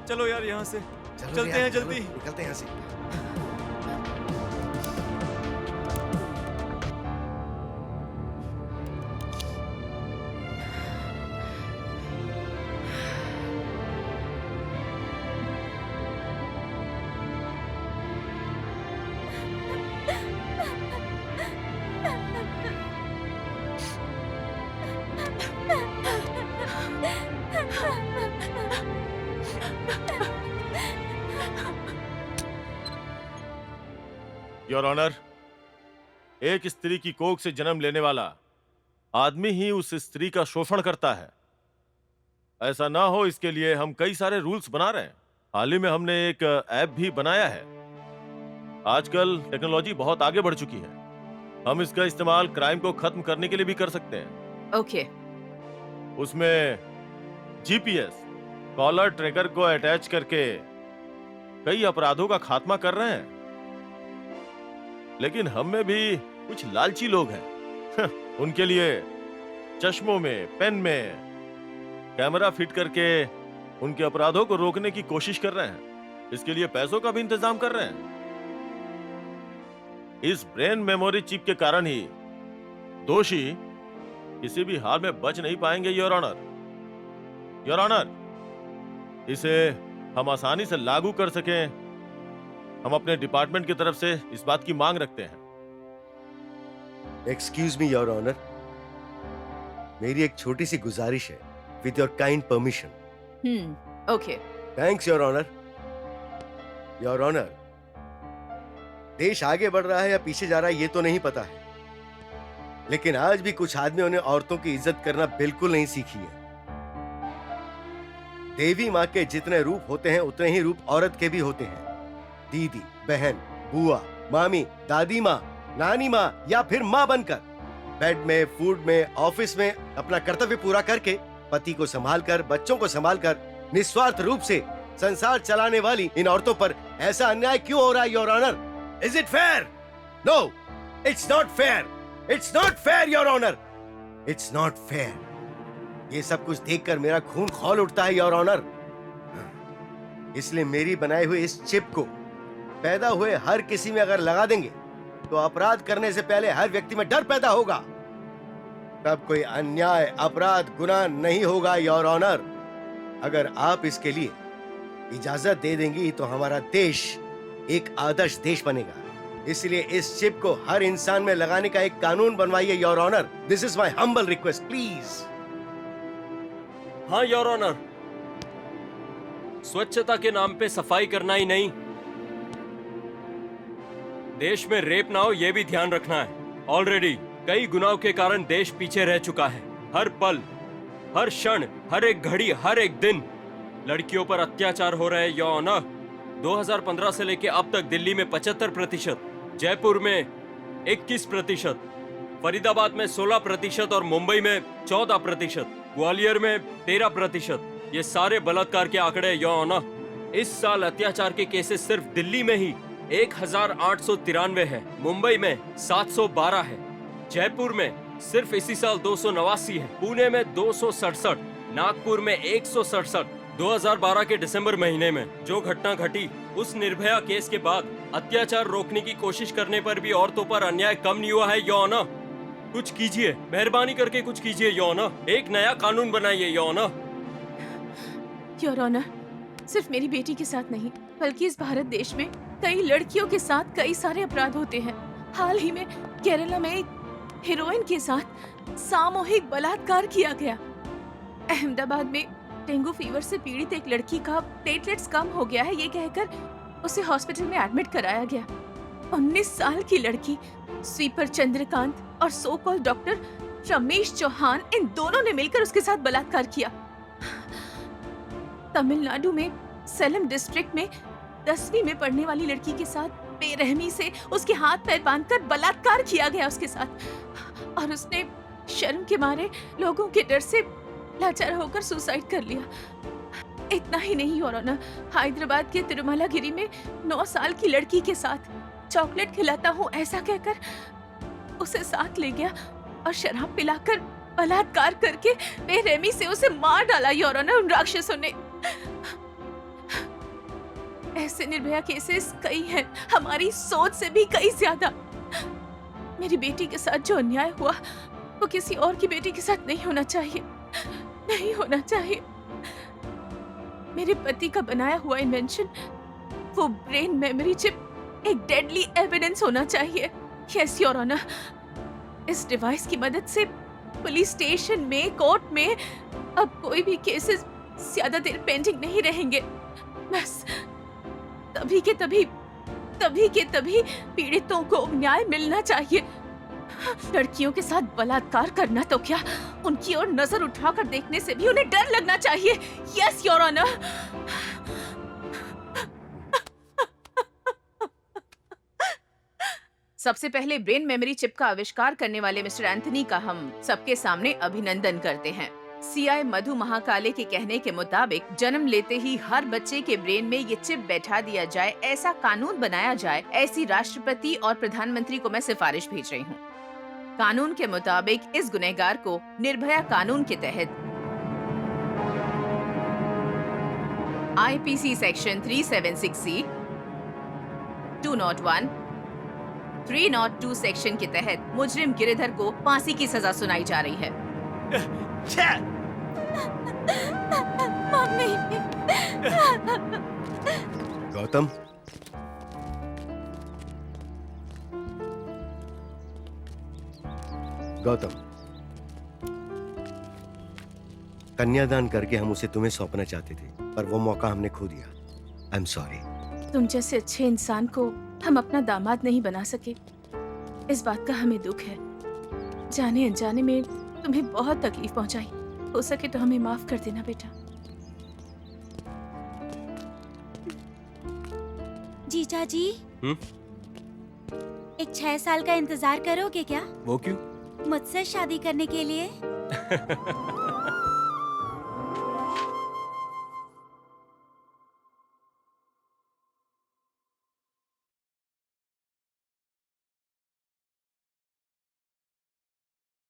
चलो यार यहाँ से चलते हैं जल्दी। निकलते हैं यहाँ से। योर ऑनर, एक स्त्री की कोख से जन्म लेने वाला आदमी ही उस स्त्री का शोषण करता है। ऐसा ना हो इसके लिए हम कई सारे रूल्स बना रहे हैं। हाल ही में हमने एक ऐप भी बनाया है। आजकल टेक्नोलॉजी बहुत आगे बढ़ चुकी है। हम इसका इस्तेमाल क्राइम को खत्म करने के लिए भी कर सकते हैं। ओके। उसमें जीपीएस कॉलर ट्रैकर को अटैच करके कई अपराधों का खात्मा कर रहे हैं। लेकिन हम में भी कुछ लालची लोग हैं। उनके लिए चश्मों में, पेन में कैमरा फिट करके उनके अपराधों को रोकने की कोशिश कर रहे हैं। इसके लिए पैसों का भी इंतजाम कर रहे हैं। इस ब्रेन मेमोरी चिप के कारण ही दोषी किसी भी हाल में बच नहीं पाएंगे। योर ऑनर, योर ऑनर, इसे हम आसानी से लागू कर सकें, हम अपने डिपार्टमेंट की तरफ से इस बात की मांग रखते हैं। एक्सक्यूज मी योर ऑनर, मेरी एक छोटी सी गुजारिश है, with your kind permission. Okay. Thanks your honour. Your honour, देश आगे बढ़ रहा है या पीछे जा रहा है ये तो नहीं पता है, लेकिन आज भी कुछ आदमियों ने औरतों की इज्जत करना बिल्कुल नहीं सीखी है। देवी माँ के जितने रूप होते हैं उतने ही रूप औरत के भी होते हैं। दीदी, बहन, बुआ, मामी, दादी माँ, नानी माँ या फिर माँ बनकर बेड में, फूड में, ऑफिस में अपना कर्तव्य पूरा करके पति को संभालकर, बच्चों को संभालकर निस्वार्थ रूप से संसार चलाने वाली इन औरतों पर ऐसा अन्याय क्यों हो रहा है, your honour? Is it fair? No, it's not fair. It's not fair, your honour. It's not fair. ये सब कुछ देखकर मेरा खून खौल उठता है, योर ऑनर। इसलिए मेरी बनाई हुई इस चिप को पैदा हुए हर किसी में अगर लगा देंगे तो अपराध करने से पहले हर व्यक्ति में डर पैदा होगा। तब कोई अन्याय, अपराध, गुनाह नहीं होगा, योर ऑनर। अगर आप इसके लिए इजाजत दे देंगी तो हमारा देश एक आदर्श देश बनेगा। इसलिए इस चिप को हर इंसान में लगाने का एक कानून बनवाइए, your honour. This is my humble request, please. हाँ योर ऑनर, स्वच्छता के नाम पे सफाई करना ही नहीं, देश में रेप ना हो ये भी ध्यान रखना है। ऑलरेडी कई गुनाहों के कारण देश पीछे रह चुका है। हर पल, हर क्षण, हर एक घड़ी, हर एक दिन लड़कियों पर अत्याचार हो रहे हैं, योर ऑनर। 2015 से लेके अब तक दिल्ली में 75%, जयपुर में 21%, फरीदाबाद में 16% और मुंबई में 14%, ग्वालियर में 13%। ये सारे बलात्कार के आंकड़े, योर ऑनर। इस साल अत्याचार के केसेस सिर्फ दिल्ली में ही 1893 है, मुंबई में 712 है, जयपुर में सिर्फ इसी साल 289 है, पुणे में 267, नागपुर में 167। 2012 के दिसंबर महीने में जो घटना घटी उस निर्भया केस के बाद अत्याचार रोकने की कोशिश करने पर भी औरतों पर अन्याय कम नहीं हुआ है, योर ऑनर। कुछ कीजिए, मेहरबानी करके कुछ कीजिए, योर ऑनर। एक नया कानून बनाइए, योर ऑनर। योर ऑनर, सिर्फ मेरी बेटी के साथ नहीं बल्कि इस भारत देश में कई लड़कियों के साथ कई सारे अपराध होते हैं। हाल ही में केरला में एक हीरोइन के साथ सामूहिक बलात्कार किया गया। अहमदाबाद में डेंगू फीवर से पीड़ित एक लड़की का प्लेटलेट्स कम हो गया है ये कहकर उसे हॉस्पिटल में एडमिट कराया गया। 19 साल की लड़की स्वीपर चंद्रकांत और so called doctor Ramesh Chauhan, इन दोनों ने मिलकर उसके साथ बलात्कार किया। तमिलनाडु में सेलम डिस्ट्रिक्ट में 10वीं में पढ़ने वाली लड़की के साथ बेरहमी से उसके हाथ पैर बांधकर बलात्कार किया गया उसके साथ, और उसने शर्म के मारे लोगों के डर से लाचार होकर सुसाइड कर लिया। इतना ही नहीं योर ऑनर, हैदराबाद के तिरुमलागिरी में 9 साल की लड़की के साथ चॉकलेट खिलाता हूँ ऐसा कहकर उसे साथ ले गया और शराब पिलाकर बलात्कार करके बेरहमी से उसे मार डाला योर ऑनर उन राक्षसों ने। ऐसे निर्भया केसेस कई हैं, हमारी सोच से भी कई ज्यादा। मेरी बेटी के साथ जो अन्याय हुआ वो किसी और की बेटी के साथ नहीं होना चाहिए, नहीं होना चाहिए। मेरे पति का बनाया हुआ इन्वेंशन, वो ब्रेन मेमोरी चिप, एक डेडली एविडेंस होना चाहिए। यस योर ऑनर, इस डिवाइस की मदद से पुलिस स्टेशन में, कोर्ट में अब कोई भी केसेस ज्यादा देर पेंडिंग नहीं रहेंगे। बस तभी के तभी पीड़ितों को न्याय मिलना चाहिए। लड़कियों के साथ बलात्कार करना तो क्या, उनकी ओर नजर उठाकर देखने से भी उन्हें डर लगना चाहिए। Yes your honour. सबसे पहले ब्रेन मेमोरी चिप का आविष्कार करने वाले मिस्टर एंथनी का हम सबके सामने अभिनंदन करते हैं। सीआई मधु महाकाले के कहने के मुताबिक जन्म लेते ही हर बच्चे के ब्रेन में ये चिप बैठा दिया जाए, ऐसा कानून बनाया जाए, ऐसी राष्ट्रपति और प्रधानमंत्री को मैं सिफारिश भेज रही हूँ। कानून के मुताबिक इस गुनहगार को निर्भया कानून के तहत आईपीसी सेक्शन 376C, 201, 302 सेक्शन के तहत मुजरिम गिरिधर को फांसी की सजा सुनाई जा रही है। मम्मी। गौतम, गौतम, कन्यादान करके हम उसे तुम्हें सौंपना चाहते थे, पर वो मौका हमने खो दिया। आई एम सॉरी। तुम जैसे अच्छे इंसान को हम अपना दामाद नहीं बना सके, इस बात का हमें दुख है। जाने अनजाने में तुम्हें बहुत तकलीफ पहुंचाई। हो सके तो हमें माफ कर देना बेटा। जीजा जी, हम्म? एक 6 साल का इंतजार करोगे क्या? वो क्यों? मुझसे शादी करने के लिए?